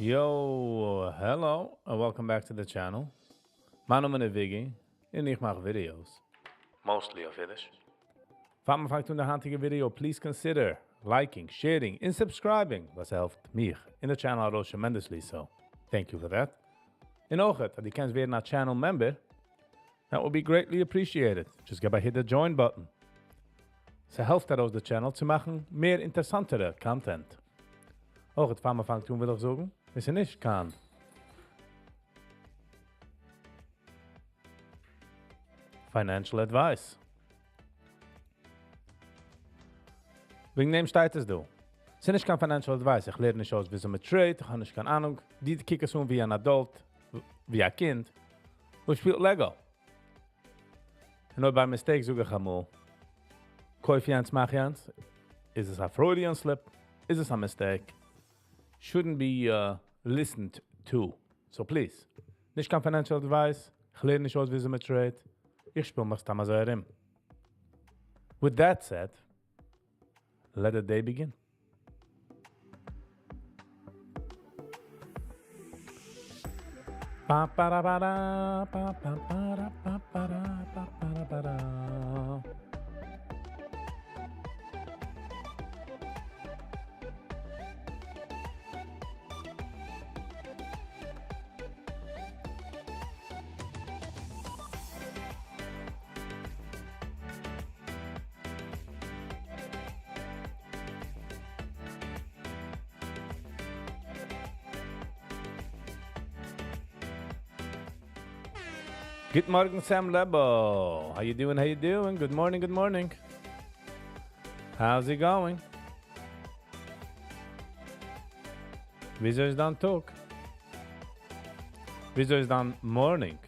Yo, hello, and welcome back to the channel. Mijn naam is Viggy, en ik maak video's. Mostly of Yiddish. Voor me vangt de handige video, please consider liking, sharing, and subscribing. Dat helpt mij in de channel ook tremendously, so thank you for that. En ook dat je kent weer naar channel member, that would be greatly appreciated. Just get by hit the join button. Ze helpt dat ook de channel te maken meer interessantere content. Ook het van me vangt toen wil ik zeggen, is er niet kan. Financial advice. Wegen dem steht es du. Es ist kein financial advice. Ich lerne nicht aus, wie so mit trade. Ich habe nicht keine Ahnung. Die kicken so wie ein Adult, wie ein Kind. Und spielt Lego. Und nur bei Mistakes sage ich einmal, kauf jens, mach jens. Is es a Freudian slip? Is es a mistake? Shouldn't be listened to. So please. Nicht kein financial advice. Ich lerne nicht aus, wie so mit trade. Ich spiele mich Tamazorim. With that said, let the day begin. Ba ba da ba da ba ba ba da ba ba da ba ba da ba da. Good morning, Sam Lebo. How you doing? How you doing? Good morning, good morning. How's it going? Wieso ist dann Tag? Wieso ist dann Morning?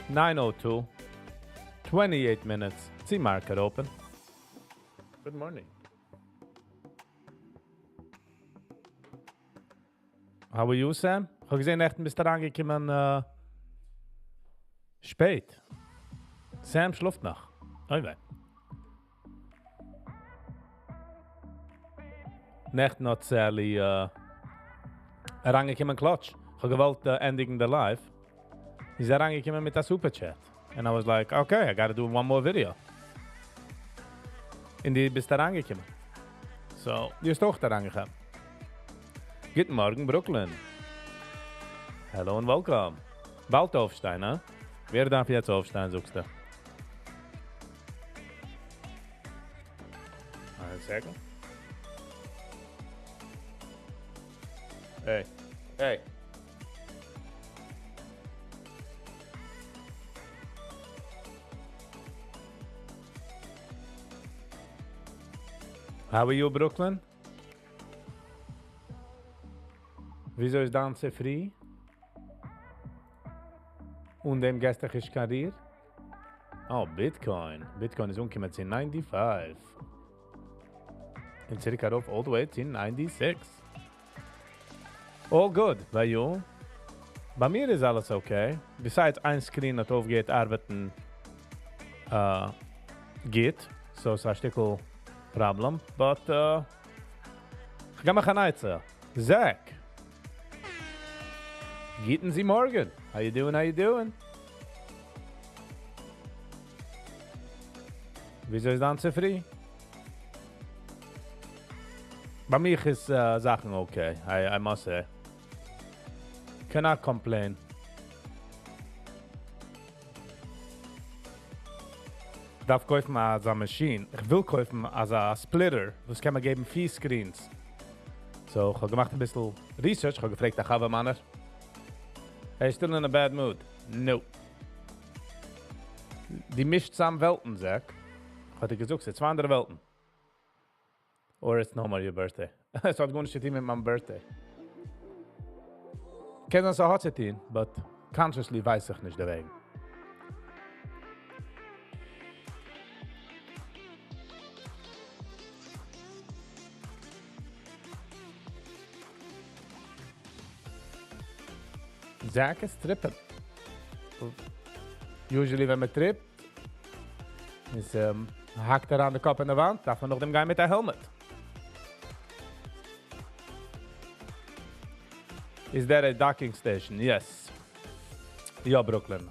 9:02. 28 minutes. See market open. Good morning. How are you, Sam? Ich habe gesehen, echt bist du rangekommen spät. Sam schläft noch. Oh, wei. Nicht noch zähli rangekommen Klatsch. Ich habe gewollt ending the live. Is rangekommen mit der Superchat. And I was like, okay, I gotta do one more video. Und die bist du rangekommen. So, die ist auch da rangekommen. Guten Morgen, Brooklyn. Hello and welcome. Bald aufstehen, ne? Wer darf jetzt aufstehen, suchst du? Eine Sekunde. Hey. Hey. How are you, Brooklyn? Wieso ist Danze free? Und dem gestern ist Karriere? Oh, Bitcoin. Bitcoin ist umgekommen in 95. In circa auf all the way in 96. All good. Bei you? Bei mir ist alles okay. Besides ein Screen, das aufgeht, arbeiten geht. So ist ein Stückchen Problem. But, ich kann mich anheizen. Zach. Guten Sie morgen. How you doing? How you doing? Wieso ist dann zufrieden? Bei mir ist Sachen okay. I must say. Cannot complain. Ich darf kaufen als eine Maschine. Ich will kaufen als ein Splitter. Das kann man geben 4 Screens. So, ich habe gemacht ein bisschen Research. Ich habe gefragt, ich habe einen Hey, still in a bad mood? No. Die mischt zusammen Welten, Zach. Ich hatte gesagt, es sind 2 andere Welten. Or it's no more your birthday. Es hat gar nicht mit meinem Birthday. Ich kenne das auch zu tun, but consciously weiß ich nicht deswegen. Zach is trippen. Usually wenn man trippt, ist hakt er an der Kopf in der Wand, darf man noch dem Guy mit der Helmet. Is there a docking station? Yes. Ja, Brooklyn.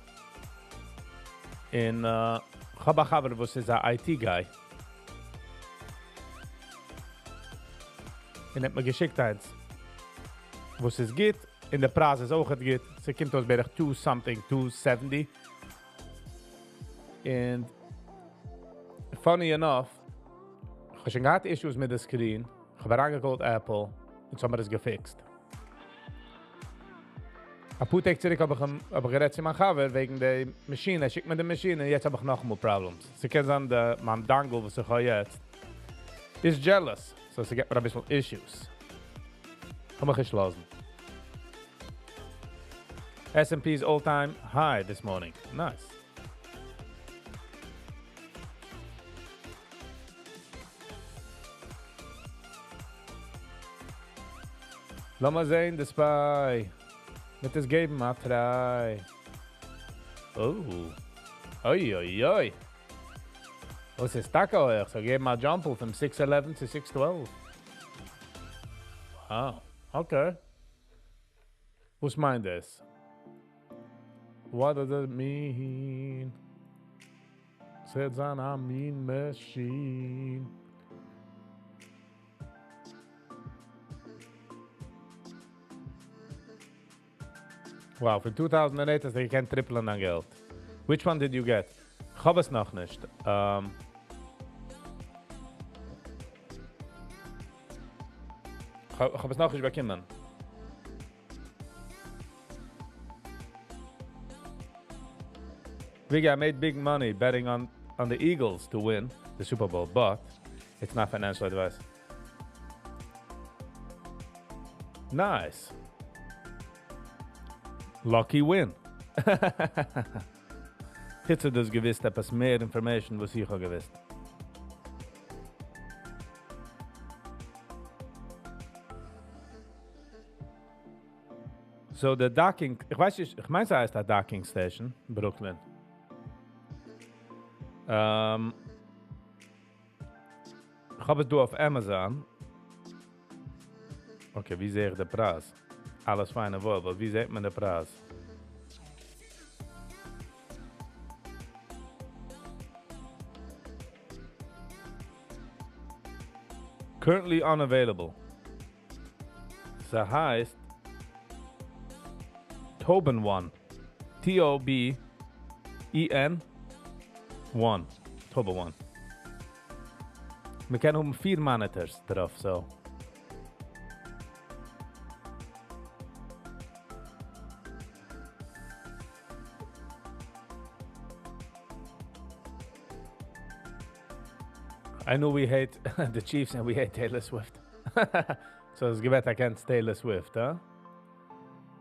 In Chaba Chaber, was is a IT guy. En hat mir geschickt eins. Was es geht, in der Preis ist auch geht. Sie kommt aus bei 270. And funny enough, ich habe schon gehabt Issues mit der Screen. Ich habe angekalt Apple und so haben wir das gefixt. Ein paar Tage zurück habe ich geredet zu meinem Cover wegen der Maschine. Schickt mir die Maschine und jetzt habe ich noch mal Problems. Sie kennen sagen, mein Dangle, was ich habe jetzt, ist jealous. So sie gibt mir ein bisschen Issues. Komm ich geschlossen. S&P's all-time high this morning. Nice. Lass mal sehen, das bei. Mit das geben, mal 3. Oh. Oi, oi, oi. Was ist das euch? So geben mal Jump von 611 to 612. Wow. Okay. Was meint das? What does it mean? Says on a mean machine. Wow, für 2008 hast du kein Trippeln an Geld. Which one did you get? Ich habe es noch nicht. Ich habe es noch nicht bekommen. Viggy, I made big money betting on the Eagles to win the Super Bowl, but it's not financial advice. Nice. Lucky win. Hättest du das gewusst, etwas mehr Information, was ich auch gewusst. So, the docking, ich weiß nicht, ich meine, es heißt eine Docking Station in Brooklyn. Ich habe es du auf Amazon. Okay, wie sehe ich den Preis? Alles feine wohl, aber wie sieht man den Preis? Currently unavailable. Das heißt Toben 1. T-O-B-E-N 1. Toben 1. Wir kennen 4 monitors drauf, so. I know we hate the Chiefs and we hate Taylor Swift. So it's gewet against Taylor Swift, huh?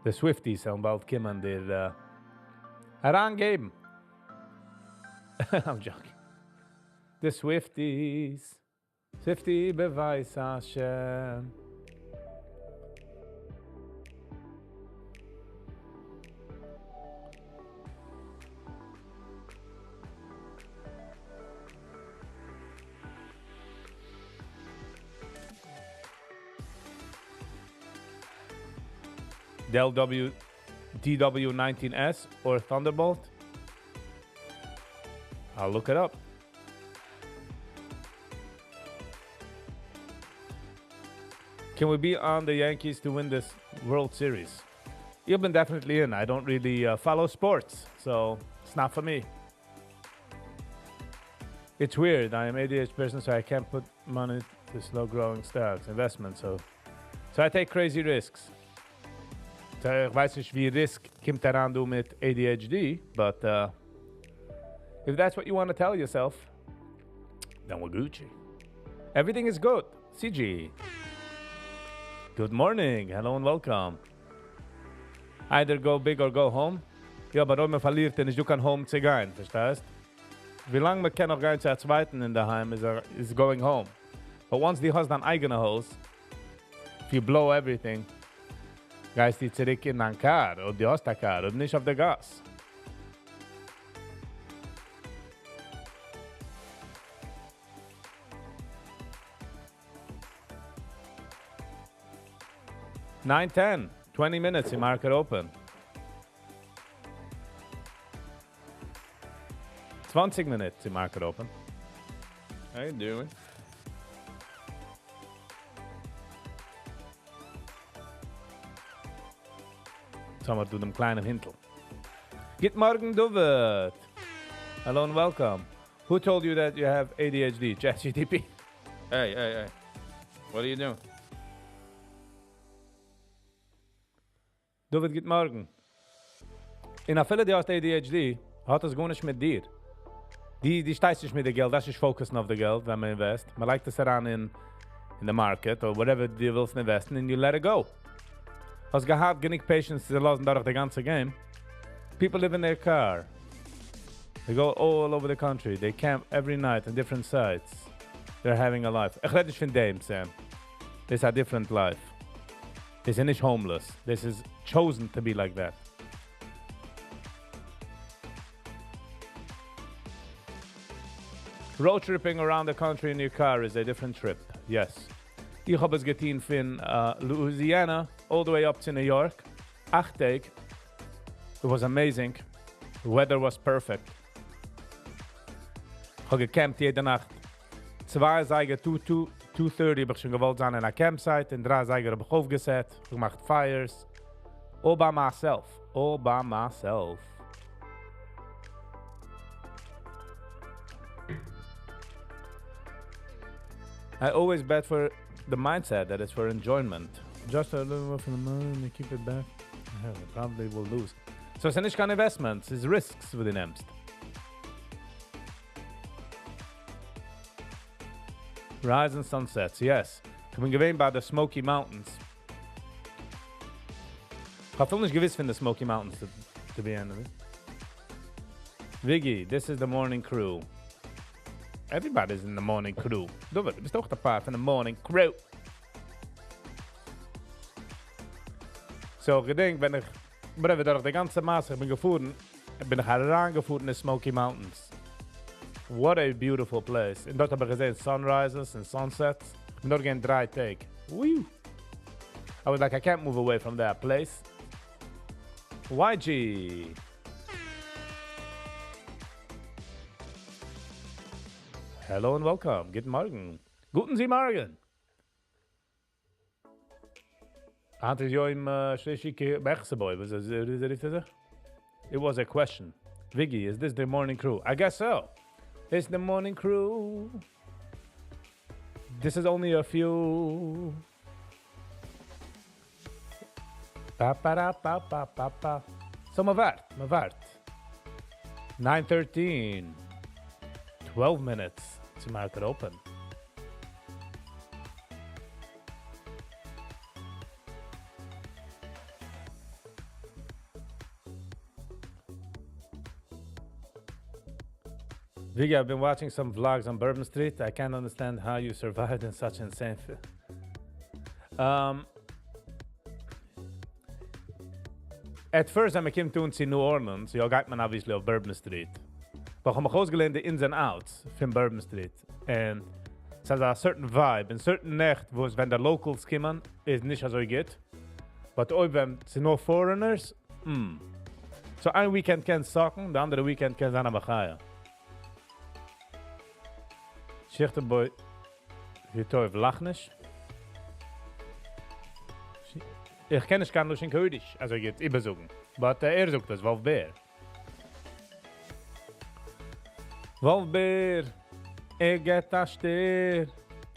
The Swifties sollen bald kommen dir herangeben. I'm joking. The Swifties. Swiftie beweis Hashem. Dell DW19S or Thunderbolt? I'll look it up. Can we be on the Yankees to win this World Series? You've been definitely in. I don't really follow sports, so it's not for me. It's weird. I am an ADHD person, so I can't put money to slow-growing stocks, investments. So I take crazy risks. Ich weiß nicht, wie Risk kommt daran du mit ADHD, but if that's what you want to tell yourself, then we're Gucci. Everything is good. CG. Good morning. Hello and welcome. Either go big or go home. Ja, aber wenn man verliert, dann ist du kein Home zu gehen, verstehst? Wie lange man kann noch gehen zur zweiten in daheim, is going home. But once die hast dein eigenes Haus, if you blow everything, gehst du zurück in dein Car, oder du hast dein Car, und nicht auf der Gas. $9.10. 20 minutes, you market open. 20 minutes, you market open. How you doing? Sommer to dem kleinen Hintel. Good morning, David. Hello and welcome. Who told you that you have ADHD? ChatGTP. Hey. What are you doing? David, good morning. In a Fälle, die hast ADHD, hat es gar nicht mit dir. Die steigst nicht mit dem Geld, das ist fokussen auf das Geld, wenn man invest. Man legt es daran in the market, or whatever du willst investen, and you let it go. Hast gehabt genug patience zu lassen durch the ganze game. People live in their car. They go all over the country. They camp every night on different sites. They're having a life. Ich rede nicht von dem, Sam. This is a different life. This is nicht homeless. This is chosen to be like that. Road tripping around the country in your car is a different trip. Yes. Ich habe es getan von Louisiana all the way up to New York. 8 Tage. It was amazing. The weather was perfect. Ich habe gecampt jede Nacht. 2 Seiger, 2:30 habe ich schon gewollt sein in einer Campsite. Und 3 Seiger habe ich aufgesetzt. Ich gemacht Fires. All by myself. All by myself. I always bet for the mindset that it's for enjoyment. Just a little more from the money and you keep it back. Yeah, probably will lose. So it's nicht kein investments, it's risks with the nimmst. Rise and sunsets, yes. Ich bin gewesen bei the Smoky Mountains. Ich habe viel nicht gewiss von the Smoky Mountains, to be honest. Viggy, this is the morning crew. Everybody's in the morning crew. Du bist auch der Part von the morning crew. So, ich denke, wenn ich durch die ganze Masse bin gefahren, bin ich herangefahren in the Smoky Mountains. What a beautiful place. Und dort habe ich gesehen sunrises and sunsets. Ich bin dort gehen 3 Tage. Woo! I was like, I can't move away from that place. YG. Hello and welcome. Guten Morgen. Guten Sie Morgen. Hatte ich im Schleswig Bergseboy? Was ist das? It was a question. Viggy, is this the morning crew? I guess so. It's the morning crew. This is only a few. Pa pa da pa pa pa pa. So my vart. 9:13. 12 minutes to market open. Viggy, I've been watching some vlogs on Bourbon Street. I can't understand how you survived in such insane At first, I came to New Orleans. You got me obviously of Bourbon Street. But I'm ausgelernt the ins and outs from Bourbon Street. And it has a certain vibe. In certain Nacht, wo es, wenn the locals kommen, ist nicht so gut. But wenn es no foreigners, So ein Weekend kann sucken, der andere Weekend kann sein aber chaya. Schichterboi, hier teuf lach nicht. Ich kenne es gar nicht in Yiddish, also ich geht übersuchen. Aber sucht das, Wolfbär. Wolfbär, geht a Stier,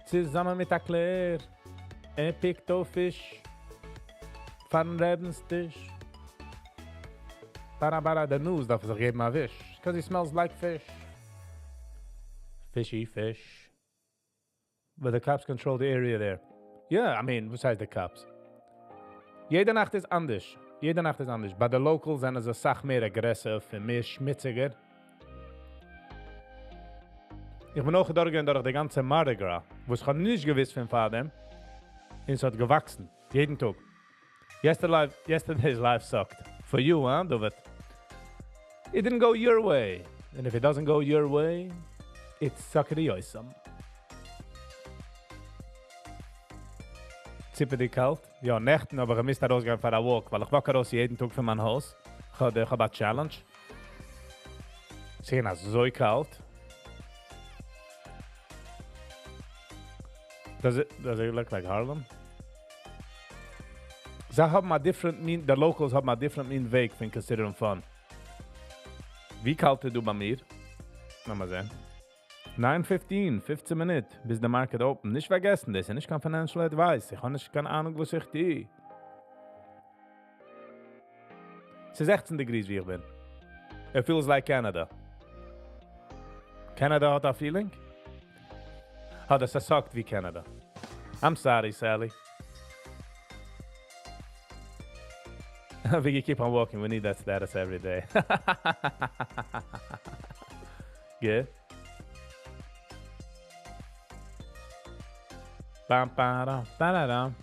zusammen mit a Claire. Pickt auf Fisch, fahren Rebenstisch. Bara, the news darf sich geben a Wisch, because he smells like fish. Fishy fish. But the cops control the area there. Yeah, I mean, besides the cops. Jede Nacht ist anders. But the locals sind also sach mehr aggressiv und mehr schmitziger. Ich bin auch durchgegangen durch die ganze Mardi Gras, wo ich nicht gewiss von Vater. Und es hat gewachsen. Jeden Tag. Yesterday's life sucked. For you, huh, David? It didn't go your way. And if it doesn't go your way, it's suckedy awesome. Zippe die kalt. Ja, Nächten, aber ich müsste rausgehen für eine Walk, weil ich wacke raus jeden Tag für mein Haus. Ich habe eine Challenge. Es ist so kalt. Does it look like Harlem? Sie haben a different mean, the locals haben a different mean Weg von considering fun. Wie kalt du bei mir? Mal sehen. 9:15, 15 Minuten, bis der Market open. Nicht vergessen, das ist nicht kein Financial Advice. Ich habe nicht keine Ahnung, was ich tue. Es ist 16 degrees, wie ich bin. It feels like Canada. Canada hat a feeling? Oh, das suckt wie Canada. I'm sorry, Sally. Viggy, keep on walking. We need that status every day. Good. Bam, ba-dum, ba-da-dum.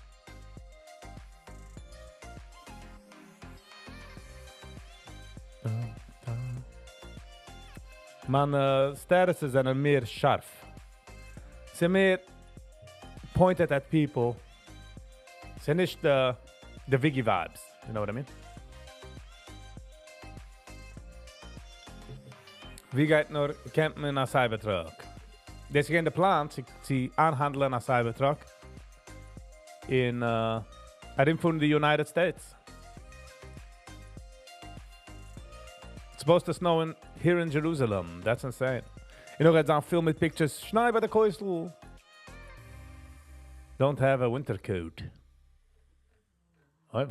Man status is een meer sharp. Ze meer pointed at people. Ze niet the Viggy vibes. You know what I mean? Wie gaat naar campen in een Cybertruck? Dit is geen de plan. Ze aanhandelen een Cybertruck in from the United States. It's supposed to snow here in Jerusalem. That's insane. You know, it's on film with pictures. Schnee bei der Koisel. Don't have a winter coat. Hoi,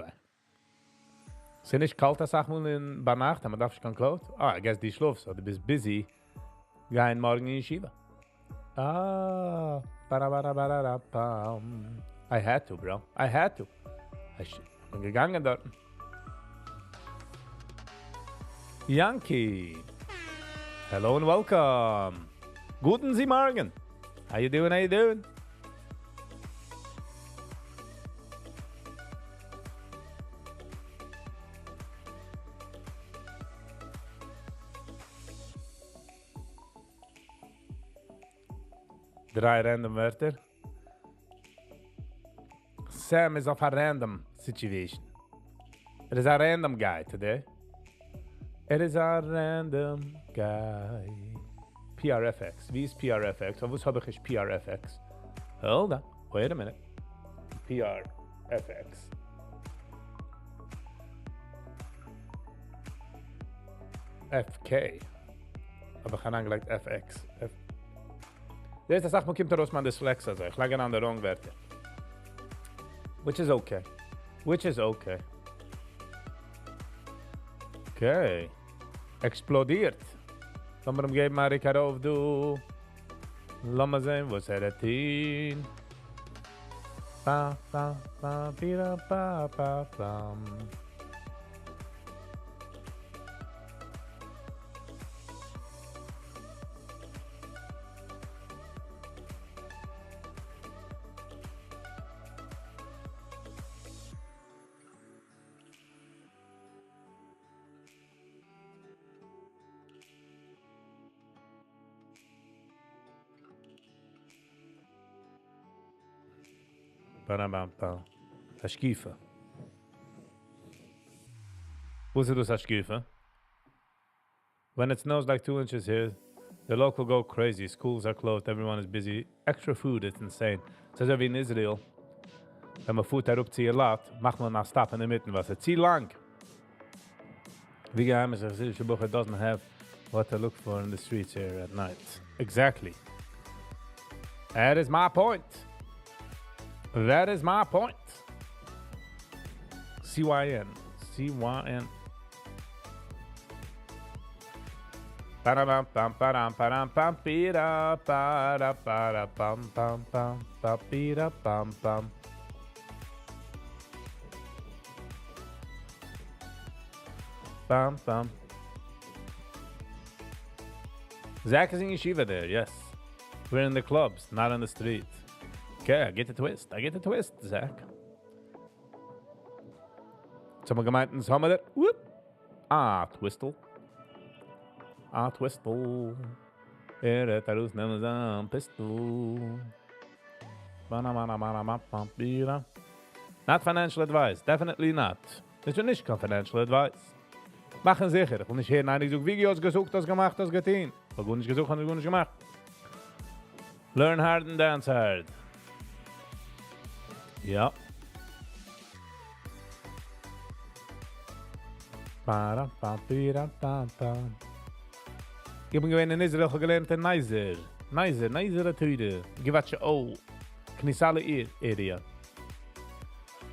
sind nicht kalte Sachen in bei Nacht, aber darf ich kein Cloth? Ah, I guess die schläfst, so du bist busy. Gehen morgen in die Yeshiva. Ah, I had to, bro. I had to. Ich bin gegangen dort. Yankee. Hello and welcome. Guten Sie Morgen. How you doing? How you doing? Drei random Wörter. Sam is of a random situation. It is a random guy today. It is a random guy. PRFX. Wie ist PRFX? Was habe ich PRFX? Hold on. Wait a minute. PRFX. FK. Aber ich habe angelegt FX. De eerste zaak komt er mijn dyslexia, zeg. Ik leg aan de wrong werken. Which is okay. Which is okay. Okay. Explodeert. Laat me hem geven, maar ik erover doe. Laat me zijn, wat zei dat 10? Pa, pa, pa, pira, pa, pa, pam. Hashkifa. What's it with Hashkifa? When it snows like 2 inches here, the local go crazy. Schools are closed, everyone is busy. Extra food, it's insane. Says wie in Israel. Wenn man Food herupzieht lot, macht man einen Stop in der Mitte. Was ist zu lang? Wie geheim ist es, Bucher doesn't have what to look for in the streets here at night. Exactly. That is my point. That is my point. CYN. CYN. Ba-da-bam, bam, ba-dam, ba-dam, bam, be-da, ba-da, ba-da, bam, bam, bam, ba-be-da, bam, bam. Bam, bam. Zach is in yeshiva there, yes. We're in the clubs, not on the street. Okay, I get the twist. I get the twist, Zach. Someone gemeint in Sommer. Whoop. Ah, Twistle. Ah, Twistle. Er tarus nemazam pistol. Bana mana mana map bira. Not financial advice. Definitely not. Das ist nicht kein financial advice. Machen sicher. Ich will nicht hören, nein, ich suche Viggy, hast gesucht, hast gemacht, hast getan. Ich habe nicht gesucht, habe ich nicht gemacht. Learn hard and dance hard. Ja. Ich bin gewesen in Israel gelernt in Neiser a Tüde. Givatsche Knisale area.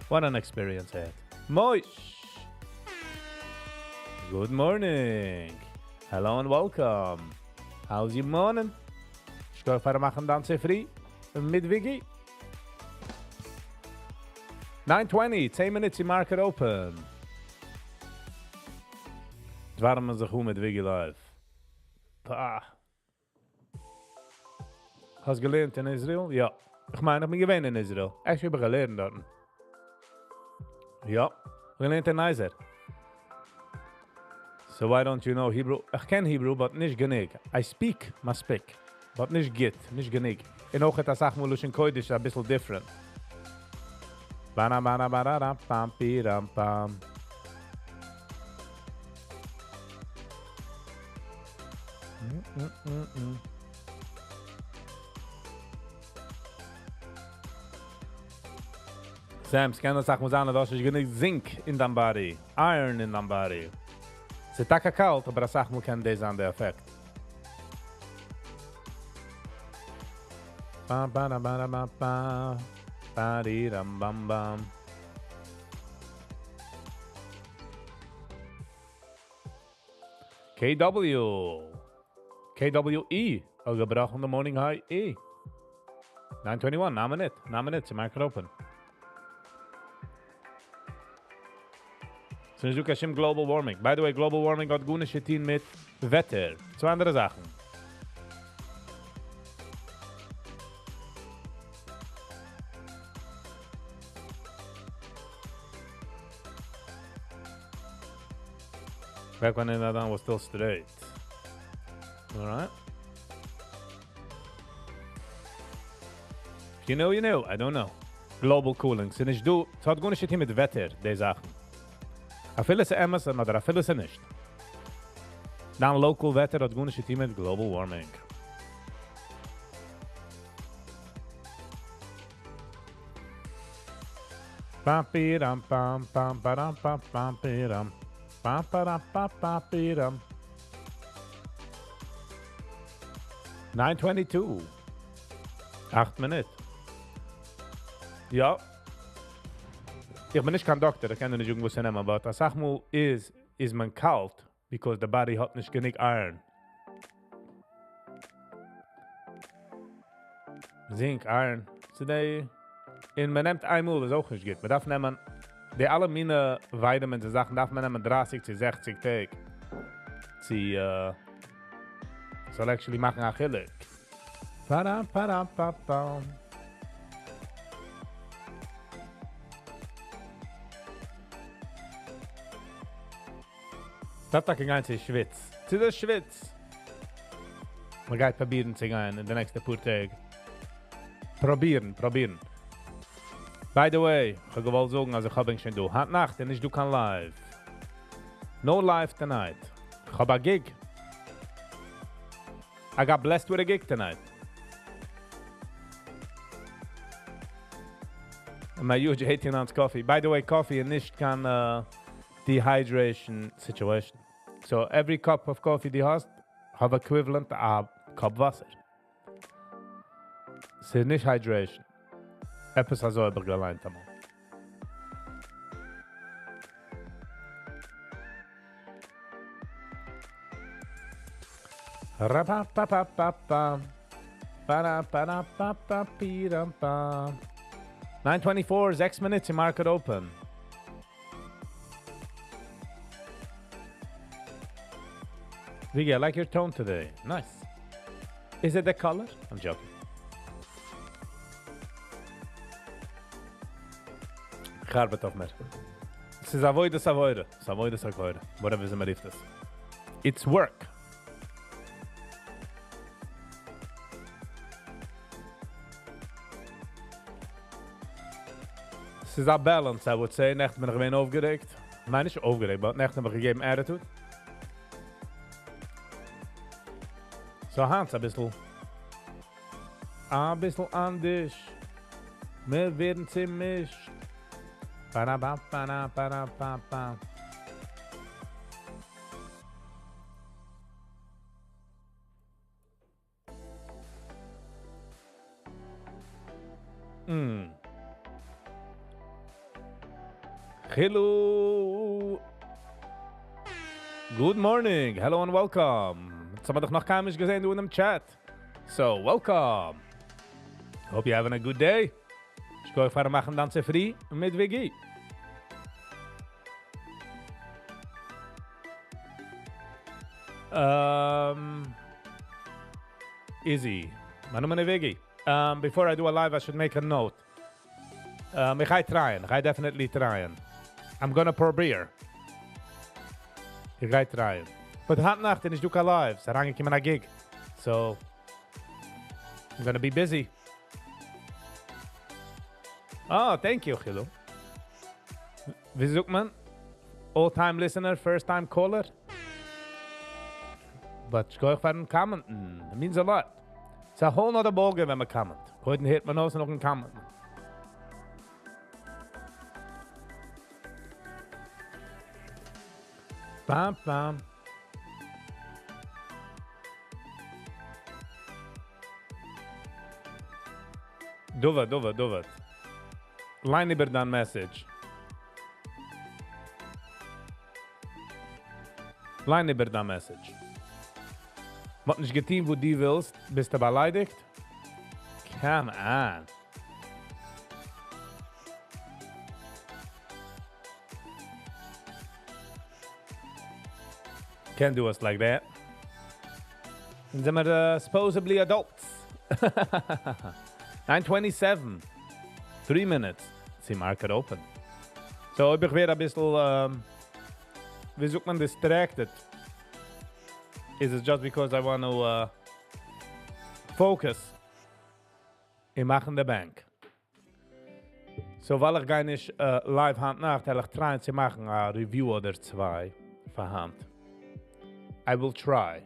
What an experience I had. Moish! Good morning. Hello and welcome. How's your morning? Ich gehe für machen dann sehr früh mit Viggy. 9:20, 10 minutes in market open. Waarom is er met Viggy live? Pah. Hast gelernt in Israel? Ja. Ich meine, ich bin gewesen in Israel. Ich habe gelernt dort. Ja. Gelernt in Neiser. So why don't you know Hebrew? Ich kenne Hebrew, but nicht genig. I speak, but nicht git, nicht genig. In auch etwas Sachen, wo Luschen Koidisch ein bisschen different. Bana bana bana ram pam pi ram pam. Sam, scan das Sachen, dass ich genig Zink in deinem Body, Iron in deinem Body. Es ist taka kalt, aber das Sachen kann das an der Effekt. Bam bam bam bam bam. Bam bam bam. KWE. Gebracht on the morning high E. 9:21. Namen it. Market open. Sinds du kashim global warming. By the way, global warming hat gune Schittin mit Wetter. Zwei andere Sachen. Back when Adam was still straight. Alright. If you know, you know. I don't know. Global cooling. Sind ich du, es hat gune Schittin mit Wetter, die Sachen. I feel it's Amazon, but I feel it's nicht. Dann local weather hat gune Schittin mit global warming. Pam pam pam pam pam pam pam pam. Pam pam pam pam pam. 9:22. 8 Minuten. Ja. Ich bin nicht kein Doktor, ich kann nicht irgendwas nehmen, aber das Sachmul ist man kalt, because the body hat nicht genug Iron. Zink, Iron. So man nimmt einmal, was auch nicht geht. Man darf nehmen, die alle meine Vitamins und Sachen darf man nehmen 30 zu 60 Tage. Sie soll actually machen achillig. Padam, padam, padam. Das ist ein ganzer Schwitz. Zu der Schwitz. Man geht probieren zu gehen in den nächsten paar Tagen. Probieren. By the way, ich habe gewollt sagen, also ich habe ihn schon du. Hat Nacht, denn ich du kann live. No live tonight. Ich habe a gig. I got blessed with a gig tonight. My huge 18 ounce coffee. By the way, coffee nicht kann dehydration situation. So every cup of coffee die hast, have equivalent a cup Wasser. Es ist nicht hydration. Etwas also übergeleint einmal. Rapapapapapam. 9:24, 6 minutes in market open. Viggy, I like your tone today. Nice. Is it the color? I'm joking. Ich arbeite auf mir. Es ist avoide. Whatever sie mir rief das. It's work. Es ist a balance, I would say. Nächten bin ich gewinn aufgeregt. Nein, nicht aufgeregt, aber Nächten habe ich gegeben Attitude. So, Hans, ein bisschen anders. Wir werden ziemlich. Ba-da-ba-ba-da-ba-da-ba-ba. Hello. Good morning. Hello and welcome. Jetzt haben wir doch noch kein Mensch gesehen, du in dem Chat. So, welcome. Hope you're having a good day. Ich gehe einfach machen dann sehr free mit Viggy. Easy. Mein Name ist Viggy. Before I do a live, I should make a note. Ich ga trying. I definitely trying. I'm gonna pour beer. Ich ga trying. But hot nacht and ich do a live. So hang ich in a gig. So I'm gonna be busy. Oh, thank you, Chilo. Wie sucht man? All-time listener, first-time caller? But ich gehe auch von commenten. It means a lot. It's a whole nother ballgame wenn man comment. Heute hört man auch noch ein commenten. Bam, bam. Dova. Line über dein Message. Line über dein Message. Wat nicht geteam, wo du willst, bist du beleidigt? Come on. Can't do us like that. And then we're supposedly adults. 9:27. 3 minutes. See market open. So, ich bin wieder ein bisschen, wie sucht man distracted? Is it just because I want to focus in machen der Bank? So, weil ich gar nicht live Hand nach, weil ich trying zu machen, a Review oder zwei für Hand. I will try.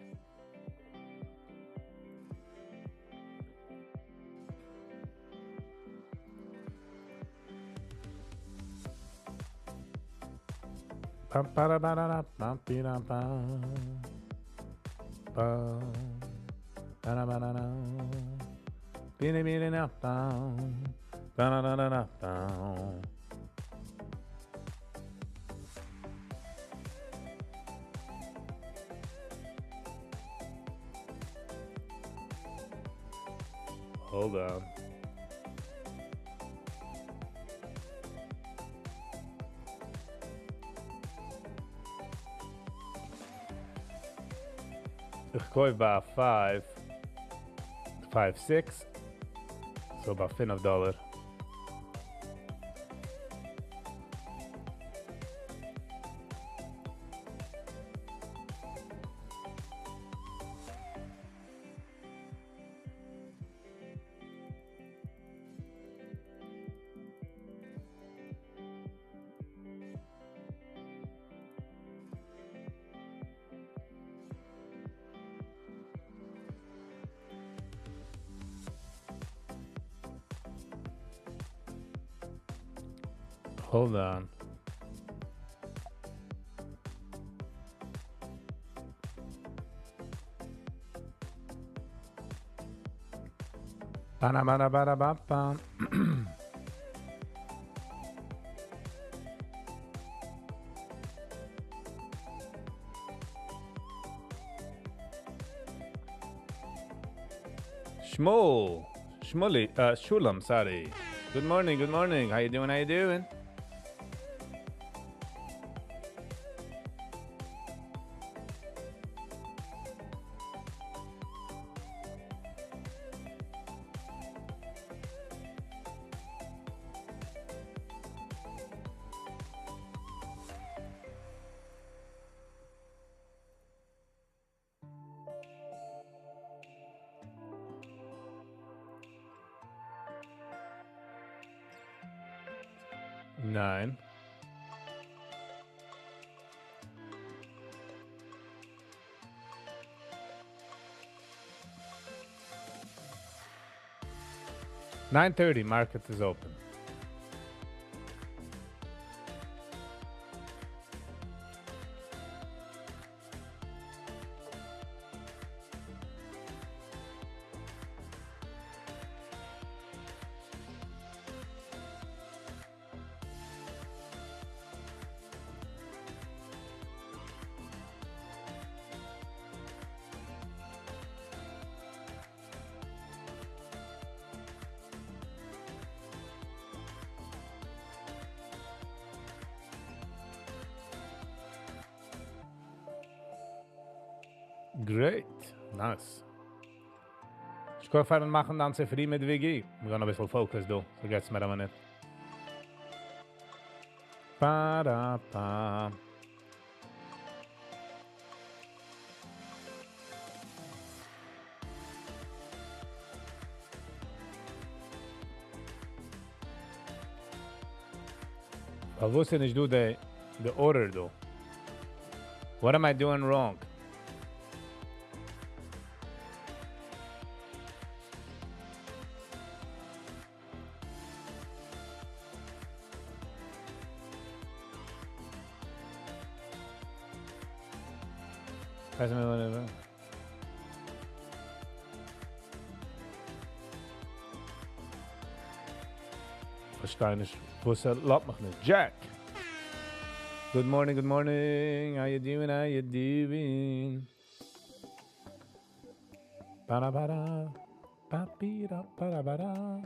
Pam para para pam pira pam. Pam para para. Bini bini na pam. Para na na pam. Hold on. Ich kaufe bei 5.6. So about $5. Hold on. Ba-da-ba-da-ba-da-ba-ba. Shulam, sorry. Good morning. How you doing? 9. $9:30, market is open. Great. Nice. Ich kann fahren machen dann sehr free mit Viggy. Wir gehen ein bisschen Focus do. So geht's mir aber nicht. Pa-da-pa. Aber wusste nicht du the order do? What am I doing wrong? Weiß mir whatever. Verstehe nicht. Wusste, lass mich nicht. Jack! Good morning, good morning. How you doing, how you doing? Ba-da-ba-da. Ba-bi-da, ba-da-ba-da.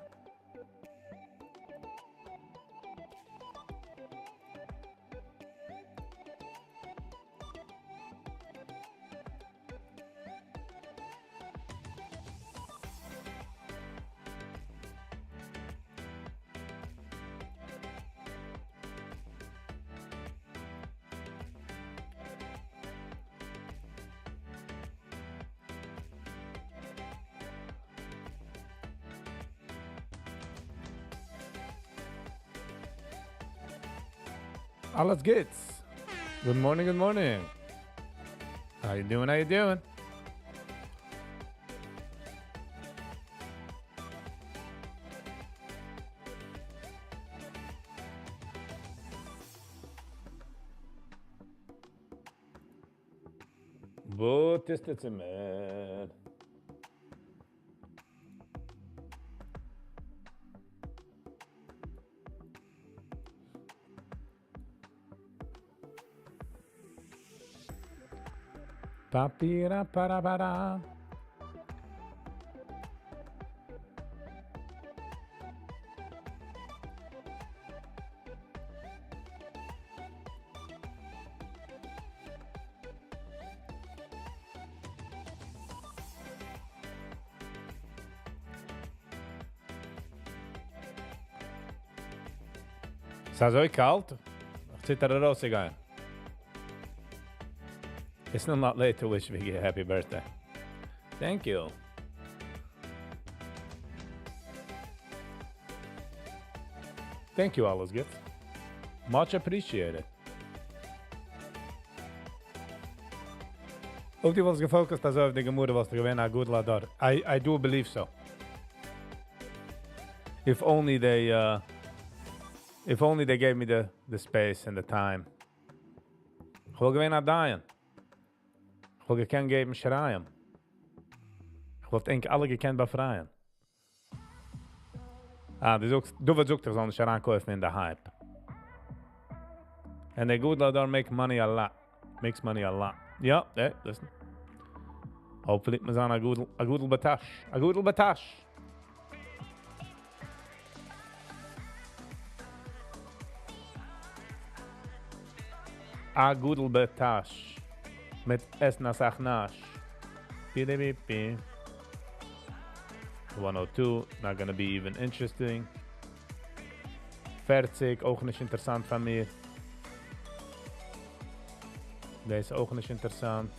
Alles geht's. Good morning, good morning. How you doing, how you doing? What is it, man? Papira para para. Está so kalt. Ich zitter rausgegangen. It's still not late to wish Viggy a happy birthday. Thank you. Thank you, alles good. Much appreciated. Ook die was gefocust als of die gemoeder was te gewinnen, a good ladder. I do believe so. If only they gave me the space and the time. Ik wil gewinnen dying. Ik wil gekend geven schreien. Ik wil denk alle gekend befreien. Du wirst ook toch zo'n schreien kaufen in de hype. And the good ladder make money a lot. Makes money a lot. Ja, hey, listen. Hopefully we zijn a goedel betash. A goedel betash. A goedel betash. Met Esna Sachnash. 102, not gonna be even interesting. 40, ook niet interessant van mij. Deze ook niet interessant.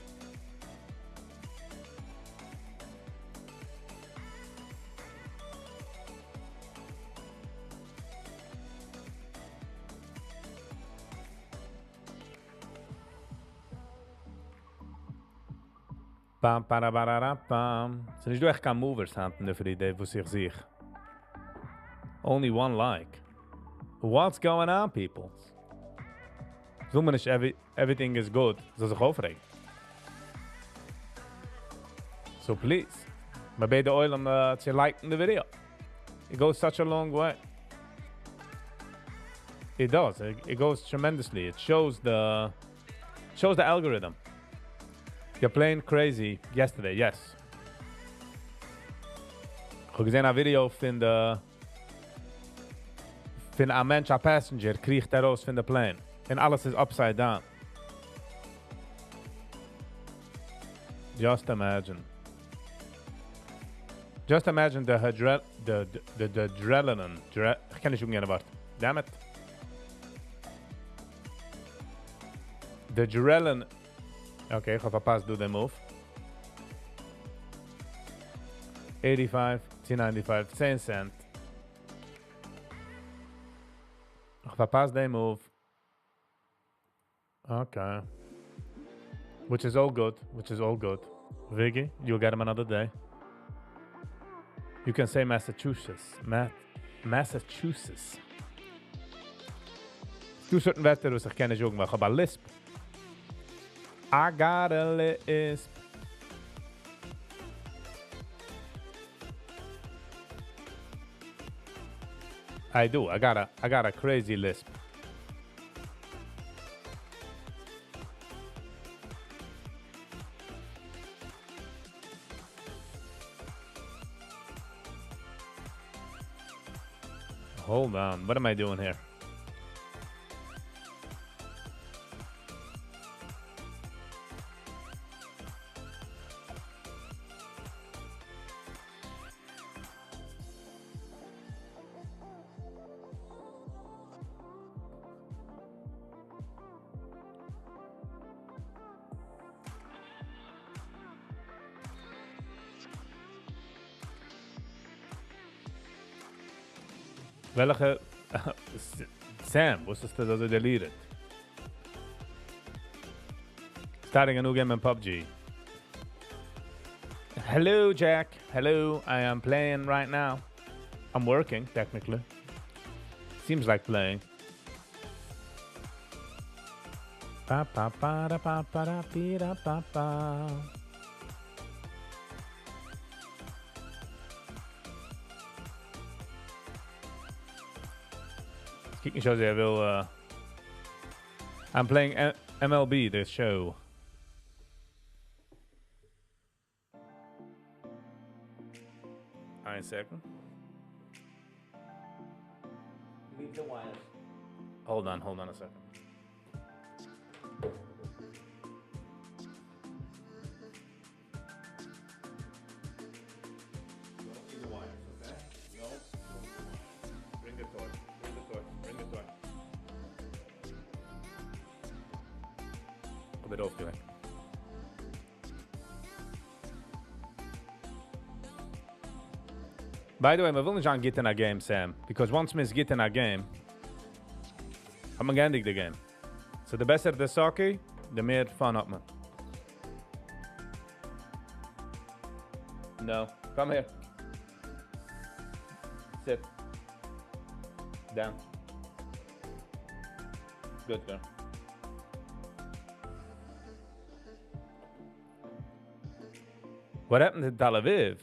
Pam, pam. So nicht du echt kein Movers handeln für die Idee, was ich sehe. Only one like. What's going on, people? So man nicht everything is good. So sich aufregen. So please. Maar bij de oil om te liken the video. It goes such a long way. It does. It goes tremendously. It shows the algorithm. You're playing crazy yesterday, yes. Ik heb gezien een video van een mens, een passenger, kriegt eruit van de plane. En alles is upside down. Just imagine. Just imagine the adrenaline. Ik kan niet zoeken naar het woord. Damn it. The adrenaline. Okay, ik ga verpas do the move. 85, 1095, 10 cent. Ik ga verpas the move. Okay. Which is all good. Viggy, you'll get him another day. You can say Massachusetts. Massachusetts. Two certain wetter was ich kenne joken, maar ik heb een lisp. I got a lisp. I do. I got a crazy lisp. Hold on. What am I doing here? Welke... Sam, what's this that I deleted? Starting a new game in PUBG. Hello, Jack. Hello, I am playing right now. I'm working, technically. Seems like playing. Pa pa pa da pa pa da pi da pa pa. Kijk zo hij wil. I'm playing MLB, the show. Een second. Leave the wires. Hold on a second. Bit off doing. By the way, we willen gaan get in a game, Sam. Because once we get in a game, I'm gonna end the game. So the better the sake, the more fun up, man. No, come here. Sit. Down. Good girl. What happened in Tel Aviv?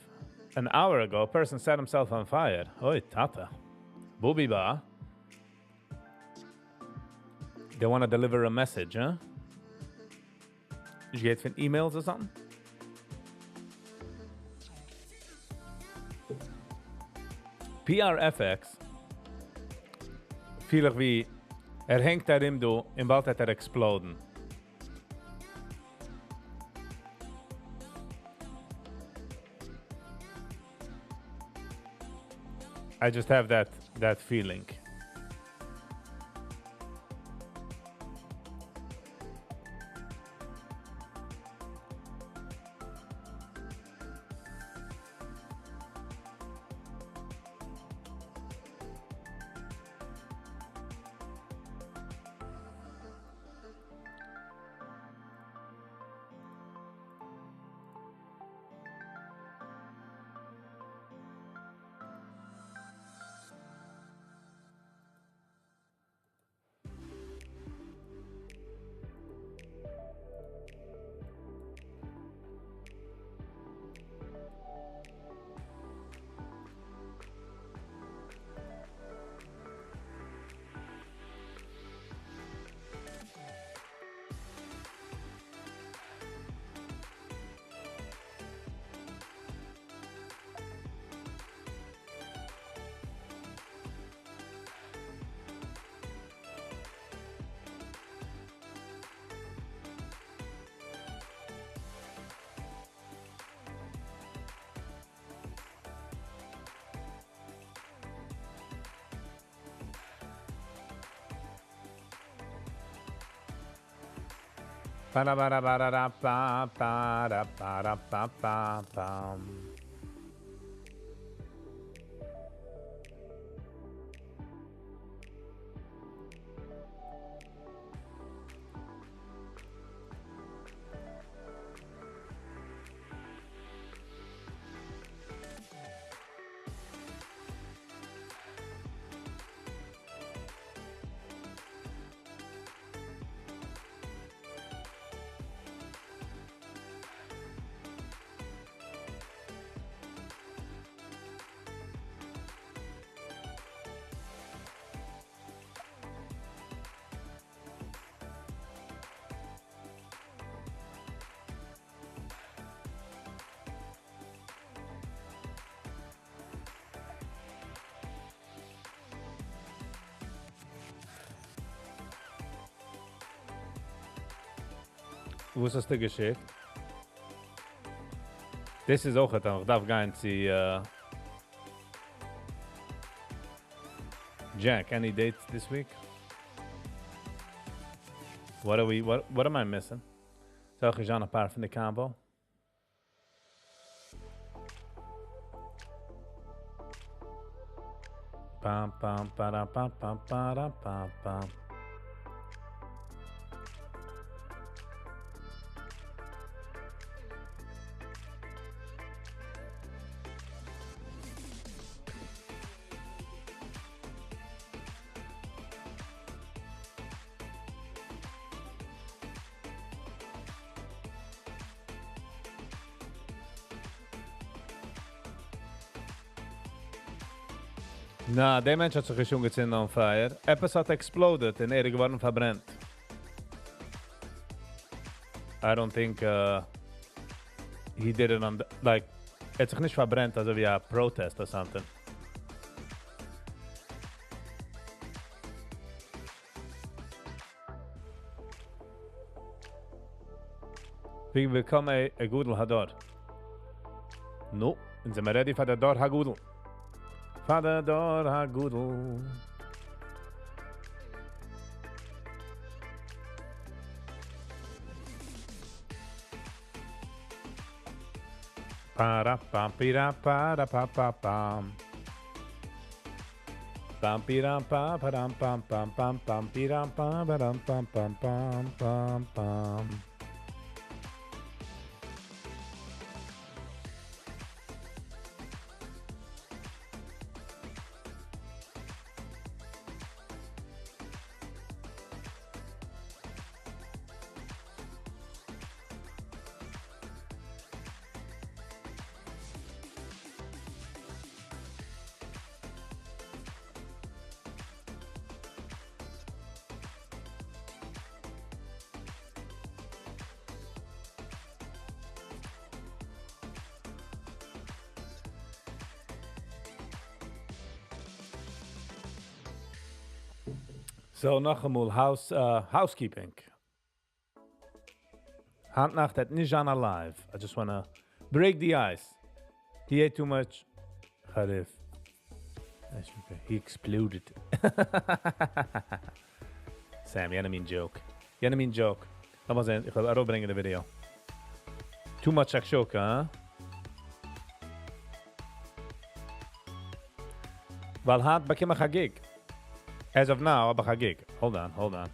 An hour ago, a person set himself on fire. Oi, tata. Booby ba. They want to deliver a message, huh? Did you get from emails or something? PRFX. Viel wie hängt daarin door en bald het exploden. I just have that feeling. Ba-da-ba-da-ba-da-da-ba-ba-da-ba-da-ba-ba-bam. Wo ist das dir geschickt? Das ist auch etwas, ich darf gehen zu Jack, any dates this week? What am I missing? Zal ik een paar van de combo? Pam pam para pam pam para pam pam. Na, der Mensch hat sich schon gezündet on fire. Etwas hat exploded und geworden verbrennt. I don't think he did it on like, hat sich nicht verbrennt, also wie a protest or something. Wie willkommen a Gudel Hador. No, sind wir ready für der Dor Hagudel. Father Dor Hagudel. Para pam pira para pa pa pam. Pam pira pa pam pam pam pam pam pira pam pam pam pam pam pam pam. So, noch einmal housekeeping. Handnacht hat nicht John alive. I just wanna break the ice. He ate too much. Harif. He exploded. Sam, you mean joke. You mean joke. Lass mal sehen, ich will auch bringen the video. Too much shakshoka, huh? Weil hat bekomme ich a gig. As of now, habe ich a gig. Hold on.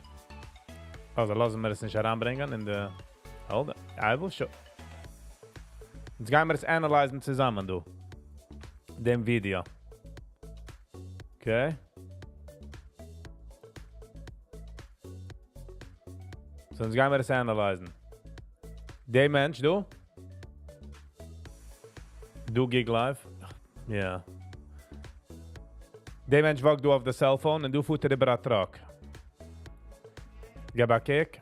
Also, lassen wir das nicht heranbringen in der... Hold on. I will show. Jetzt gehen wir das analysen zusammen, du. Dem Video. Okay? So, jetzt gehen wir das analysen. Der Mensch, du? Du gig live? Ja. Yeah. Der Mensch wagt du auf der Cellphone und du futter über den Truck. Gib a kick.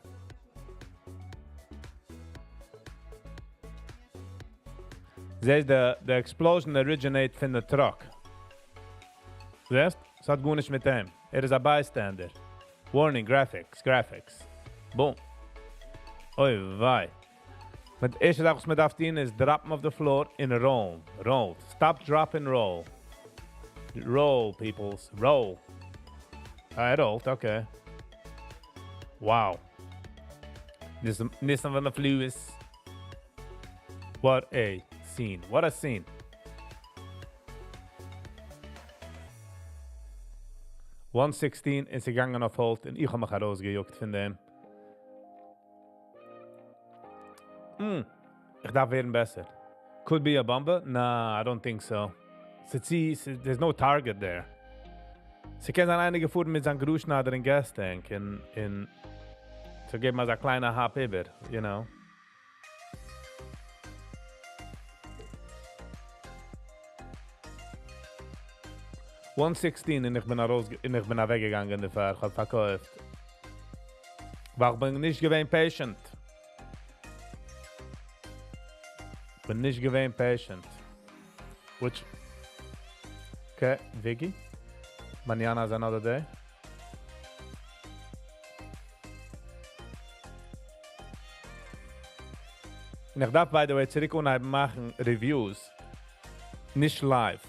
Says the explosion originate from the truck. Siehst? Es hat gut nicht mit dem. Is a bystander. Warning, graphics. Boom. Oi, wei. But the eerste dag was met afdien is drop him off the floor in a roll. Roll. Stop, drop, and roll. Roll, peoples. Roll. I rolled, okay. Wow. Nissan van der Fluis. What a scene. What a scene. $116 is gegangen auf Holt und ich habe mich herausgejuckt von dem. Ich darf werden besser. Could be a bumper? Nah, I don't think so. There's no target there. Sie können einige Fuhren mit seinem Gruschnader in Gastank in so geben wir so ein kleiner Hap über, you know. $116 und ich bin weggegangen in der Fahrt, ich hab verkauft. Aber ich bin nicht gewesen patient. Bin nicht gewesen patient. Which? Okay, Viggy. Mañana is another day. Und ich darf, by the way, zurück und machen Reviews. Nicht live.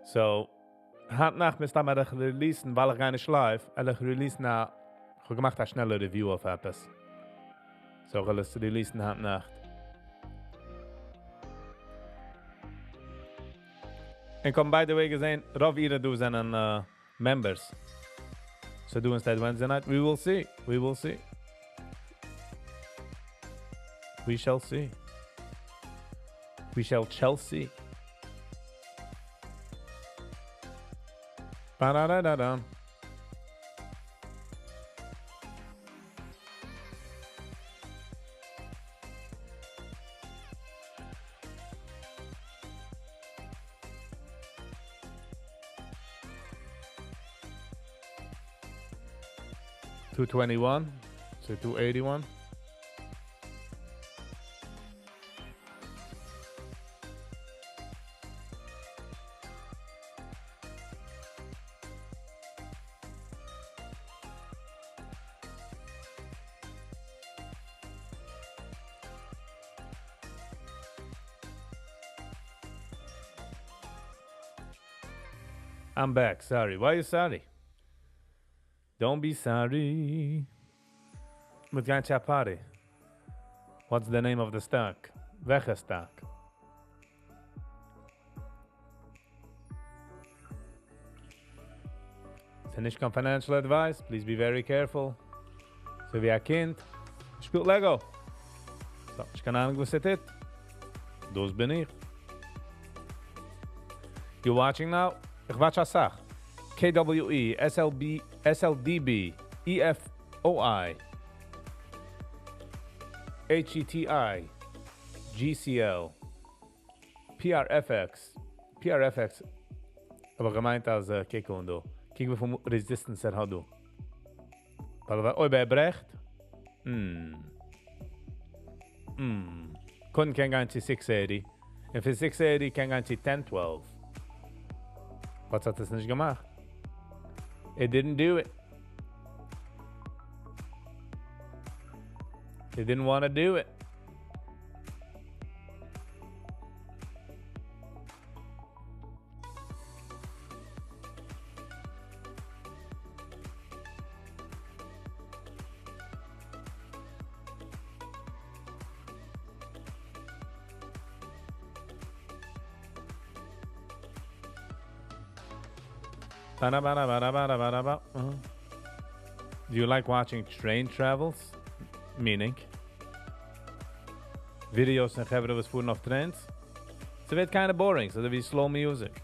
So, Nacht müsste man das releasen, weil ich gar nicht live. Ich release na, ich habe gemacht eine schnelle Review auf etwas. So, ich will es releasen Nacht. Und komm, by the way, gesehen, Rav ihre du sind Members. So do instead Wednesday night. We will see. We will see. We shall see. We shall Chelsea. Ba-da-da-da-da. $221, so $281. I'm back. Sorry. Why are you sorry? Don't be sorry. With Gancha Party. What's the name of the stock? Welcher stock? It's nicht kein financial advice. Please be very careful. So wie ein Kind spielt Lego. So, ich kann Ahnung, was es ist. Das bin ich. You watching now? Ich watch a Sach. KWE, SLB, SLDB, EFOI, HETI, GCL, PRFX, aber gemeint als Kiko und do. Kijk wie veel resistance hat du. Oi, bei Brecht? Couldn't can go into 680. Und für 680 kann go into 1012. Was hat das nicht gemacht? It didn't do it. It didn't want to do it. Do you like watching train travels? Meaning? Videos and Gevre was fuhren auf trains? So wird kind of boring, so wie slow music.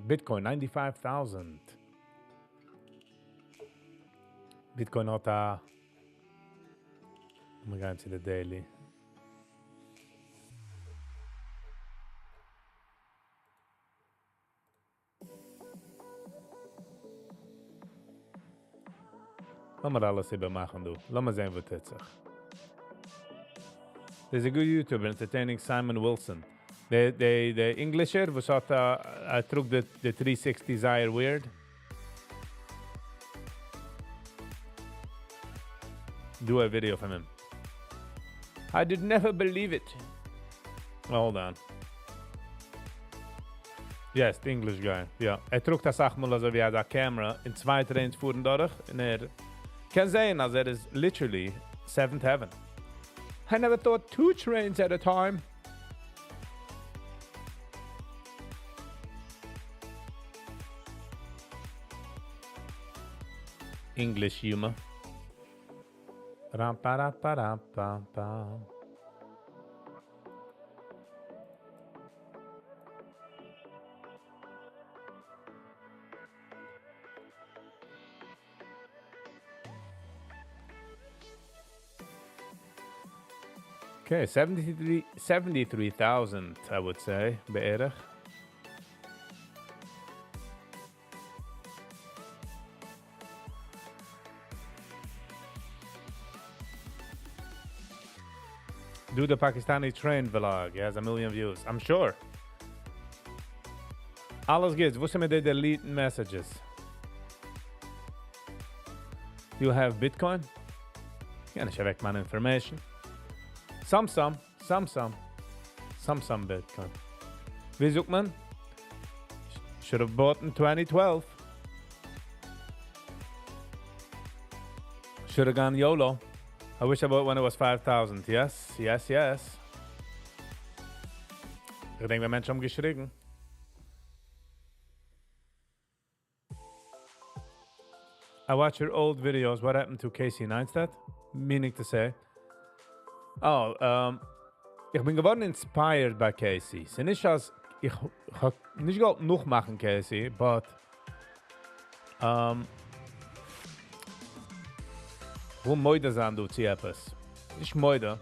Bitcoin 95,000. Bitcoin not we're going to the daily. Lass mal alles über machen, du. Lass mal sehen, was das ist. There's a good YouTuber entertaining Simon Wilson. The Englisher, was hat trug the 360 Zaire weird. Do a video from him. I did never believe it. Hold on. Yes, the English guy. Ja. Trug das Sachmal also wie eine Kamera in zwei Trains fuhren durch und kann sehen, als is literally seventh heaven. I never thought 2 trains at a time. English humor. Ram pa ra pa ra pa pa. Okay, 73,000, I would say, beërig. Do the Pakistani train vlog. He has 1 million views. I'm sure. Alles good. Wo sind wir die delete messages? You have Bitcoin? Ja, ich weg meine information. Some Bitcoin. Wie sucht man? Should have bought in 2012. Should have gone YOLO. I wish I bought when it was 5,000. Yes. Ich denke, wir Menschen haben geschrien. I watch your old videos. What happened to Casey Neistat? Meaning to say. Ich bin geworden inspired by Casey. Sie nicht als ich hab nicht gewollt noch machen Casey, but wo moide sein du zu etwas. Nicht moide.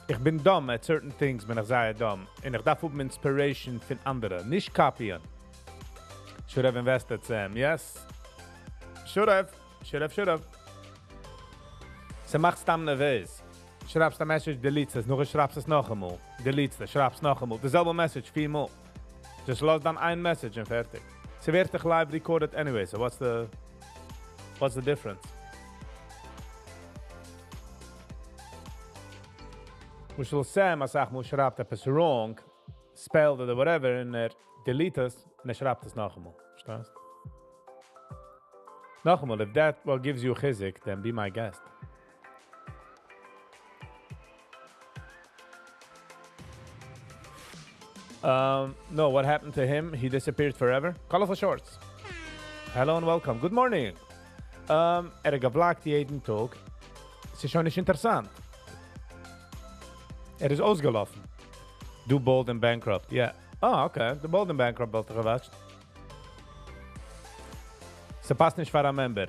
Ich bin dumm at certain things, bin ich sehr dumm. Und ich darf um Inspiration von anderen. Nicht kopieren. Should have invested, Sam. Yes. Should have. Sie macht es dann nervös. Schreibst eine Message, delete es. Noch schreibst es noch einmal. Delete es, schreibst noch einmal. Dasselbe Message, viermal. Just lass dann ein Message und fertig. Sie wird dich live recorded anyway, so what's the difference? Which will Sam, als ich mal schreibt etwas wrong, spelled oder whatever, und delete es, und schreibt es noch einmal. Verstehst? Noch einmal, if that what gives you chizik, then be my guest. No, what happened to him? He disappeared forever. Colorful Shorts. Hello and welcome. Good morning. Gevlagt jeden Tag. Es ist schon nicht interessant. Ist ausgelaufen. Du bold and bankrupt. Yeah. Oh, okay. The bold and bankrupt wollte gewatcht. Se passt nicht für ein Member.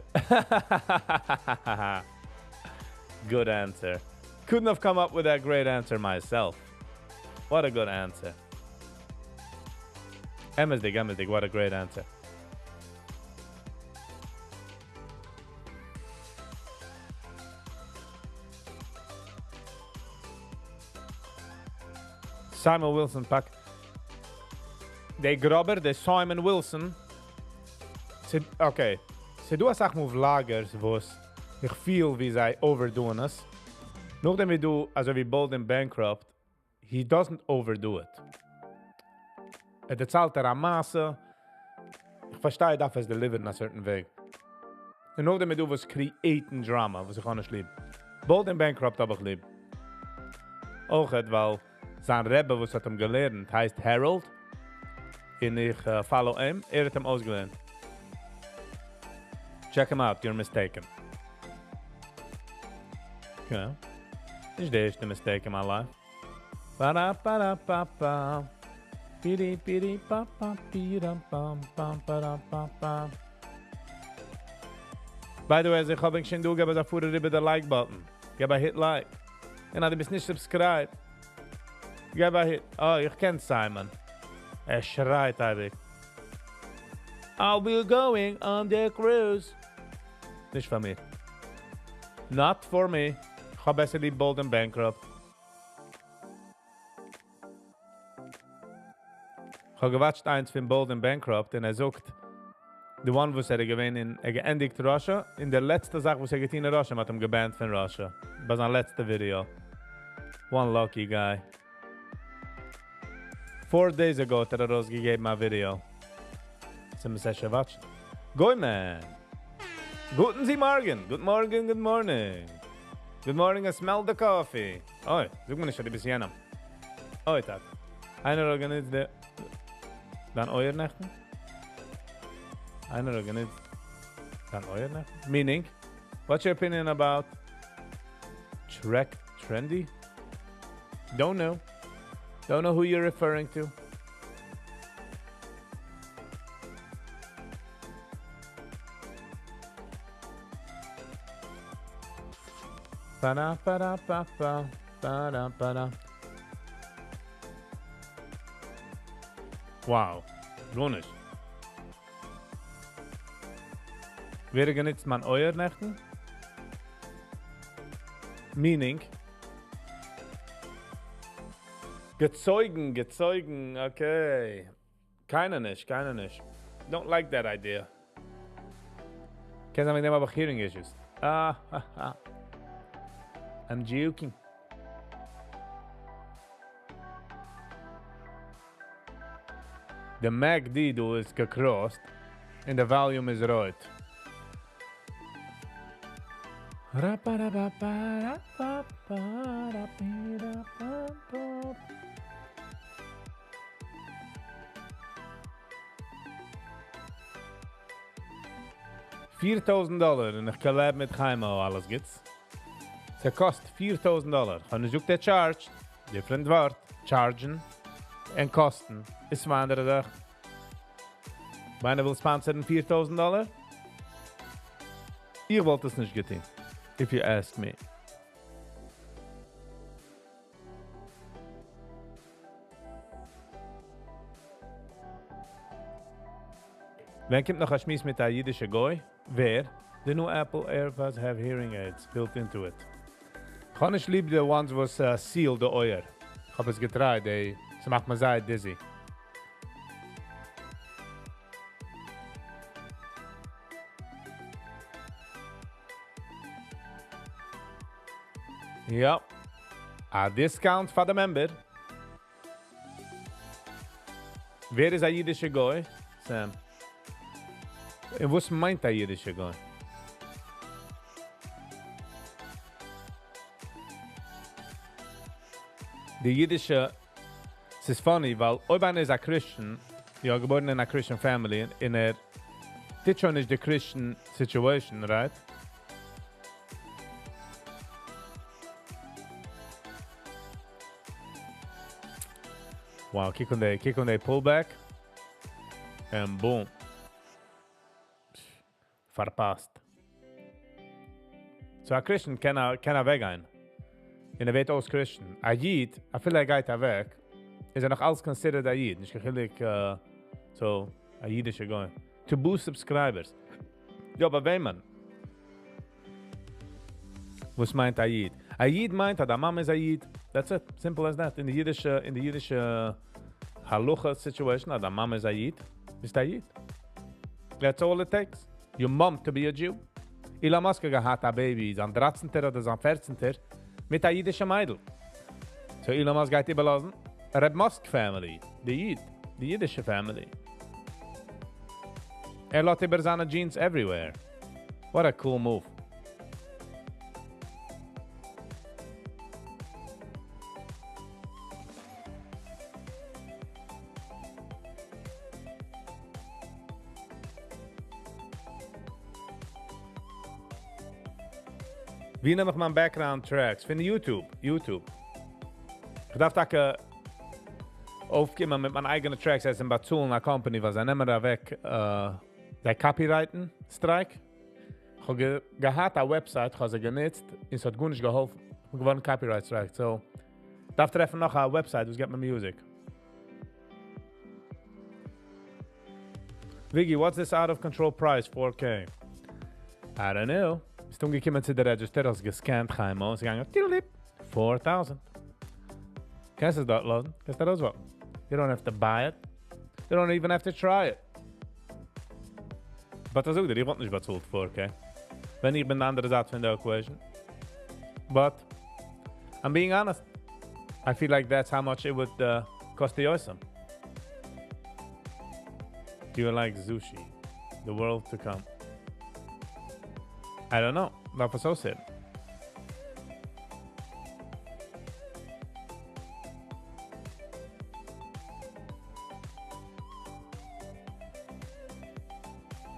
Good answer. Couldn't have come up with that great answer myself. What a good answer. Emelsdig, what a great answer. Simon Wilson pak. De grabber, de Simon Wilson. Okay. Se du hast auch mal Vloggers, wo ich viel wie sie overdoen es. Nachdem wir du, also wie Bold and Bankrupt, he doesn't overdo it. Zahlt eine Masse. Ich verstehe, darf es deliveren in a certain Weg. Und nachdem du was createn Drama, was ich auch nicht lieb. Bold and Bankrupt habe ich lieb. Auch weil sein Rebbe, was hat ihm gelernt, heißt Harold. Und ich follow ihm. Hat ihm ausgelernt. Check him out, you're mistaken. You know, it's the erste mistake in my life. Ba-da-ba-da-ba-ba. Bidi-bidi-ba-ba-bidi-bam-bam-ba-da-ba-ba. By the way, als ich habe schon du, gebe es auf über den Like-Button. Gebe ein Hit-Like. Und du bist nicht subscribed. Gebe ein Hit. Oh, ich kenne Simon. Schreit eigentlich. I'll be going on the cruise. Nicht für mich. Not for me. Ich habe besser die Bold and Bankrupt. Ich habe gewatscht eins von Bold and Bankrupt und sagt, The one was gewesen geendigt Russia. In der letzte Sache, was getan in Russia, hat gebannt von Russia. Was ein letzte Video. One lucky guy. 4 days ago hat rausgegeben ein Video. Zum sich watchen. Goy man. Guten Sie Morgen. Good morning, good morning. Good morning, I smell the coffee. Oh, sag mir nicht, ein bisschen jenem. Oh, Tag. Einer organisiert der... Dann euer Nächten? Einer organisiert... Dann euer Nächten? Meaning, what's your opinion about... Trek trendy? Don't know. Don't know who you're referring to. Ba-da, ba-da, ba-ba, ba-da, ba-da. Wow, Ronisch. Wer genutzt man euer Nächten? Meaning? Gezeugen, okay. Keiner nicht. Don't like that idea. Kennst du mit dem aber hearing issues? I'm joking. The MACD do is gecrossed and the volume is right. $4,000 in a collab mit Chaimo alles gibt's. Es kostet $4,000. Wenn du sucht der Charge, different Wort, chargen und kosten, ist eine andere Sache. Meiner will sponsoren $4,000? Ich wollte es nicht getan, if you ask me. Wenn kommt noch ein Schmiss mit der jiddische Goy? Wer? The new Apple AirPods have hearing aids built into it. Ich kann nicht lieb the ones was seal the Euer. Ich hab es getragen, sie macht mir sehr dizzy. Ja. A discount for the member. Wer ist ein jiddische Goy? Sam. Und was meint ein jiddische Goy? Die jiddische, es ist funny, weil Oban ist ein Christian, ja, geboren in einer Christian family, in das schon ist die Christian situation, right? Wow, kick on the pullback, and boom. Verpasst. So a Christian kann er weggehen. Und wird aus Christian. A Yid, a viele geht weg, ist noch alles considered a Yid. Nicht gechillig, so, a Yiddische Goy. To boost subscribers. Ja, aber wen man? Was meint a Yid? A Yid meint, that a Mama is a Yid. That's it. Simple as that. In the Yiddish Halucha situation, that a Mama is a Yid. Is a Yid. That's all it takes. Your mom to be a Jew. Elon Musk hat a baby, sein 13. oder sein 14. mit a jiddische Meidl. So Elon Musk geht überlassen. Reb Musk family, die jiddische family. Lässt über seine Jeans everywhere. What a cool move. Wie nehme ich meine Background-Tracks? Von YouTube. Ich darf da aufgeben mit meinen eigenen Tracks als in Batsul, einer Company, was nehmen da weg, der Copyrighten-Strike. Ich habe gehabt eine Website, ich habe sie genutzt, und es hat gut nicht geholfen. Ich habe gewonnen Copyright-Strike. So, ich darf treffen noch eine Website, was gibt mir Music. Viggy, what's this out-of-control price? 4K. I don't know. Ist umgekommen zu der Register, als gescampt Chaimo, und sie gingen, tilip, 4,000. Kannst du es dort lassen? Kannst du das auswählen? You don't have to buy it. You don't even have to try it. But das auch, ich wollte nicht bezahlt 4K. Wenn ich bin der andere Seite von der Equation. But, I'm being honest. I feel like that's how much it would cost the awesome. Do you like sushi? The world to come. I don't know. Varför så ser?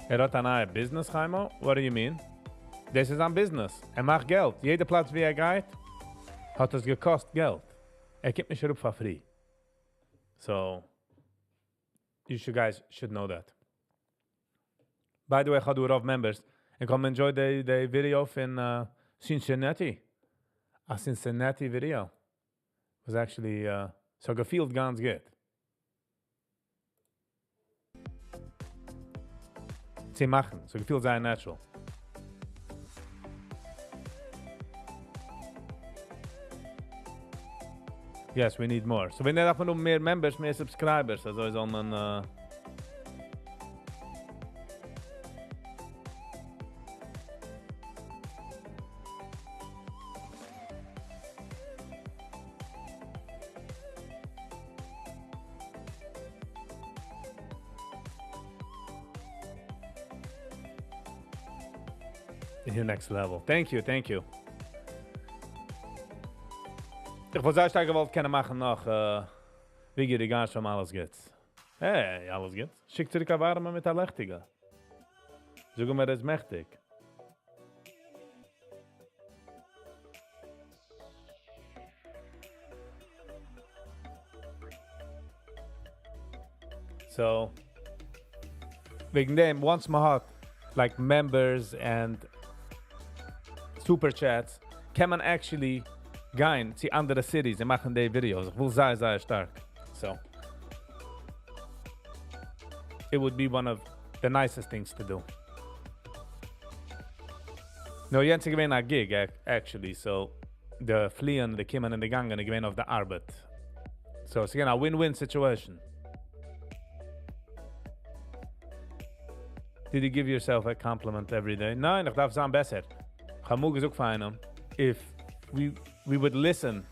Hat eine Business, Chaimo? What do you mean? This is ein Business. Macht Geld. Jeder Platz, wie geht, hat es gekostet Geld. Kommt nicht for free. So, you guys should know that. By the way, I do of members. And come enjoy the video in Cincinnati. A Cincinnati video. Was actually, so gefühlt ganz good. Sie machen, so gefühlt sehr natural. Yes, we need more. So we need einfach nur mehr members, mehr subscribers. Also soll man your next level. Thank you, thank you. Ich wollte sehr stark gewollt können machen noch, Viggy, die gar schon alles geht. Hey, alles geht. Schick zurück auf Arme mit der Lechtige. Sag mir, das ist mächtig. So, wegen dem, once man hat, like members and super chats, can man actually gehen zu andere cities und machen die Videos. Ich will sehr, sehr stark. So, it would be one of the nicest things to do. No, Jens gewinnt a gig, actually, so the fliehen, the kommen in the gangen, die gewinnt auf der Arbeit. So, it's again a win-win situation. Did you give yourself a compliment every day? Nein, ich darf sagen besser. Ich habe mir gesagt von einem, if we would listen,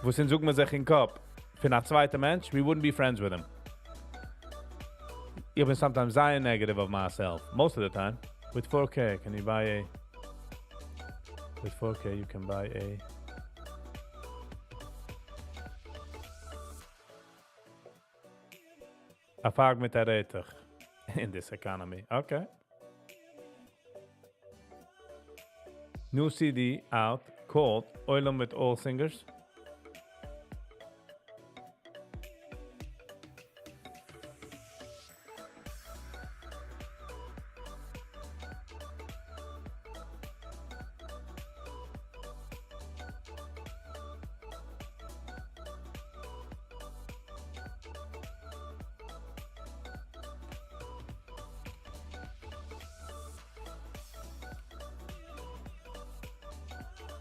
wo sind sucht man sich in den Kopf, für einen zweiten Mensch, we wouldn't be friends with him. Ich bin sometimes very negative of myself, most of the time. With 4K, can you buy a... With 4K, you can buy a Fag mit der Rätig in this economy. Okay. New CD out called Oilem with All Singers.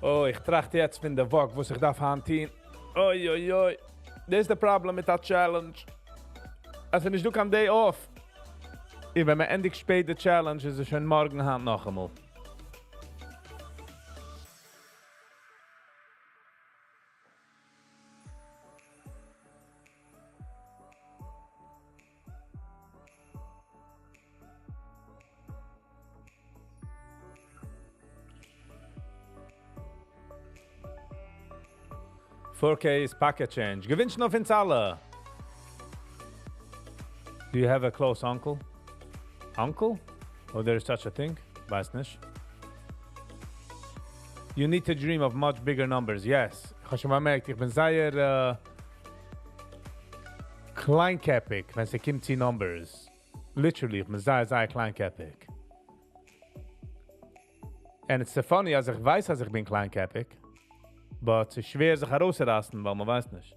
Oh, ich trachte jetzt von der Vogue, wo sich darf hantieren. Oi, oi, oi. Das ist das Problem mit der Challenge. Also nicht du kann day off. Und wenn man endlich spät die Challenge ist, es schon morgen hand noch einmal. $4K is packet change. Gewünscht noch ins alle. Do you have a close uncle? Uncle? Oh, there is such a thing? Weiß nicht. You need to dream of much bigger numbers. Yes. Ich habe schon mal gemerkt, ich bin sehr kleinkäppig, wenn es kommt zu Numbers. Literally, ich bin sehr, sehr kleinkäppig. And it's so funny, als ich weiß, dass ich bin kleinkäppig. But es ist schwer, sich herauszurasten, weil man weiß nicht.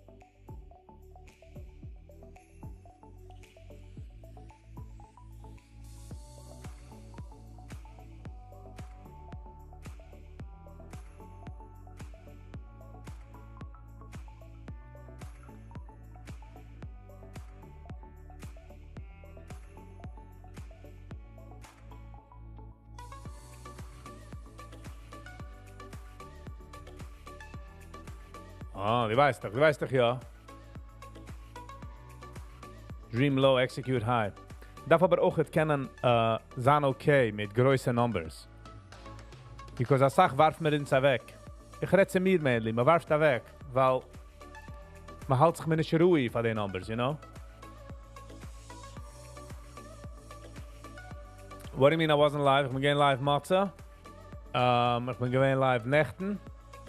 Oh, die weißt doch, ja. Dream low, execute high. Darf aber auch het kennen sein okay mit größeren Numbers. Because als Sach warf mir ins weg. Ich rede mir mainly, man warf da weg, weil man hält sich mir nicht ruhig von den Numbers, you know? What do you mean I wasn't live? Ich bin gehen live Matze. Ich bin gewesen live Nächten.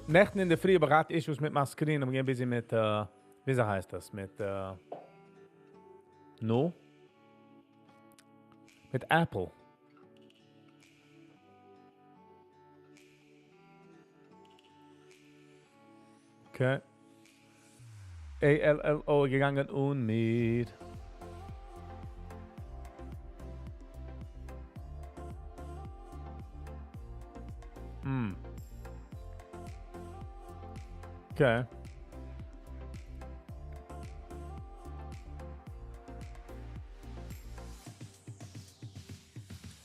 Nächten in der Früh, aber gerade Issues mit meinem Screen. Ich bin ein bisschen mit, wie heißt das? Mit, no? Mit Apple. Okay. ALLO gegangen und mit. Okay.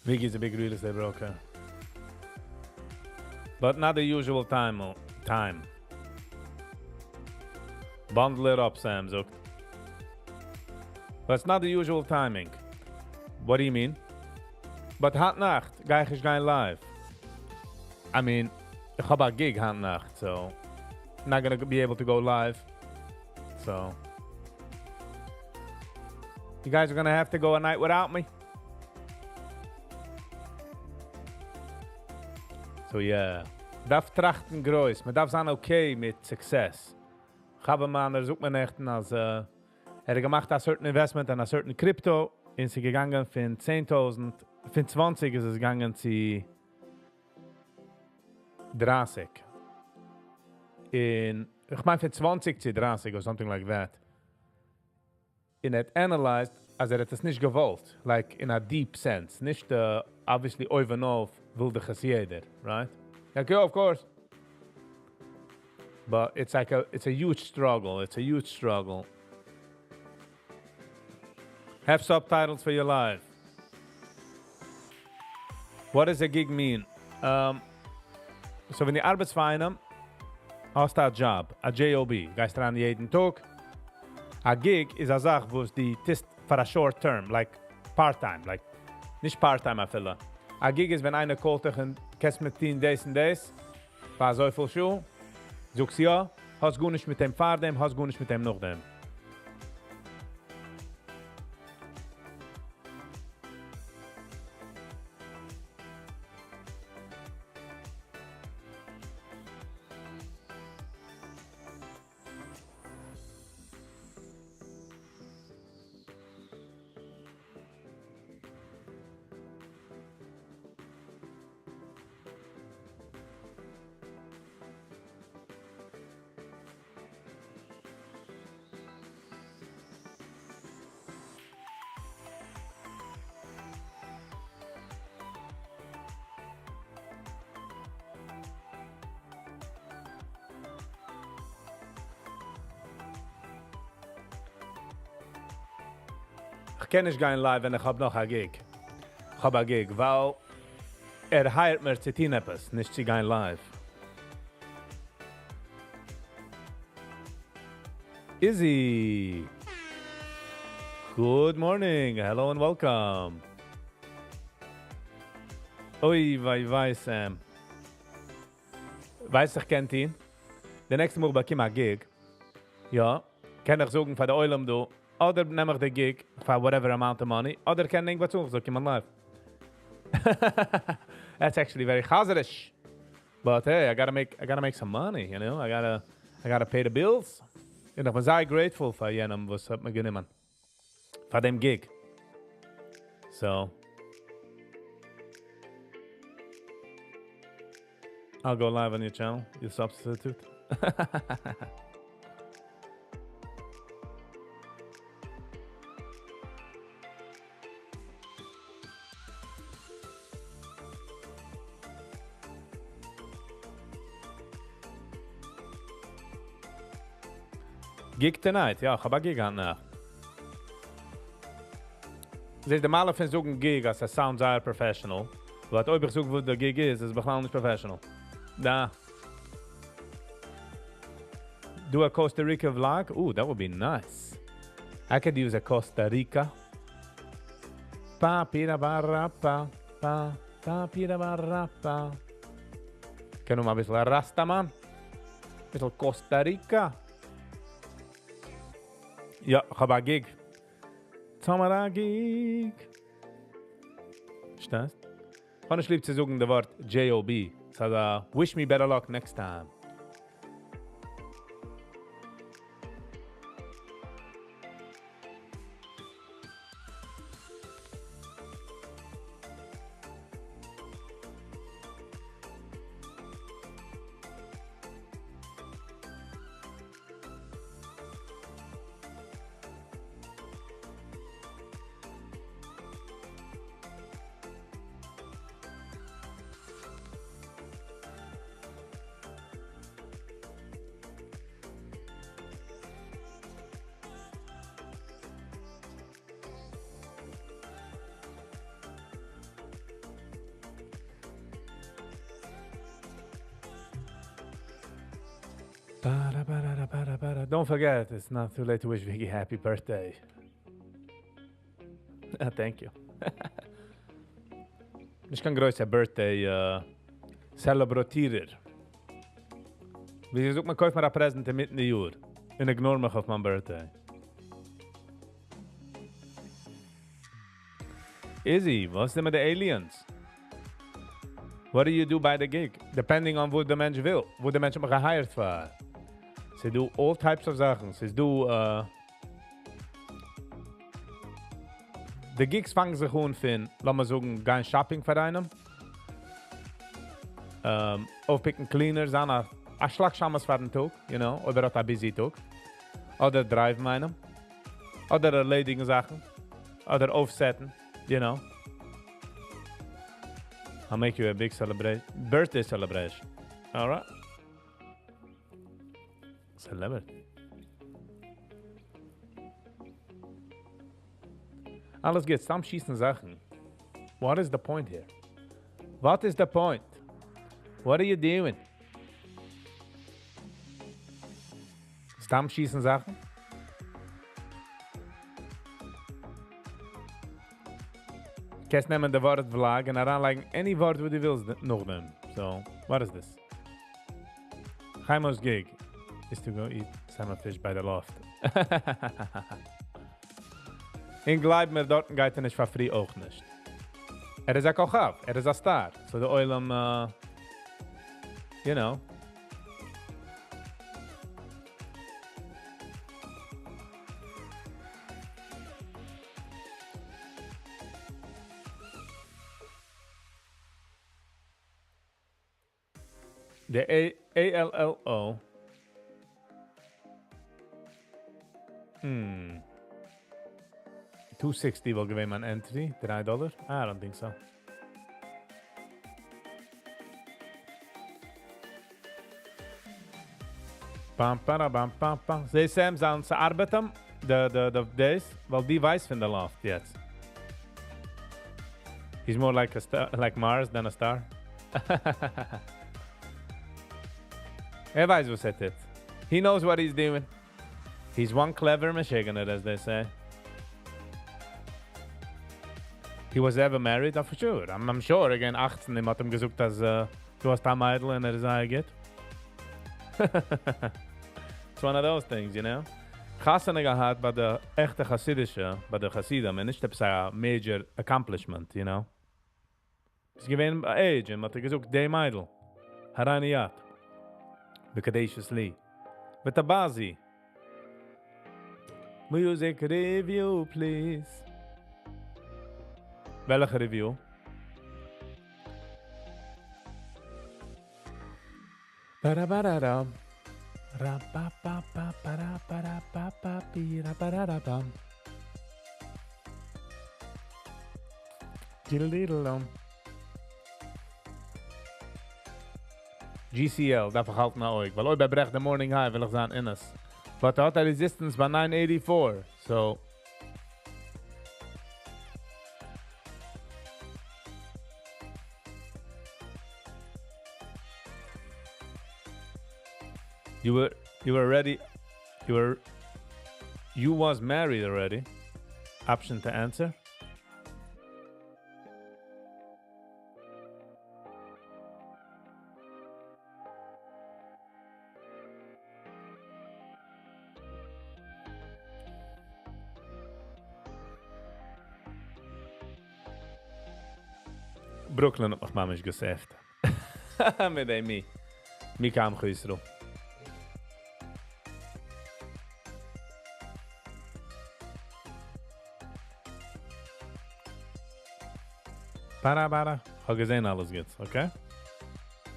Viggy's a big real estate broker. But not the usual time. Bundle it up, Sam zoekt. But it's not the usual timing. What do you mean? But hot nacht, ga ich going live. I mean, ich hab a gig hot nacht, so not gonna be able to go live. So you guys are gonna have to go a night without me. So yeah, darf trachten groß, man darf sein okay mit Success. Ich habe mal sucht man echt als gemacht a certain investment and a certain crypto in sie gegangen von 10.000, von 20 ist es gegangen zu 30. Ich meine von 20 zu 30 or something like that. In it analyzed, als hat es nicht gewollt, like in a deep sense, nicht obviously overall wilde es jeder, right? Like, yeah, of course. But it's like it's a huge struggle. It's a huge struggle. Have subtitles for your life. What does a gig mean? So wenn die Arbeitsvereine hast a job, a job, gehst dran jeden Tag. A gig is a Sache, wo es die tist for a short term, like part-time, like nicht part-time afille. A gig is wenn einer callt dich und kannst mit 10 days und days, war so viel Schuh, sagst ja, hast gut nicht mit dem fahr dem, hast gut nicht mit dem noch dem. Ich kann nicht gehen live, wenn ich hab noch ein Gig. Ich hab ein Gig, weil heirt mir zu tun etwas, nicht zu gehen live. Izzy! Good morning, hello and welcome. Oi, vai, Sam. Weiß ich kennt ihn? Der nächste Mal bekomme ich ein Gig. Ja, kann ich sagen, von der Eulam du, oder nehm ich den Gig for whatever amount of money, oder kann ich was sagen, so come on live. That's actually very chazerish. But hey, I gotta make some money, you know? I gotta pay the bills. And I was very grateful for jenem, was hat mir genommen. For dem Gig. So. I'll go live on your channel, you substitute. Gig tonight, ja, ich hab ein Gig an nach. Sie der Maler von so ein Gig, als er sounds sehr professional. Wat ob ich suche, wo der Gig ist beklau nicht professional. Da. do a Costa Rica vlog. Ooh, that would be nice. I could use a Costa Rica. Pa pira barra pa pa pa pira barra pa. Kunnen we maar een beetje rasta, man? Een beetje Costa Rica. Ja, ga bij gig. Tamara gig. Verstehst? Kann ich lieb zu sagen, das Wort J.O.B. So, wish me better luck next time. Don't forget, it's not too late to wish Viggy happy birthday. Thank you. Ich kann größer Birthday celebratieren. Wie gesagt, man kauft mir ein Präsent mitten im Jahr. Und ignore mich auf mein Birthday. Izzy, was ist denn mit den Aliens? What do you do by the gig? Depending on wo der Mensch will. Wo der Mensch gehired war. Sie do all types of Sachen. Sie do die Gigs fangen sich an von, lassen wir sagen, gehen Shopping für einen. Aufpicken Cleaners an, a Schlagschammes für den Tag, you know, oder a busy Tag. Oder driven einem. Oder erledigen Sachen. Oder aufsetzen, you know. I'll make you a big celebration. Birthday celebration. Alright? Celebrity. Alles geht zusammenschießen Sachen. What is the point here? What is the point? What are you doing? Zusammenschießen Sachen? Kannst nehmen de Wort Vlog en aanleggen any Wort wo du willst noch nehmen. So, what is this? Chaimo's gig is to go eat salmon fish by the loft. In Gleib mir dort geht nicht für free auch nicht. Is a Kochav, is a star. So the Oilam, you know. The ALLO. 260 will give him an entry. $3? I don't think so. Pam, para, bam, pam, pam. Ze Sam aan ze arbeiten, de days, weil die weiß von der Loft jetzt. He's more like a star, like Mars than a star. Weiß was it. He knows what he's doing. He's one clever Michiganer, as they say. He was ever married? For sure. I'm sure. Again, 18, hij had hem gezoekt als du hast een meidel en is eigen. It's one of those things, you know? Chassene gehad bij de echte Chassidische, bij de Chassidim, en niet een major accomplishment, you know? Is geween age, en had hij gezoekt, die meidel. Haraniat. Bekadeshius Lee. With the Bazi. Music review, please. Welke review? Ba-da-ba-da-da. Ra-ba-ba-ba-ba-da-ba-da-ba-ba-ba-ba-ba-ba. Diddle-diddle-dum. GCL, dat verhaalt naar ooit. Wel ooit bij Brecht de Morning High wil ik zijn innes. But had a resistance bij 984. So. You were ready. You was married already. Option to answer. Brooklyn hat mich mamisch gesaved. Mit dem mi. Mi kam Chusru. Para. Ich habe gesehen alles jetzt, okay?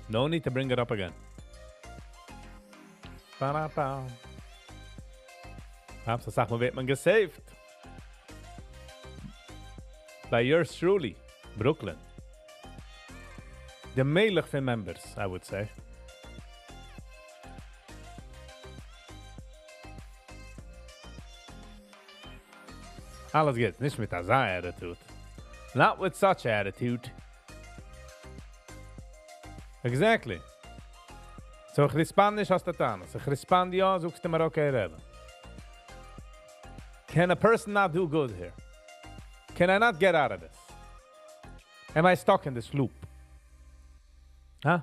No need to bring it up again. Para. So sag mal, wird man gesaved. By yours truly, Brooklyn. The mailig for members, I would say. Alles geht nicht mit dieser attitude. Not with such attitude. Exactly. So ich respond nicht aus der Tanne. So ich respond ja, suchst du mir okay reden. Can a person not do good here? Can I not get out of this? Am I stuck in this loop? Huh?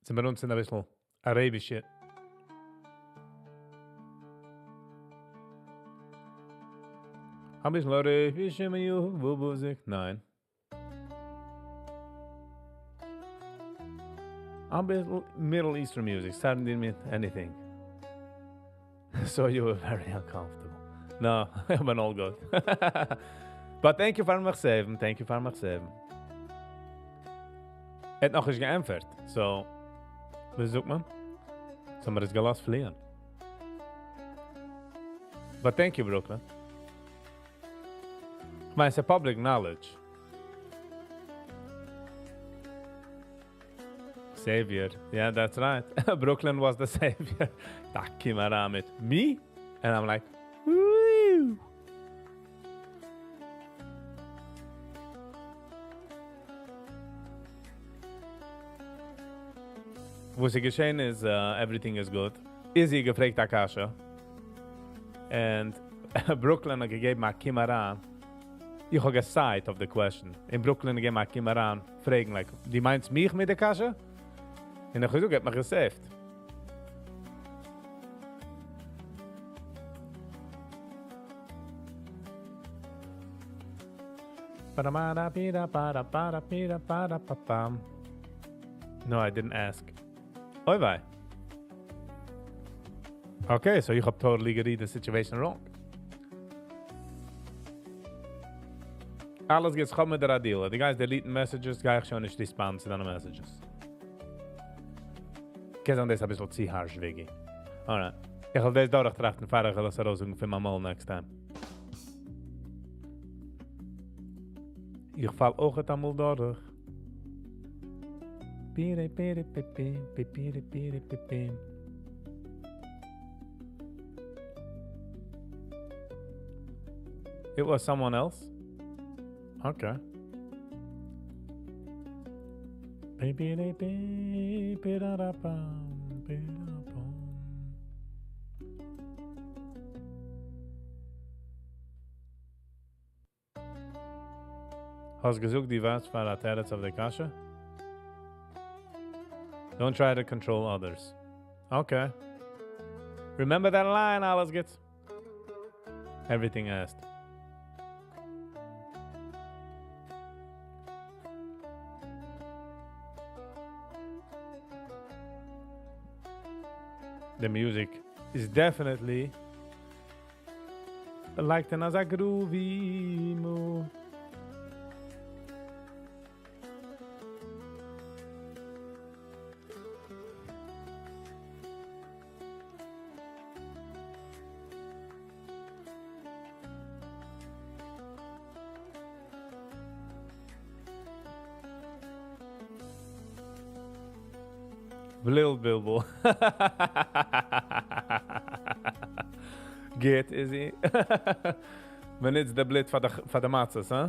Sind wir uns in ein bisschen arabische. Ein bisschen arabische Musik? Nein. Ein bisschen Middle Eastern music. Starting with anything. So you were very uncomfortable. No, I'm all good. But thank you for mich saving. Thank you for mich saving. Het nog eens geantwoord. So, wie zoekt man? So, maar het gelas vliegen. But thank you, Brooklyn. Maar it's a public knowledge. Savior. Yeah, that's right. Brooklyn was the savior. Tak came around with me. And I'm like, woo! Was geschehen is, everything is good. Izzy gefragt Akasha. And Brooklyn gegeben a Kimaran. Ich habe geside of the question. In Brooklyn gegeben a Kimaran. Fragen, like, die meint mich mit der Kasche? Und ich habe mich gesaved. No, I didn't ask. Oi, wei. Okay, so you have totally read the situation wrong. Alles geht schon mit der Adila. Die guys deleten messages, gehe ich schon nicht responden zu deinen messages. Kennen das ein bisschen zu harsh, Viggy. Alright. Ich will das durchtrachten, fahre ich das raus für mein Mal next time. Ich fall auch et einmal durch. Pire, pire, pipim, pipire, pire, pipim. It was someone else? Okay. Pipire, pipire, Hast gesucht die was für die Terrats of the Kasha? Don't try to control others. Okay. Remember that line, alles gets everything asked. The music is definitely like the Naza groovy move. Lil Bilbo. Geht, Izzy. Wenn it's the blit for the matzahs, huh?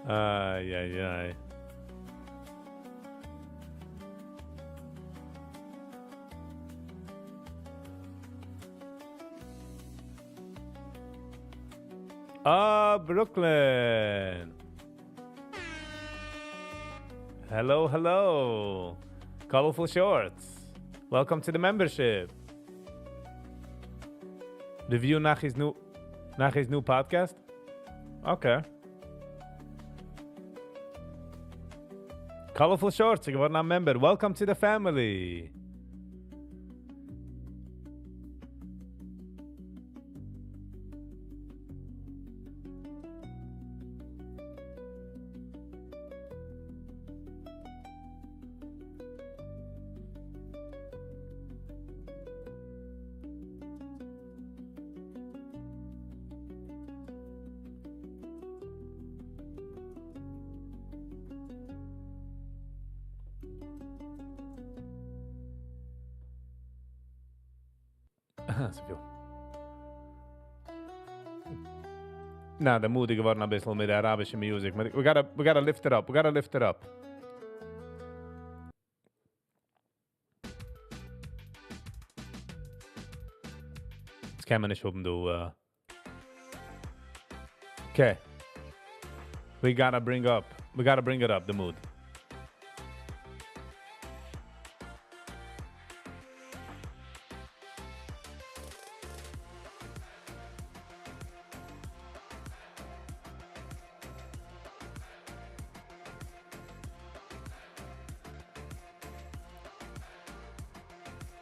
Ay, ay, ay. Brooklyn. Hello, hello. Colorful Shorts. Welcome to the membership. Review Nachi's new podcast? Okay. Colorful Shorts, ik word een member. Welcome to the family. Zoveel. Nou, de moedig geworden een beetje met de Arabische music. Maar we gotta lift it up. We gotta lift it up. Das kann man nicht oben do. Okay. We gotta bring it up, the mood.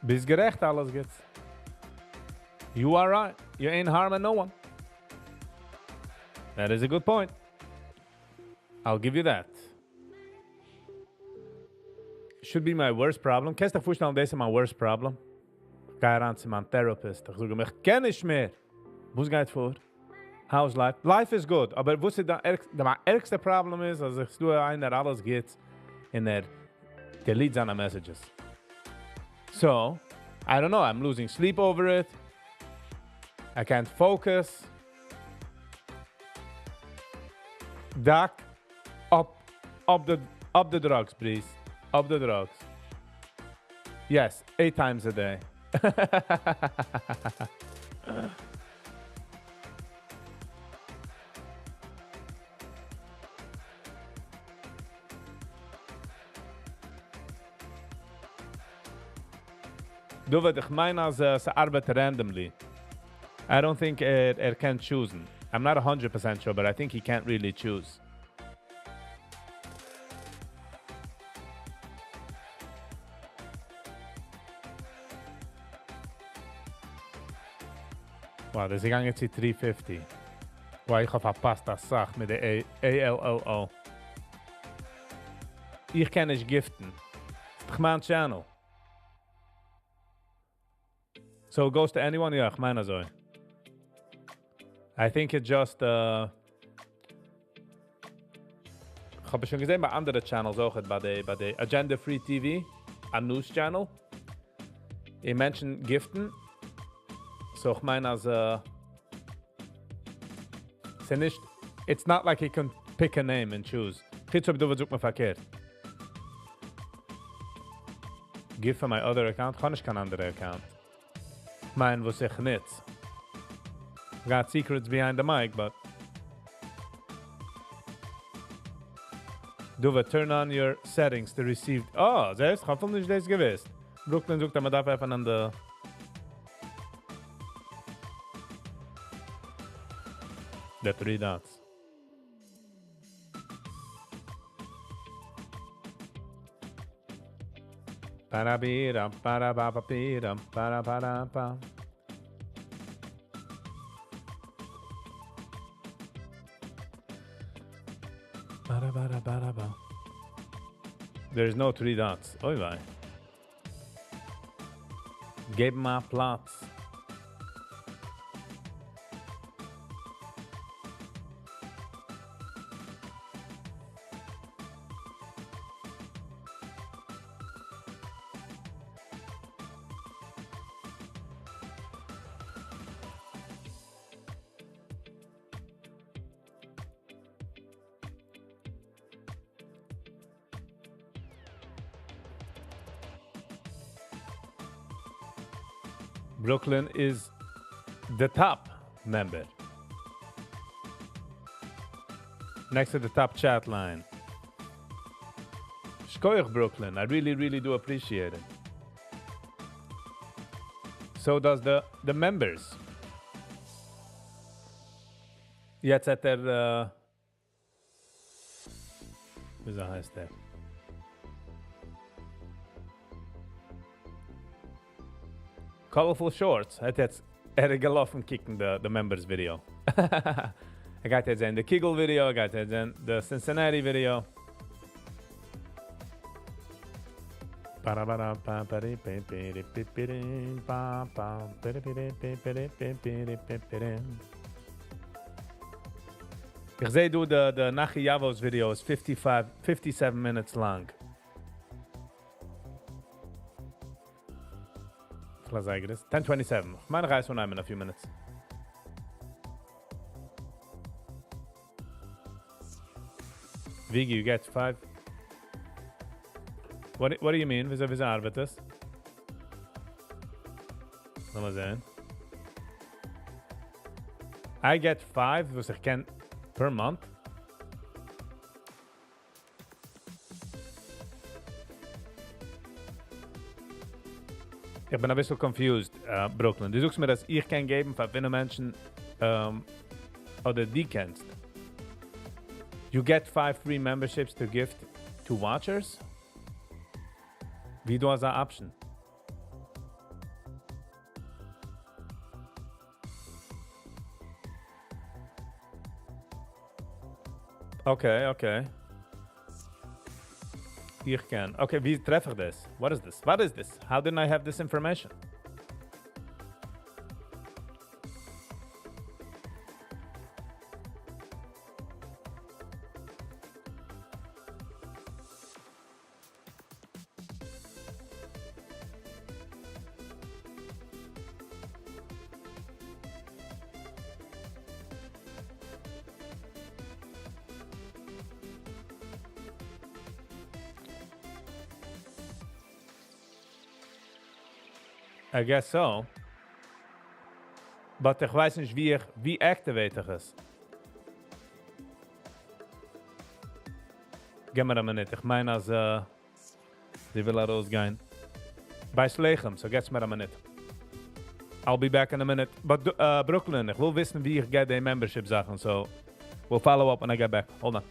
Bis gerecht alles geht. You are right. You ain't harming no one. That is a good point. I'll give you that. Should be my worst problem. Kannst du dir vorstellen, das ist my worst problem? Ich gehe ran zu meinem Therapist. Ich sage, ich kenne nicht mehr. Was geht vor? How's life? Life is good. Aber was ist das ärgste Problem ist, als ich tue ein, der alles geht, in der delete seine Messages. So, I don't know, I'm losing sleep over it. I can't focus. Doc, up the drugs, please. Up the drugs. Yes, 8 times a day. Du wird ich meine, als sie arbeitet randomly. I don't think can choose. I'm not 100% sure, but I think he can't really choose. Wow, das ist gegangen zu 350. Wow, ich habe verpasst das Sach mit der ALLO. Ich kann nicht giften. Das ist doch mein Channel. So it goes to anyone? Ja, ich meine so. I think it just... ich habe schon gesehen bei anderen Channels auch, bei der Agenda Free TV, a News Channel. Die Menschen giften. So ich meine als... it's not like you can pick a name and choose. Gids op, du wirst auch mal verkehrt. Gift for my other account? Kann ich kein anderer Account. Mine was ich nicht. Got secrets behind the mic, but... Du wirst turn on your settings to receive... Oh, selbst? Ich hab nicht das gewusst. Brooklyn sucht, aber darf einfach an der... The 3 dots. Para-bira, para-ba-ba-bira, para-para-pa. Para-bara-bara-ba. There's no 3 dots. Oi, vai. Gib mal Platz. Brooklyn is the top member. Next to the top chat line. Shkoyach Brooklyn, I really, really do appreciate it. So does the members. Jetzt hat wieso heißt der? Colorful Shorts hat jetzt gelaufen kicken the members video. Gaat jetzt in the Kegel video, gaat jetzt in the Cincinnati video. Ich sehe du, the Nachi Yavos video is 57 minutes long. Ich sage das. 10:27. Ich meine, reis von einem in a few minutes. Viggy, you get 5. What do you mean? Wieso arbeitet? Lass mal sehen. I get 5, was ich kann per month. Ich bin ein bisschen confused, Brooklyn. Du suchst mir, dass ich kann geben, für wenn Menschen oder die kennst. You get 5 free memberships to gift to watchers? Wie du hast eine Option? Okay. Ich kann. Okay, wie treffe ich das? What is this? How didn't I have this information? I guess so. But ich weiß nicht, wie activate ich es. Gib mir eine Minute. Ich meine, als die will rausgehen. Bei Schlechem, so gib's mir eine Minute. I'll be back in a minute. But Brooklyn, ich will wissen, wie ich get die membership Sachen. So we'll follow up when I get back. Hold on.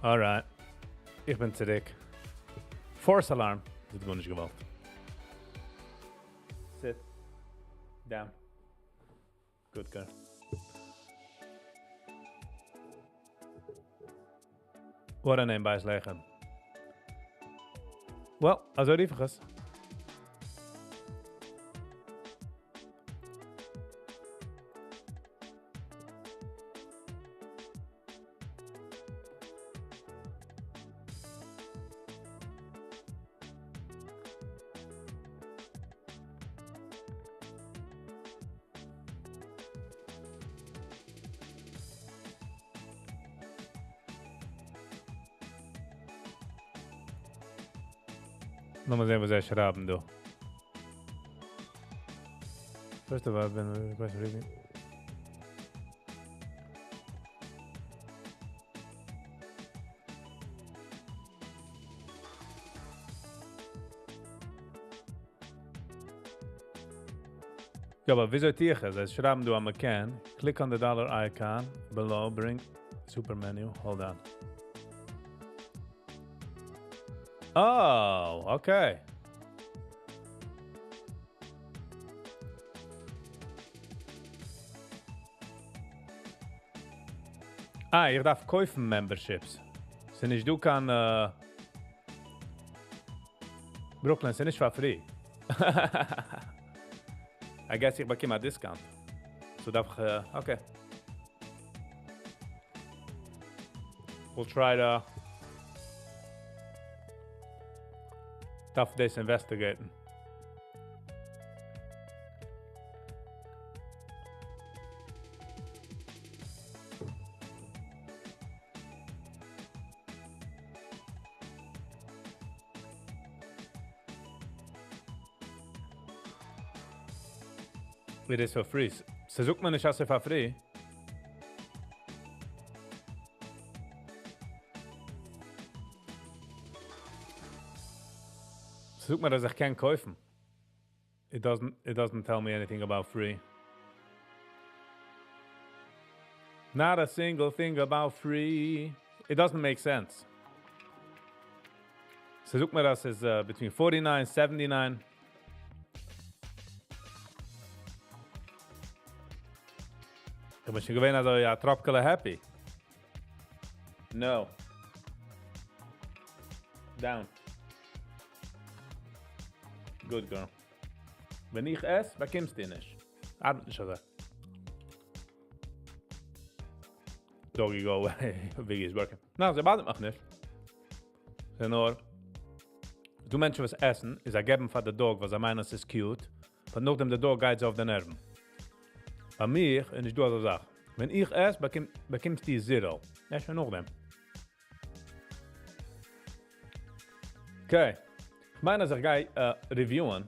Alright. Ich bin zurück. Force alarm. Das ist gar nicht gewollt. Sit. Down. Good girl. What a name bij leggen. Well, also riefig. Lass mal sehen, was er schreiben, du. First of all, I've been reading. Ja, aber wieso tiechen? Sie schreiben du am McCann. Click on the dollar icon below. Bring super menu. Hold on. Oh, okay. Ich darf kaufen Memberships. Sind ich du kann Brooklyn sind nicht for free. I guess ich bekomme a discount. So darf ich okay. We'll try to darf this investigaten. It is for free. Se sucht man nicht als for free. Sucht man, dass ich kann kaufen. It doesn't tell me anything about free. Not a single thing about free. It doesn't make sense. So sucht man, das ist between 49 79. Ich bin schon gewähnt, also ja, Tropkele happy. No. Down. Good girl. Wenn ich esse, bekommst du nicht. Arbeit nicht so. Doggy go away. Viggy is working. Nou, ze baden mich nicht. Sie nur, du Menschen was essen, ist geben für den Dog, was meinen, es ist cute. Aber nachdem der Dog geht auf den Nerven. Bei mir, und ich tue also Sache. Wenn ich esse, bekommst du Zero. Ja, ist schon noch dem. Okay. Ich meine, dass ich gehe reviewen.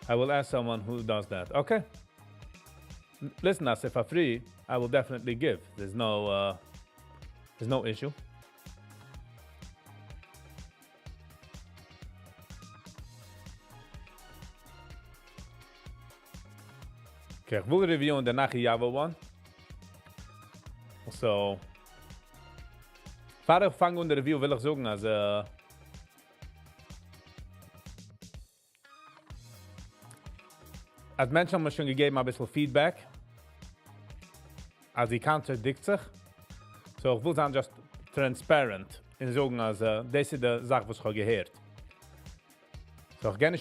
I will ask someone who does that. Okay. Listen, as if I'm free, I will definitely give. There's no issue. Okay, ich will reviewen der nachher Java one. So, Vater fangen unter Review will ich sagen, also als Menschen haben mir schon gegeben ein bisschen Feedback, als sie kontradiktiert sich. So, ich will sagen, just transparent und sagen, also das ist die Sache, was ich habe gehört. So, ich kann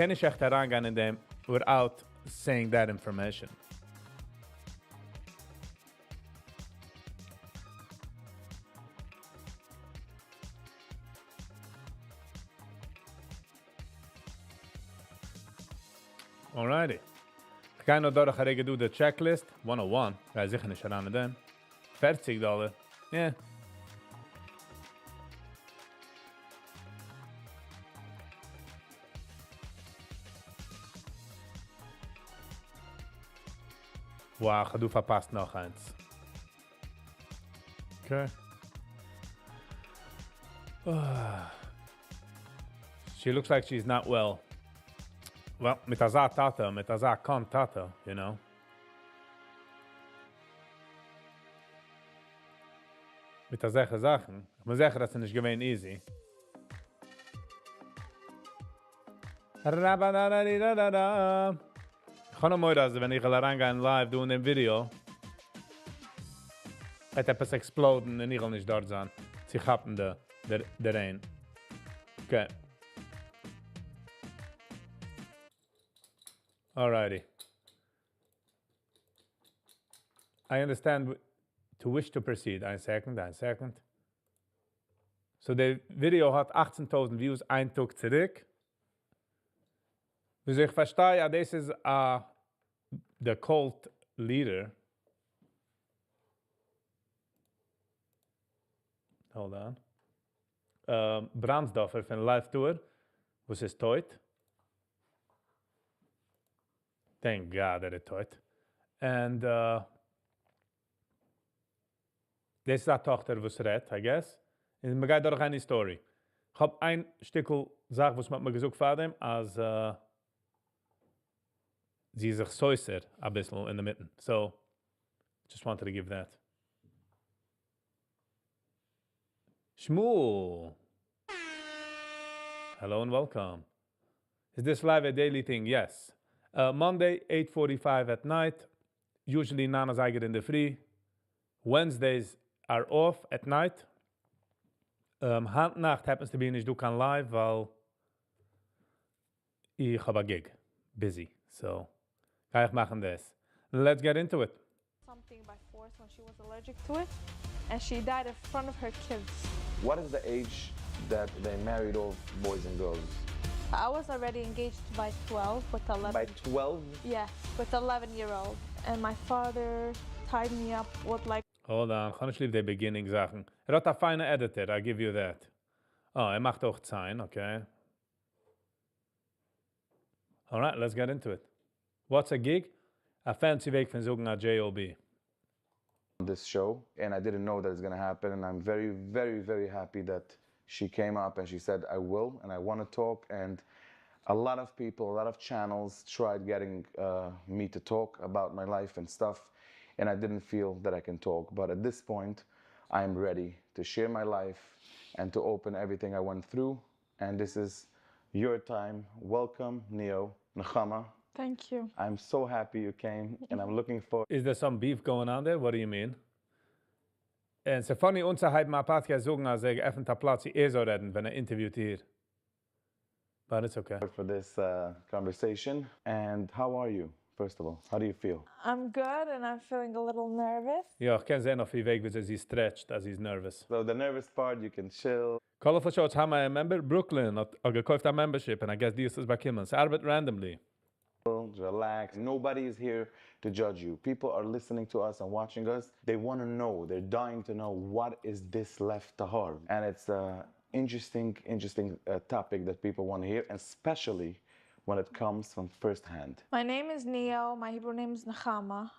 nicht echt herangehen in dem without saying that information. Alrighty. Ich kann noch durch do the checklist. 101. Ja, sicher nicht heran mit dem. $40. Yeah. Wow, du verpasst noch eins. Okay. She looks like she's not well. Well, mit Tata, you know. mit der solche Sachen. Ich bin sicher, dass es nicht gewesen easy. Rabadadadidadada. Ich kann noch mal, also wenn ich reingehen live tun im Video, hat etwas exploden und ich will nicht dort sein. Sie hatten der Rain. Okay. Alrighty. I understand to wish to proceed. Ein second. So the Video hat 18.000 Views, ein Tag zurück. Dus ich verstehe, ja, das ist the cult leader. Hold on. Brandsdorfer von Live Tour, was ist tot. Thank God that it tot. And das ist die Tochter, was redt, I guess. Und man geht durch eine Story. Ich habe ein Stückel Sache, was man mir gesagt hat, als sie sich säußer ein bisschen in der Mitte. So, just wanted to give that. Shmuel. Hello and welcome. Is this live a daily thing? Yes. Monday, 8:45 at night. Usually Nana's I get in the free. Wednesdays are off at night. Handnacht happens to be nicht du kann live, weil ich habe a gig. Busy. So, kann ich machen das. Let's get into it. Something by force when she was allergic to it, and she died in front of her kids. What is the age that they married off boys and girls? I was already engaged by 12 with 11. By 12? Yes, with 11-year-old. And my father tied me up with like... Hold on, kann ich leave the beginning Sachen. Hat a feine Editor, I give you that. Oh, macht auch Zahlen, okay. Alright, let's get into it. What's a gig? A fancy Weg von sagen a J.O.B. This show, and I didn't know that it's gonna happen, and I'm very, very, very happy that she came up and she said, I will, and I want to talk, and a lot of people, a lot of channels tried getting me to talk about my life and stuff, and I didn't feel that I can talk, but at this point, I'm ready to share my life and to open everything I went through, and this is your time. Welcome, Neo, Nechama. Thank you. I'm so happy you came, and I'm looking for... Is there some beef going on there? What do you mean? And it's funny, unser halt mal Podcast sagen, als öffentlicher Platz, so reden, wenn interviewt hier. But it's okay. For this conversation. And how are you, first of all? How do you feel? I'm good, and I'm feeling a little nervous. Ja, ich kann sehen auf wie Weg, wie sie stretched, as he's nervous. So the nervous part, you can chill. Colorful Shots haben wir ein Member, Brooklyn, hat gekauft ein Membership, and I guess die ist es bekommen. Sie arbeitet randomly. Relax. Nobody is here to judge you. People are listening to us and watching us. They want to know. They're dying to know what is this left to harm. And it's an interesting topic that people want to hear, especially when it comes from first hand. My name is Neo. My Hebrew name is Nechama.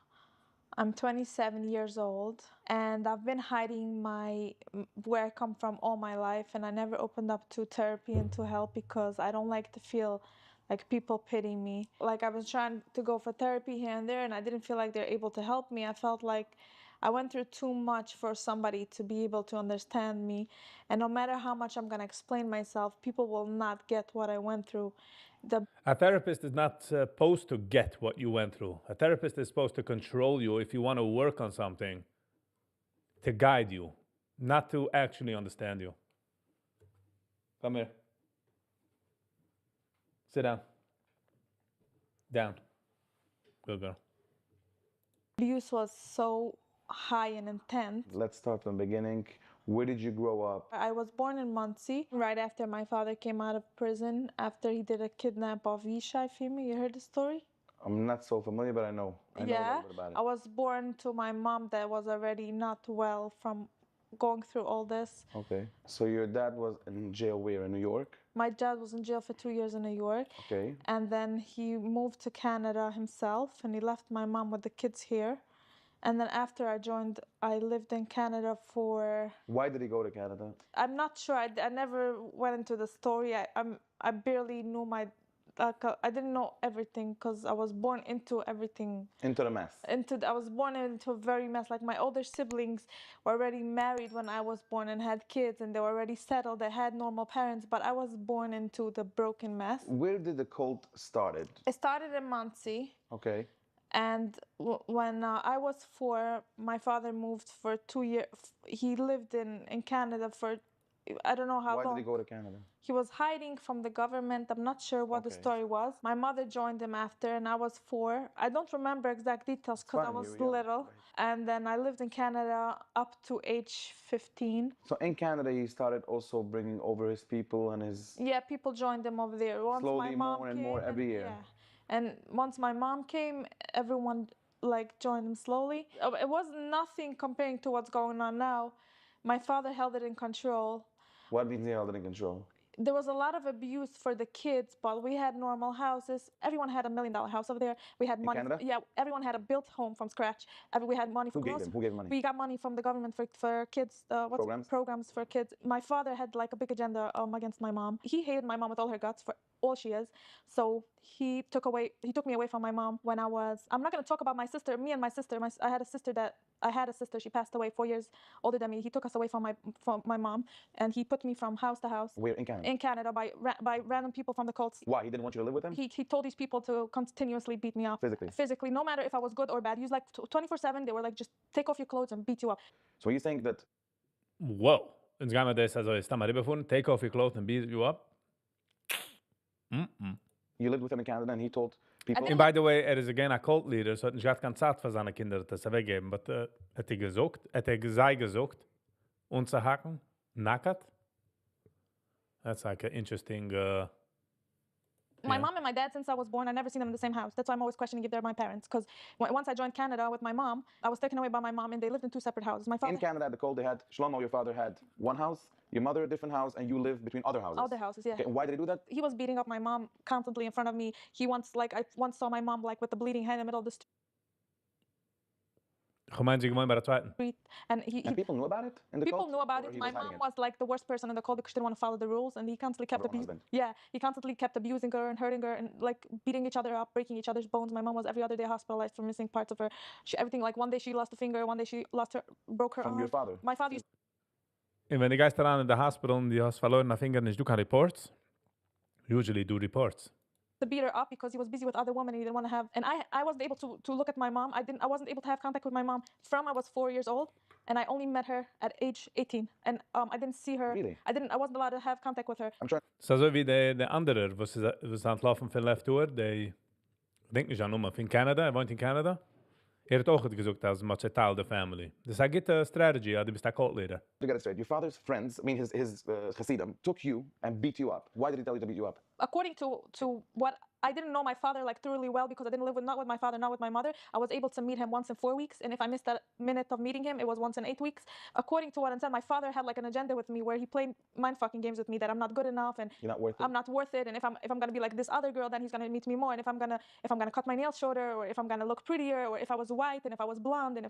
I'm 27 years old, and I've been hiding where I come from all my life, and I never opened up to therapy and to help because I don't like to feel like people pity me. Like I was trying to go for therapy here and there, and I didn't feel like they're able to help me. I felt like I went through too much for somebody to be able to understand me. And no matter how much I'm gonna explain myself, people will not get what I went through. A therapist is not supposed to get what you went through. A therapist is supposed to control you if you want to work on something, to guide you, not to actually understand you. Come here. Sit down. Down. Good girl. Abuse was so high and intense. Let's start from the beginning. Where did you grow up? I was born in Muncie, right after my father came out of prison, after he did a kidnap of Yishai Fimi. You heard the story? I'm not so familiar, but I know a little bit about it. I was born to my mom that was already not well from going through all this. Okay. So your dad was in jail where, in New York? My dad was in jail for 2 years in New York. Okay. And then he moved to Canada himself, and he left my mom with the kids here. And then after I lived in Canada for... Why did he go to Canada? I'm not sure. I never went into the story. I barely knew I didn't know everything because I was born into everything. Into the mess. I was born into a very mess. Like my older siblings were already married when I was born and had kids, and they were already settled. They had normal parents, but I was born into the broken mess. Where did the cult started? It started in Muncie. Okay. And when I was 4, my father moved for 2 years. He lived in Canada for, I don't know how long. Why did he go to Canada? He was hiding from the government. I'm not sure what the story was. My mother joined him after, and I was 4. I don't remember exact details because I was little. Right. And then I lived in Canada up to age 15. So in Canada, he started also bringing over his people and his... Yeah, people joined him over there. Once Slowly, my mom more and came, more every year. Yeah. And once my mom came, everyone like joined him slowly. It was nothing comparing to what's going on now. My father held it in control. What means he held it in control? There was a lot of abuse for the kids, but we had normal houses. Everyone had $1 million house over there. We had money. Canada? Yeah, everyone had a built home from scratch. We had money for Who gave him? Who gave money? We got money from the government for kids. Programs for kids. My father had like a big agenda against my mom. He hated my mom with all her guts for all she is. So he took me away from my mom when I was. I'm not gonna talk about my sister. Me and my sister. I had a sister. She passed away 4 years older than me. He took us away from my mom, and he put me from house to house. Where in Canada? In Canada by random people from the cults. Why? He didn't want you to live with him? He told these people to continuously beat me up. Physically, no matter if I was good or bad. He was like 24/7. They were like, just take off your clothes and beat you up. So you think that... Whoa. Uns gaan we this also sta maar rüberfahren, take off your clothes and beat you up. You lived with him in Canada and he told people... And by the way, is again a cult leader, so hat nicht gehabt keine Zeit für seine Kinder, das weggeben. But hat sei gesucht, uns zu hacken, nackert. That's like an interesting... My mom and my dad, since I was born, I never seen them in the same house. That's why I'm always questioning if they're my parents. Because once I joined Canada with my mom, I was taken away by my mom, and they lived in 2 separate houses. My father... In Canada, at the cult, they had... Shlomo, your father, had one house, your mother a different house, and you lived between other houses. Other houses, yeah. Okay, and why did he do that? He was beating up my mom constantly in front of me. I once saw my mom like with the bleeding hand in the middle of the street. Gemeinsam bei der zweiten. And people knew about it in the people cult? Knew about it. My mom was like the worst person in the cult because she didn't want to follow the rules, and he constantly kept abusing. Yeah, he constantly kept abusing her and hurting her and like beating each other up, breaking each other's bones. My mom was every other day hospitalized for missing parts of her. Everything, like one day she lost a finger, one day she broke her arm. From your father? My father used... And wenn die Geist daran in der Hospital und die hast verloren nach Finger, nicht du kann reports. Usually do reports. To beat her up because he was busy with other women and he didn't want to have, and I wasn't able to look at my mom. I wasn't able to have contact with my mom from I was 4 years old, and I only met her at age 18, and I didn't see her. Really? I wasn't allowed to have contact with her. So wie der andere, was antlaufen von Left Tour, der denkt nicht an Nummer von Canada, wohnt in Canada. Hat auch gesagt, als much a Teil der Family. Das ist eine gute Strategy, du bist der Cult Leader. To get it straight, your father's friends, I mean his Hasidim, took you and beat you up. Why did he tell you to beat you up? According to what I didn't know my father like thoroughly well because I didn't live not with my father, not with my mother. I was able to meet him once in 4 weeks, and if I missed that minute of meeting him, it was once in 8 weeks. According to what I said, my father had like an agenda with me where he played mind fucking games with me that I'm not good enough and you're not worth it. I'm not worth it, and if I'm gonna be like this other girl, then he's gonna meet me more. And if I'm gonna cut my nails shorter, or if I'm gonna look prettier, or if I was white, and if I was blonde, and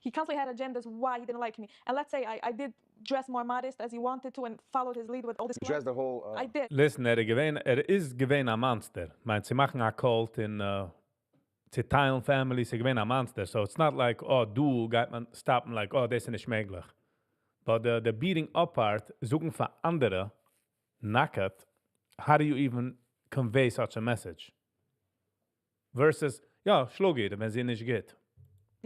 he constantly had agendas why he didn't like me. And let's say I did dress more modest as he wanted to and followed his lead with all this. You dressed the whole. I did. Listen, is gewesen a monster. Meint, sie machen a cult in Italian family, sie gewesen a monster. So it's not like, oh, du geht man stoppen like, oh, das ist nicht möglich. But the beating up part, suchen für andere, nackert, how do you even convey such a message? Versus, ja, schlug jeder, wenn sie nicht geht.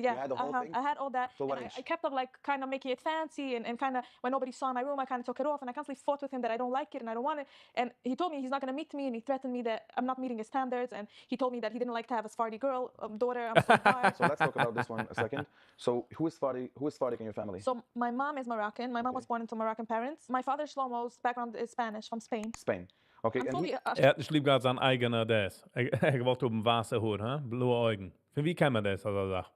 Yeah, you had the whole thing? I had all that. So what And age? I kept up like kind of making it fancy and kind of when nobody saw my room, I kind of took it off and I constantly fought with him that I don't like it and I don't want it. And he told me he's not going to meet me and he threatened me that I'm not meeting his standards and he told me that he didn't like to have a Sephardi girl, daughter. I'm so tired. So let's talk about this one a second. So who is Sephardic in your family? So my mom is Moroccan. My mom was born into Moroccan parents. My father Shlomo's background is Spanish, from Spain. Spain. Okay. I'm fully, hat nicht lieb gehabt sein eigener das. Wollte oben Wasser holen, huh? Blaue Augen. Für wie kann man das, also sagt?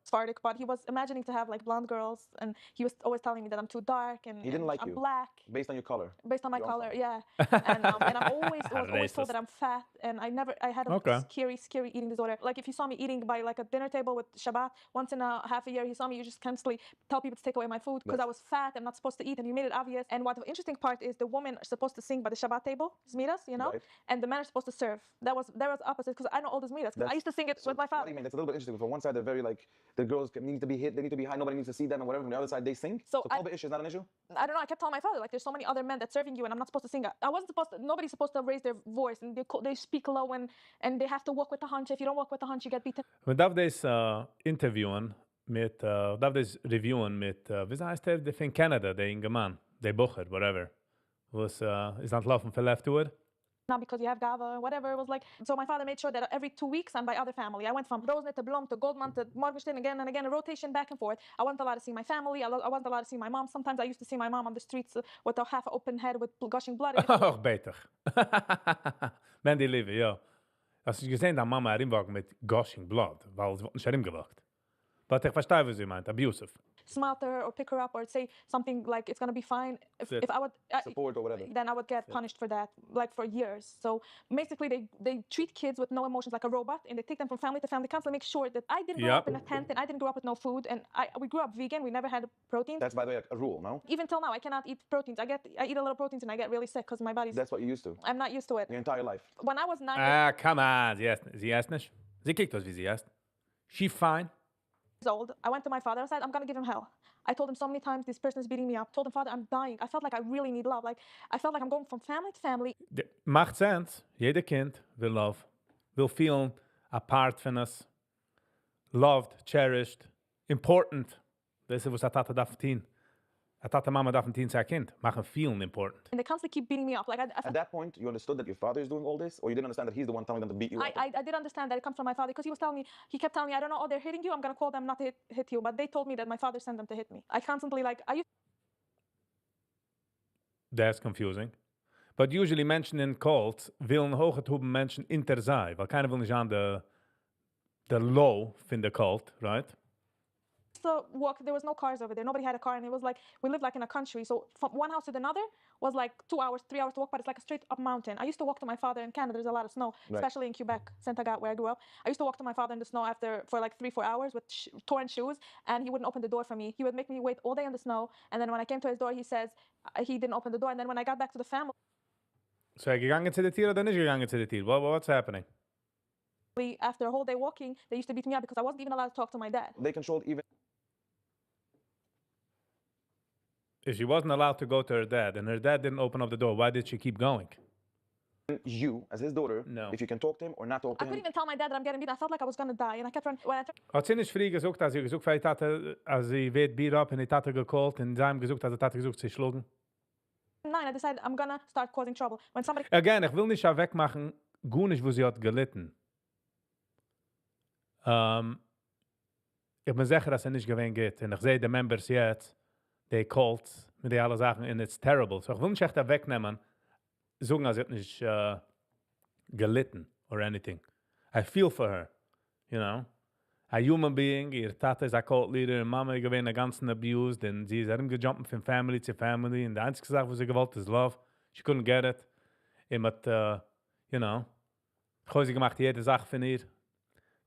Sephardic, but he was imagining to have like blonde girls, and he was always telling me that I'm too dark and He didn't like I'm you. black. Based on your color. Based on my Your color, fault. yeah. And I'm always was always told Racist. that I'm fat, and I had a Okay. scary eating disorder. Like if you saw me eating by like a dinner table with Shabbat once in a half a year, you saw me, you just constantly tell people to take away my food because I was fat and not supposed to eat, and you made it obvious. And what the interesting part is, the women are supposed to sing by the Shabbat table, zmiras, you know, Right. and the men are supposed to serve. That was opposite, because I know all the zmiras. I used to sing it with my What do father. you mean? That's a little bit interesting. From one side, they're very like, the girls need to be hit, they need to be high, nobody needs to see them or whatever. From the other side, they sing. So Kolbe ish is not an issue? I don't know. I kept telling my father, like, there's so many other men that's serving you, and I'm not supposed to sing. I wasn't supposed to. Nobody's supposed to raise their voice, and they speak low, and they have to walk with the hunch. If you don't walk with the hunch, you get beaten. Man darf das interviewen mit, darf das reviewen mit, wie heißt der von Canada, der Inge Mann, der Bucher, whatever, was ist antlaufen für Left to It. Not because you have Gava or whatever. It was like, so my father made sure that every 2 weeks I'm by other family. I went from Rosnet to Blom to Goldman to Morgenstern again and again, a rotation back and forth. I wasn't allowed to see my family. I wasn't allowed to see my mom. Sometimes I used to see my mom on the streets with a half open head with gushing blood. Ach, beter. Ben die Liebe, ja. Hast du gesehen, dass Mama reinwagen mit gushing blood, weil sie nicht reingewagt. Aber ich verstehe, was sie meint, abusive. Smelt her or pick her up or say something like it's gonna be fine. If I would Support or whatever. then I would get punished for that, like for years. So basically, they treat kids with no emotions like a robot, and they take them from family to family, constantly make sure that I didn't grow up in a tent, and I didn't grow up with no food, and we grew up vegan. We never had protein. That's, by the way, a rule, no? Even till now, I cannot eat proteins. I eat a little proteins and I get really sick because my body's. That's what you used to. I'm not used to it. Your entire life. When I was 9 Ah, come on, sie esst nicht. Sie kriegt das, wie sie esst. She fine. years old, I went to my father and said, I'm gonna give him hell. I told him so many times, this person is beating me up. Told him, Father, I'm dying. I felt like I really need love. Like I felt like I'm going from family to family. Macht Sense. Jeder Kind will love. Will feel a part von us. Loved, cherished, important. Das ist, was a Tata darf tun. A Tata Mama darf tun sein Kind. Machen feeling important. And they constantly keep beating me up. Like At that point, you understood that your father is doing all this, or you didn't understand that he's the one telling them to beat you up? I did understand that it comes from my father, because he kept telling me, I don't know, oh, they're hitting you. I'm gonna call them not to hit you. But they told me that my father sent them to hit me. I constantly That's confusing. But usually Menschen in cults willen hooggehoben Menschen inter sei, weil keiner will nicht an the low von der cult, right? to walk. There was no cars over there. Nobody had a car, and it was like we lived like in a country. So from one house to another was like 2 hours, 3 hours to walk, but it's like a straight up mountain. I used to walk to my father in Canada. There's a lot of snow, especially in Quebec, Saint-Agathe, where I grew up. I used to walk to my father in the snow for like 3-4 hours with torn shoes, and he wouldn't open the door for me. He would make me wait all day in the snow, and then when I came to his door, he says he didn't open the door. And then when I got back to the family, So gegangen zu der Tier oder nicht gegangen zu der Tier? What's happening? after a whole day walking, they used to beat me up because I wasn't even allowed to talk to my dad. They controlled even. If she wasn't allowed to go to her dad, and her dad didn't open up the door, why did she keep going? You, as his daughter, No. if you can talk to him or not talk to I couldn't him. even tell my dad that I'm getting beaten. I felt like I was gonna die, and I kept running. When I turned Hat sie nicht früh gesucht, als sie gesucht für die Tate, als sie wird beat up, und die Tate gekallt, und sie haben gesucht, als die Tate gesucht, sie schlugen? 9, I decided I'm gonna start causing trouble. When somebody Again, ich will nicht wegmachen, gut nicht, wo sie hat gelitten. Ich bin sicher, dass nicht gewinnt geht. Und ich sehe die Members jetzt, die Cults, mit den alle Sachen, and it's terrible. So ich will nicht echt wegnehmen, sagen, als sie hat nicht gelitten or anything. I feel for her, you know? A human being, ihr Tate ist a cult leader, und Mama gewinnt a ganzen abused, und sie ist herumgejumpt von Family zu Family, und die einzige Sache, was sie gewollt, ist Love. She couldn't get it. Und mit, you know, ich habe sie gemacht, jede Sache von ihr.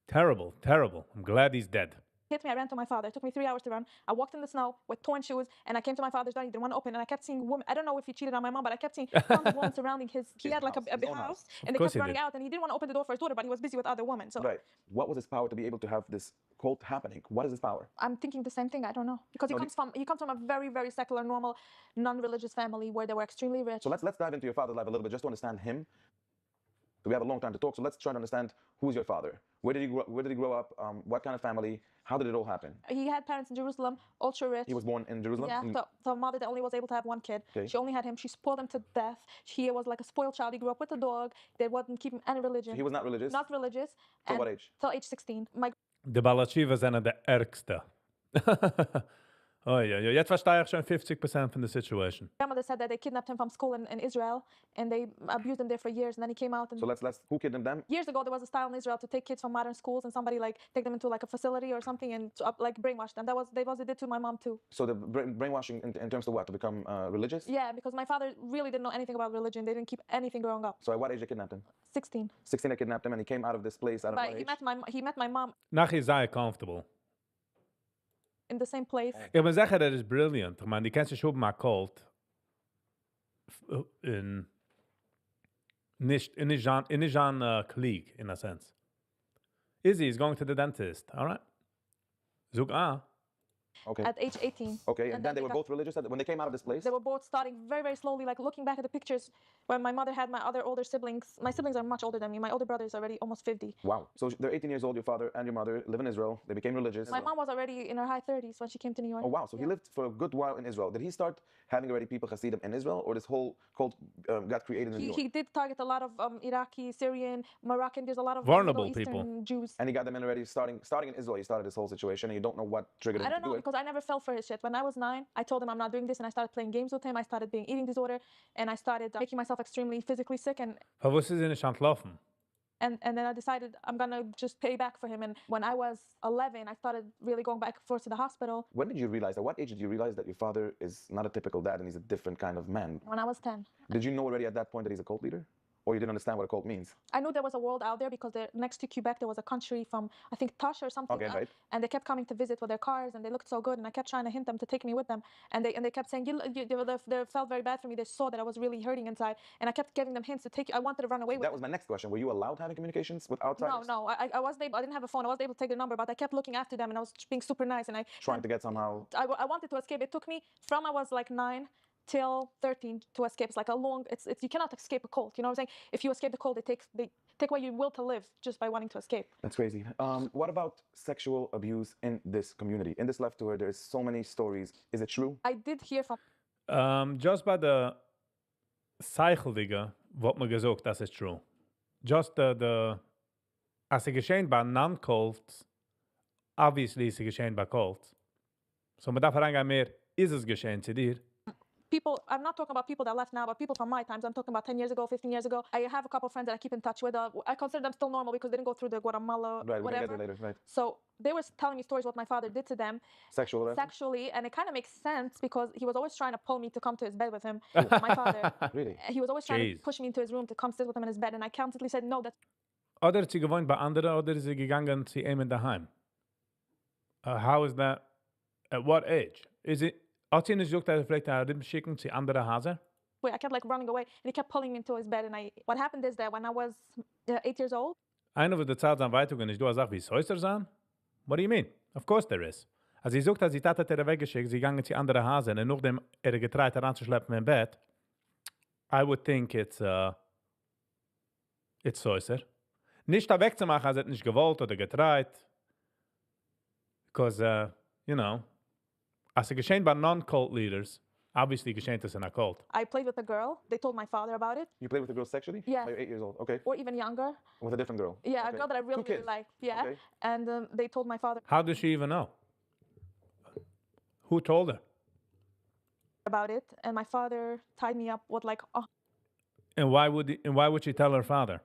Terrible, terrible. I'm glad he's dead. hit me, I ran to my father. It took me 3 hours to run. I walked in the snow with torn shoes, and I came to my father's door. He didn't want to open, and I kept seeing women. I don't know if he cheated on my mom, but I kept seeing tons of women surrounding his. He had like a big house, and they course kept he running did. out, and he didn't want to open the door for his daughter, but he was busy with other women. So Right. What was his power to be able to have this cult happening? What is his power? I'm thinking the same thing. I don't know, because he comes from a very, very secular, normal, non-religious family where they were extremely rich. So let's dive into your father's life a little bit just to understand him. So we have a long time to talk. So let's try to understand who's your father. Where did he grow up? What kind of family? How did it all happen? He had parents in Jerusalem, ultra rich. He was born in Jerusalem. Yeah, so a mother that only was able to have one kid. Okay. She only had him. She spoiled him to death. He was like a spoiled child. He grew up with a dog. They wouldn't keep him any religion. He was not religious. Not religious. Till And what age? Till age 16. My De Balachivas zijn de ergste. Oh, ja, ja. Jetzt verstehe ich schon 50% von der Situation. grandmother said that they kidnapped him from school in Israel and they abused him there for years. And then he came out and So let's who kidnapped them? years ago there was a style in Israel to take kids from modern schools and somebody like take them into like a facility or something and like brainwash them. That was they did to my mom too. So the brainwashing in terms of what, to become religious? Yeah, because my father really didn't know anything about religion. They didn't keep anything growing up. So at what age they kidnapped him? 16. 16 they kidnapped him, and he came out of this place. I don't know But what age. he met my mom Nachher sei comfortable. in the same place. Ich bin sicher, das ist brilliant. Ich meine, die kennst du schon mal Cult. Nicht an Klieg, in a sense. Izzy is going to the dentist, all right? Zug Okay. At age 18. Okay, and then they were both religious when they came out of this place? They were both starting very, very slowly, like looking back at the pictures when my mother had my other older siblings. My siblings are much older than me. My older brother is already almost 50. Wow. So they're 18 years old, your father and your mother live in Israel. They became religious. My mom was already in her high 30s when she came to New York. Oh, wow. So he lived for a good while in Israel. Did he start having already people Hasidim in Israel, or this whole cult got created in New York? He did target a lot of Iraqi, Syrian, Moroccan. There's a lot of Vulnerable Middle Eastern people. Jews. And he got them in already starting in Israel. He started this whole situation, and you don't know what triggered him I don't to know do it. because I never fell for his shit. When I was 9, I told him I'm not doing this, and I started playing games with him. I started being eating disorder, and I started making myself extremely physically sick. Aber was ist nicht entlaufen? And then I decided I'm gonna just pay back for him. And when I was 11, I started really going back and forth to the hospital. When did you realize, at what age did you realize that your father is not a typical dad and he's a different kind of man? When I was 10. Did you know already at that point that he's a cult leader? Or you didn't understand what a cult means? I knew there was a world out there because next to Quebec there was a country from I think Tush or something, Okay, right. and they kept coming to visit with their cars and they looked so good and I kept trying to hint them to take me with them and they kept saying they felt very bad for me. They saw that I was really hurting inside and I kept giving them hints to take. I wanted to run away with That them. was my next question. Were you allowed having communications with outsiders? No, I wasn't able. I didn't have a phone. I wasn't able to take their number, but I kept looking after them and I was being super nice and Trying to get somehow. I wanted to escape. It took me from I was like 9 till 13 to escape. It's like a long. It's you cannot escape a cult. You know what I'm saying? If you escape the cult, they take away your will to live just by wanting to escape. That's crazy. What about sexual abuse in this community? In this left tour, there's so many stories. Is it true? I did hear from. Just bei der Cycle-Digger wird mir gesagt, das ist true. Just als es geschehen bei Non-Cults, obviously ist es geschehen bei Cults. So man darf herangehen mehr, ist es geschehen zu dir? People, I'm not talking about people that left now, but people from my times. I'm talking about 10 years ago, 15 years ago. I have a couple of friends that I keep in touch with. I consider them still normal because they didn't go through the Guatemala, Right, we'll get whatever. there later, right. So they were telling me stories what my father did to them sexually, and it kind of makes sense because he was always trying to pull me to come to his bed with him. My father, Really? he was always trying Jeez. to push me into his room to come sit with him in his bed, and I constantly said no. That's Oder hat sie gewohnt bei anderen, oder ist sie gegangen zu ihm in daheim? How is that? At what age? Is it? Hat sie nicht gesagt, dass vielleicht eine schicken zu anderen Hasen? where I kept like running away, and he kept pulling me into his bed. And what happened is that when I was 8 years old. Einer wird der Zeit sein weitergehen, ist du sagst, wie soll es sein? What do you mean? Of course there is. Als sie sagt, dass sie Tat hat weggeschickt, sie gegangen zu anderen Hasen, und nachdem getreut heranzuschleppen im Bett, I would think it's Säuser. Nicht da wegzumachen, als er nicht gewollt oder getreut. Because, you know, als geschehen bei non-cult leaders, obviously geschehen das in a cult. I played with a girl. They told my father about it. You played with a girl sexually? Yeah. You're 8 years old. Okay. Or even younger. With a different girl? Yeah, Okay. a girl that I really, Two really kids? liked. Yeah. Okay. And they told my father How does she even know? Who told her? about it. And my father tied me up with like And why would she tell her father?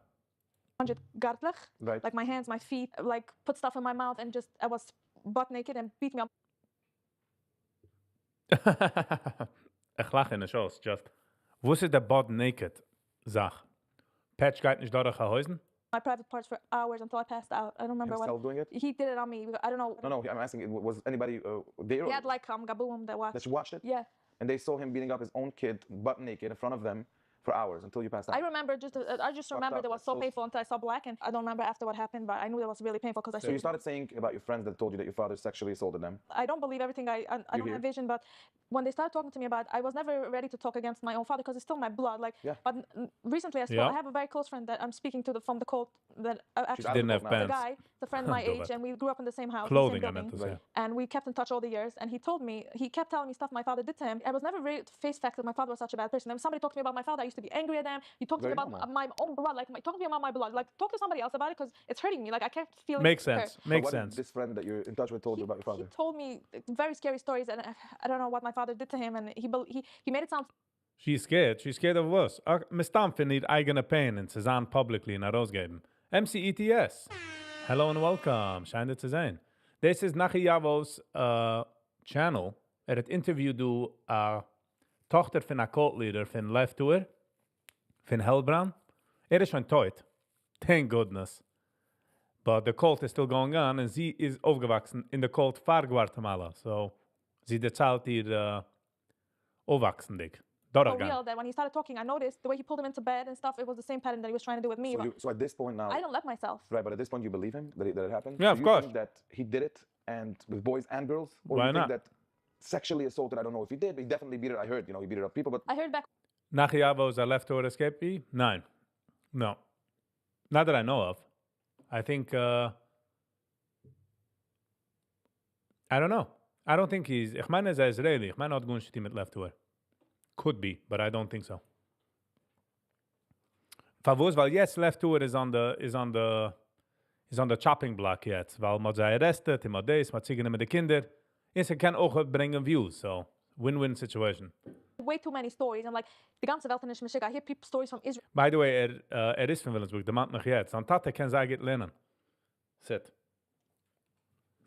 100 gartlach. Right. Like my hands, my feet, like put stuff in my mouth and just, I was butt naked and beat me up. Ich lache in der Schoß, just. Wo ist der Bot naked? Sach. Patch geht nicht durch die Häusen? My private parts for hours until I passed out. I don't remember what. Himself doing it? He did it on me. I don't know. No, I'm asking, was anybody there? He had like gaboom that watched. That you watched it? Yeah. And they saw him beating up his own kid butt naked in front of them for hours until you passed out. I remember I just remember up. it was That's so so- painful until I saw black, and I don't remember after what happened, but I knew it was really painful because I So you started saying about your friends that told you that your father sexually assaulted them. I don't believe everything I don't hear? have vision, but when they started talking to me about, I was never ready to talk against my own father because it's still my blood. Like, Yeah. but recently, I have a very close friend that I'm speaking to from the cult that actually Didn't have now. the pants. guy, the friend my Go age, back. and we grew up in the same house, Clothing, the I same meant to building, say. and we kept in touch all the years. And he told me, he kept telling me stuff my father did to him. I was never really face fact that my father was such a bad person. And when somebody talked to me about my father, I used to be angry at them. He talked to me Very about normal. my own blood, like talk to me about my blood, like talk to somebody else about it because it's hurting me. Like I can't feel Makes hurt. sense. So Makes what sense. did this friend that you're in touch with told you about your father? He told me very scary stories, and I don't know what my father did to him, and he made it sound. She's scared. She's scared of us. Mistam finit eigene pain and Cezanne publicly in rausgeben. MCETS. Hello and welcome. Scheint dir zu sein. This is Nachi Yavo's channel. Het interview du Tochter von a cult leader von Left Tour, von Hellbrand. Is schon tot. Thank goodness. But the cult is still going on, and sie is aufgewachsen in the cult far Guatemala. So, sie bezahlt ihr aufwachsen dik. So real that when he started talking, I noticed the way he pulled him into bed and stuff. It was the same pattern that he was trying to do with me. So at this point now, I don't let myself. right? But at this point, you believe him that it happened. Yeah, So of you course. think that he did it, and with boys and girls, or Why you think not? that sexually assaulted? I don't know if he did, but he definitely beat it. I heard, he beat it up people, but I heard back Nachi Yavo is a Left Tour escapee? Nein. No. Not that I know of. I think, I don't know. I don't think he's, ich meine, er ist Israeli. Ich meine, er hat gut mit Left Tour. Could be, but I don't think so. Favos, weil jetzt Left Tour is on the chopping block jetzt, weil man sie arrestet, immer das, man ziehen immer die Kinder. Jetzt kann auch bringen Views, so win-win situation. way too many stories. I'm like, the ganze Welt is Michigan. I hear people stories from Israel. By the way, is von Willensburg, der macht mich jetzt. Sein Tate kann sie get lernen. Sit.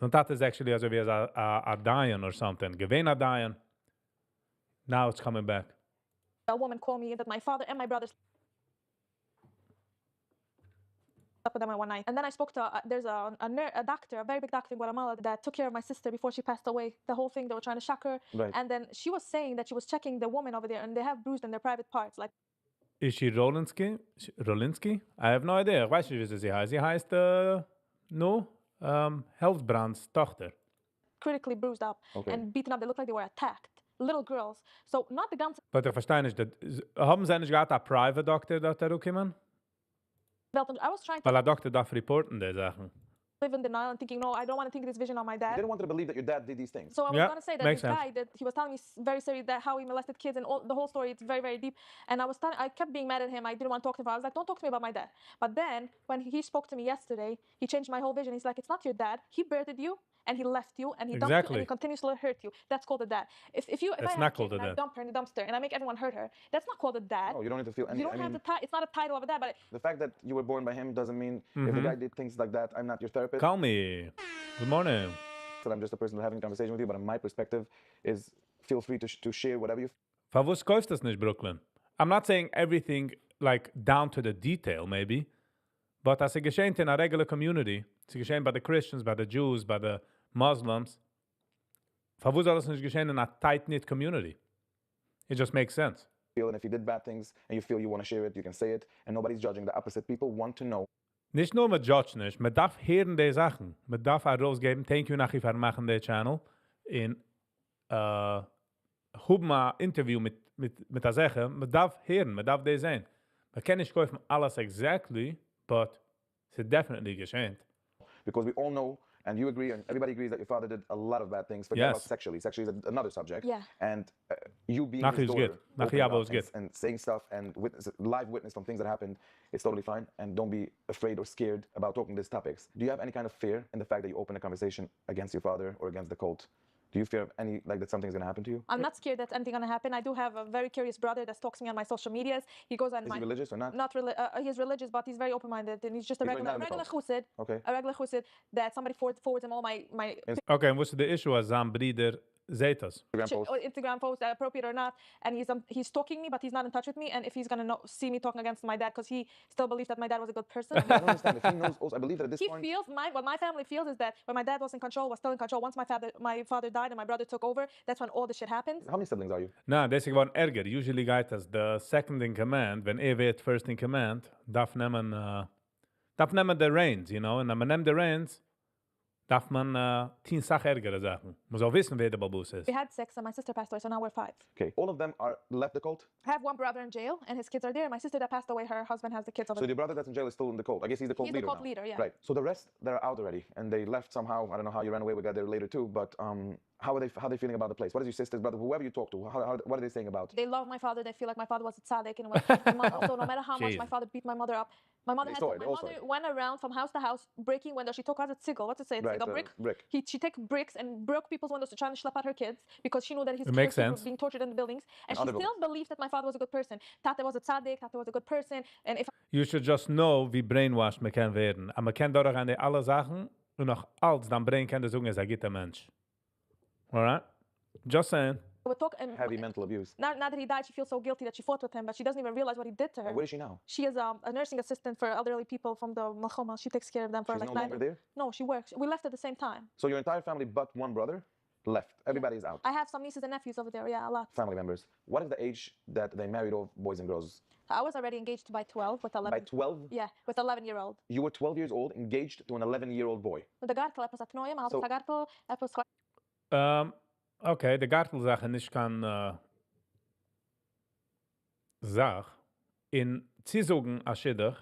Sein Tate is actually as if he is a Dian or something. Gewähnt a Dian. Now it's coming back. A woman called me that my father and my brothers slept with them one night. And then I spoke to, there's a doctor, a very big doctor in Guatemala that took care of my sister before she passed away. The whole thing, they were trying to shock her. Right. And then she was saying that she was checking the woman over there and they have bruised in their private parts. Like, Is she Rolinski? Rolinski? I have no idea. Ich weiß nicht, wie sie heißt. Sie heißt, Helfbrands Tochter. critically bruised up and beaten up. They looked like they were attacked. Little girls. So not the guns. But ich verstehe nicht, haben sie nicht gehabt a private doctor dort herumkommen? I was trying to Weil a doctor darf reporten die Sachen. live in denial and thinking, no, I don't want to think this vision on my you dad. didn't want to believe that your dad did these things. So I was Yeah, going to say that makes this sense. guy that he was telling me very serious that how he molested kids and all, the whole story, it's very, very deep. And I kept being mad at him. I didn't want to talk to him. I was like, don't talk to me about my dad. But then when he spoke to me yesterday, he changed my whole vision. He's like, it's not your dad. He birthed you and he left you and he dumped you Exactly. and he continues to hurt you. That's called a dad. If I That's have not a kid called a and I dad. dump her in the dumpster and I make everyone hurt her, that's not called a dad. No, you don't need to feel any. You don't have it's not a title of a dad, but The fact that you were born by him doesn't mean if the guy did things like that, I'm not your therapist. Call me. Good morning. That I'm just a person having a conversation with you, but my perspective is feel free to share whatever you Favos kaufst das nicht, Brooklyn? I'm not saying everything like down to the detail, maybe, but as a geschehen in a regular community, es geschehen by the Christians, by the Jews, by the Muslims, favos soll das nicht geschehen in a tight-knit community? It just makes sense. feel, and if you did bad things and you feel you want to share it, you can say it, and nobody's judging. The opposite. People want to know. Nicht nur mit Judge nicht, man darf hören die Sachen. Man darf auch rausgeben, thank you nachher für machen der Channel, in hub mal Interview mit der Sache, man darf hören, man darf die sehen. Man kann nicht kaufen alles exactly, but it's definitely geschehen. Because we all know, and you agree, and everybody agrees that your father did a lot of bad things. Forget Yes. about sexually. Sexually is another subject. Yeah. And you being Nachhi his is daughter, good. Nachhi opening Yabo up is good. and saying stuff and live witness from things that happened, it's totally fine. And don't be afraid or scared about talking these topics. Do you have any kind of fear in the fact that you open a conversation against your father or against the cult? Do you fear any that something's gonna happen to you? I'm not scared that anything gonna happen. I do have a very curious brother that stalks me on my social medias. He goes on Is my he religious or not? he's religious, but he's very open-minded, and he's just a He's really regular not in the chussid. Okay. A regular chussid that somebody forwards him all my Okay, and what's the issue as am Brider Zetas? Instagram post. Instagram posts, appropriate or not, and he's stalking me, but he's not in touch with me. And if he's gonna see me talking against my dad, because he still believes that my dad was a good person. I don't understand. If he knows, also, I believe that at this He point. feels what my family feels is that when my dad was in control, was still in control. Once my father died and my brother took over, that's when all the shit happened. How many siblings are you? Na, das ist gewoon erger. Usually geht das the second in command, wenn wird first in command, darf nehmen the reins, you know, and wenn man nimmt the reins, darf man tien Sachen ärgere Sachen. Man soll wissen, wer der Babus ist. We had 6 and my sister passed away, so now we're 5. Okay, all of them are left the cult? I have one brother in jail, and his kids are there. My sister that passed away, her husband has the kids over So there. the brother that's in jail is still in the cult. I guess he's the cult He's the leader cult now. leader, yeah. Right. So the rest, they're out already, and they left somehow. I don't know how you ran away. We got there later too. But how are they feeling about the place? What is your sister's brother, whoever you talk to? What are they saying about? They love my father. They feel like my father was a tzaddik. And so no matter how much Jeez. my father beat my mother up, my mother, They all saw it. went around from house to house breaking windows. She took out a tzigel. What's it say? Right, A brick? brick. She took bricks and broke people's windows to try and schlep out her kids because she knew that his It kids makes were sense. being tortured in the buildings. And she Other still buildings. believed that my father was a good person. Tate was a tzaddik. Tate was a good person. And if You should just know, wie brainwashed man kann werden. Aber man kann dadurch an die alle Sachen und noch als dann brain kann der sagen, ist ein guter Mensch. Alright? Just saying. I would talk, and Heavy mental abuse. now that he died, she feels so guilty that she fought with him, but she doesn't even realize what he did to her. Where is she now? She is a nursing assistant for elderly people from the Malchoma. She takes care of them for She's like no 9 longer there? No, she works. We left at the same time. So your entire family but one brother left. Everybody's out. I have some nieces and nephews over there. Yeah, a lot. Family members. What is the age that they married off boys and girls? I was already engaged by 12 with 11. By 12? Yeah, with 11-year-old. You were 12 years old, engaged to an 11-year-old boy. The gartel epos atnoim, So- the gartel epos. Okay, die Gartelsache nicht kann Sach. In Zisogen a Schiddach,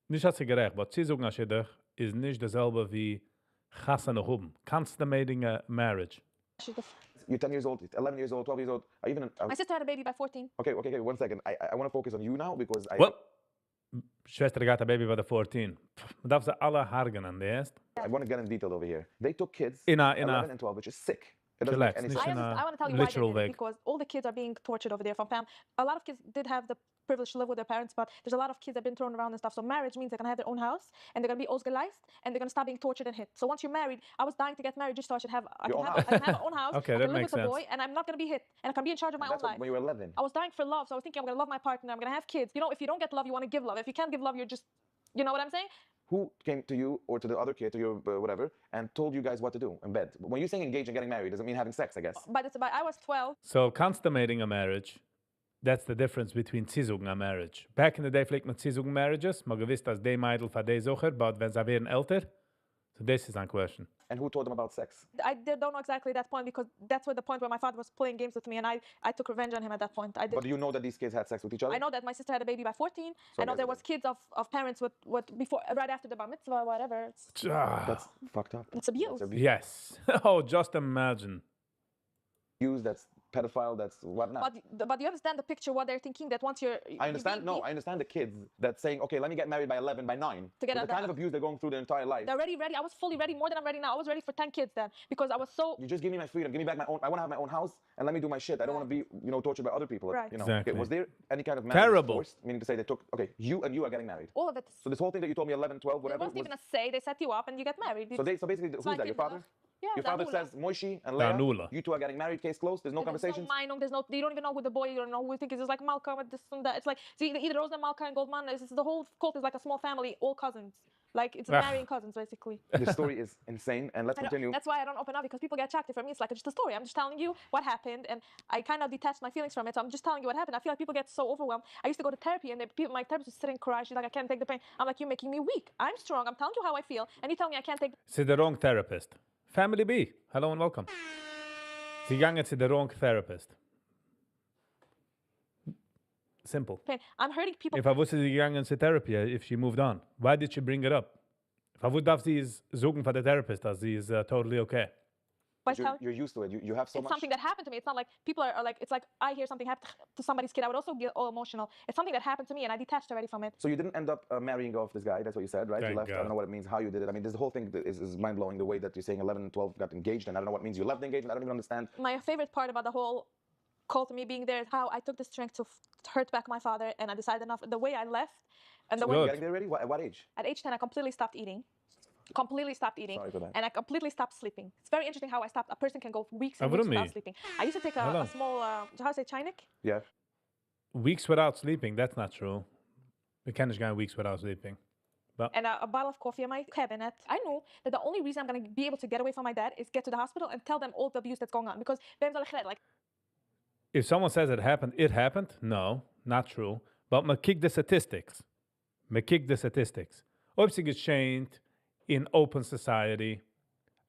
nicht hat sie gerecht, aber Zisogen a Schiddach ist nicht dasselbe wie Chassane Huben. Consummating a marriage. You're 10 years old, 11 years old, 12 years old. Even My sister had a baby by 14. okay, 1 second. I want to focus on you now because Well, Schwester gaat a baby by the 14. Man darf sie alle hargen an, der I want to get in detail over here. They took kids In a 11 and 12, which is sick. It doesn't Relax, make any nicht sense. in a I want to tell you why they literal did it, way. because all the kids are being tortured over there from fam. A lot of kids did have the privilege to live with their parents, but there's a lot of kids that have been thrown around and stuff. So marriage means they're gonna have their own house and they're gonna be ausgeleicht and they're gonna stop being tortured and hit. So once you're married, I was dying to get married just so I should have I Your can own have, I can have my own house. Okay, I that can live makes with a boy sense. and I'm not gonna be hit and I can be in charge of my That's own life. when you were 11. I was dying for love, so I was thinking I'm gonna love my partner, I'm gonna have kids. You know, if you don't get love, you want to give love. If you can't give love, you're just, you know what I'm saying? Who came to you or to the other kid, to your whatever, and told you guys what to do in bed? When you're saying engaged and getting married, doesn't mean having sex, I guess. But I was 12. So, consummating a marriage, that's the difference between Zisogen a marriage. Back in the day, pflegt man Zisogen marriages. Man gewiss, dass die Meidl von die Sucher, but wenn sie werden älter, so this is a question. And who told them about sex? Don't know exactly that point because that's where the point where my father was playing games with me and I took revenge on him at that point. I did. But do you know that these kids had sex with each other? I know that my sister had a baby by 14. So I know guys, there was kids of parents with before right after the bar mitzvah, whatever. That's fucked up. It's abuse. That's abuse. Yes. Oh, just imagine. That's pedophile, that's whatnot. But you understand the picture what they're thinking that once you're I understand. No, I understand the kids that saying, okay, let me get married by 11, by 9. To get But out the kind that- of abuse they're going through their entire life. they're ready. I was fully ready, more than I'm ready now. I was ready for 10 kids then because I was so You just give me my freedom. Give me back my own. I want to have my own house and let me do my shit. I don't want to be, tortured by other people. Right. You know. Exactly. Okay, was there any kind of marriage Terrible. forced? Meaning to say they took. Okay, you are getting married. all of it. So this whole thing that you told me 11, 12, It whatever. wasn't even a say. They set you up and you get married. So basically, who's like that? Your kids father? enough. Yeah, Your father Danula. says Moishi and Danula. Leah. You two are getting married. Case closed. There's no conversations. There's no Meinung, you don't even know who the boy, you don't know who you think is. It's like Malcolm and this and that. It's like either Rosa, Malcolm, and Goldman. The whole cult is like a small family, all cousins. Like it's Ah. marrying cousins basically. The story is insane. And let's I don't- continue. That's why I don't open up because people get attracted. For me, it's like just a story. I'm just telling you what happened, and I kind of detached my feelings from it. So I'm just telling you what happened. I feel like people get so overwhelmed. I used to go to therapy, and my therapist would sit and cry. She's like, I can't take the pain. I'm like, you're making me weak. I'm strong. I'm telling you how I feel, and you tell me I can't take Sie the wrong therapist. Family B, hello and welcome. Sie gangen zu the wrong therapist. Simple. pain. I'm hurting people. If I wusste, sie gegangen zu therapy, if she moved on, why did she bring it up? If I would darf sie is suchen for the therapist, dass sie is totally okay. by You're, telling- you're used to it. You have so it's much. something that happened to me. It's not like people are like, it's like I hear something happen to somebody's kid. I would also get all emotional. It's something that happened to me, and I detached already from it. So you didn't end up marrying off this guy. That's what you said, right? Thank You left. I God. don't know what it means, how you did it. I mean, this whole thing is mind blowing. The way that you're saying 11 and 12 got engaged, and I don't know what it means you left the engagement. I don't even understand. My favorite part about the whole cult to me being there is how I took the strength to hurt back my father, and I decided enough. The way I left, and the Were you way Good. getting there already? At what age? at age 10, I completely stopped eating. Completely stopped eating, Sorry for that. and I completely stopped sleeping. It's very interesting how I stopped. A person can go weeks and What weeks do you without mean? sleeping. I used to take Hello. a small, how to say, chinik? Yeah. Weeks without sleeping, that's not true. We can't go weeks without sleeping. And a bottle of coffee in my cabinet. I knew that the only reason I'm going to be able to get away from my dad is get to the hospital and tell them all the abuse that's going on. Because like If someone says it happened, no, not true. But me kick the statistics. Ob sie geschehen in open society,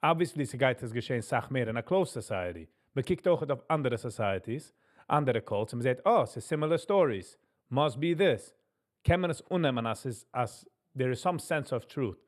obviously, sie geht es geschehen, sag mehr in a close society. Man kijkt auch auf andere societies, andere cults, und man sagt, oh, it's similar stories. Must be this. Kann man es unnehmen, as there is some sense of truth.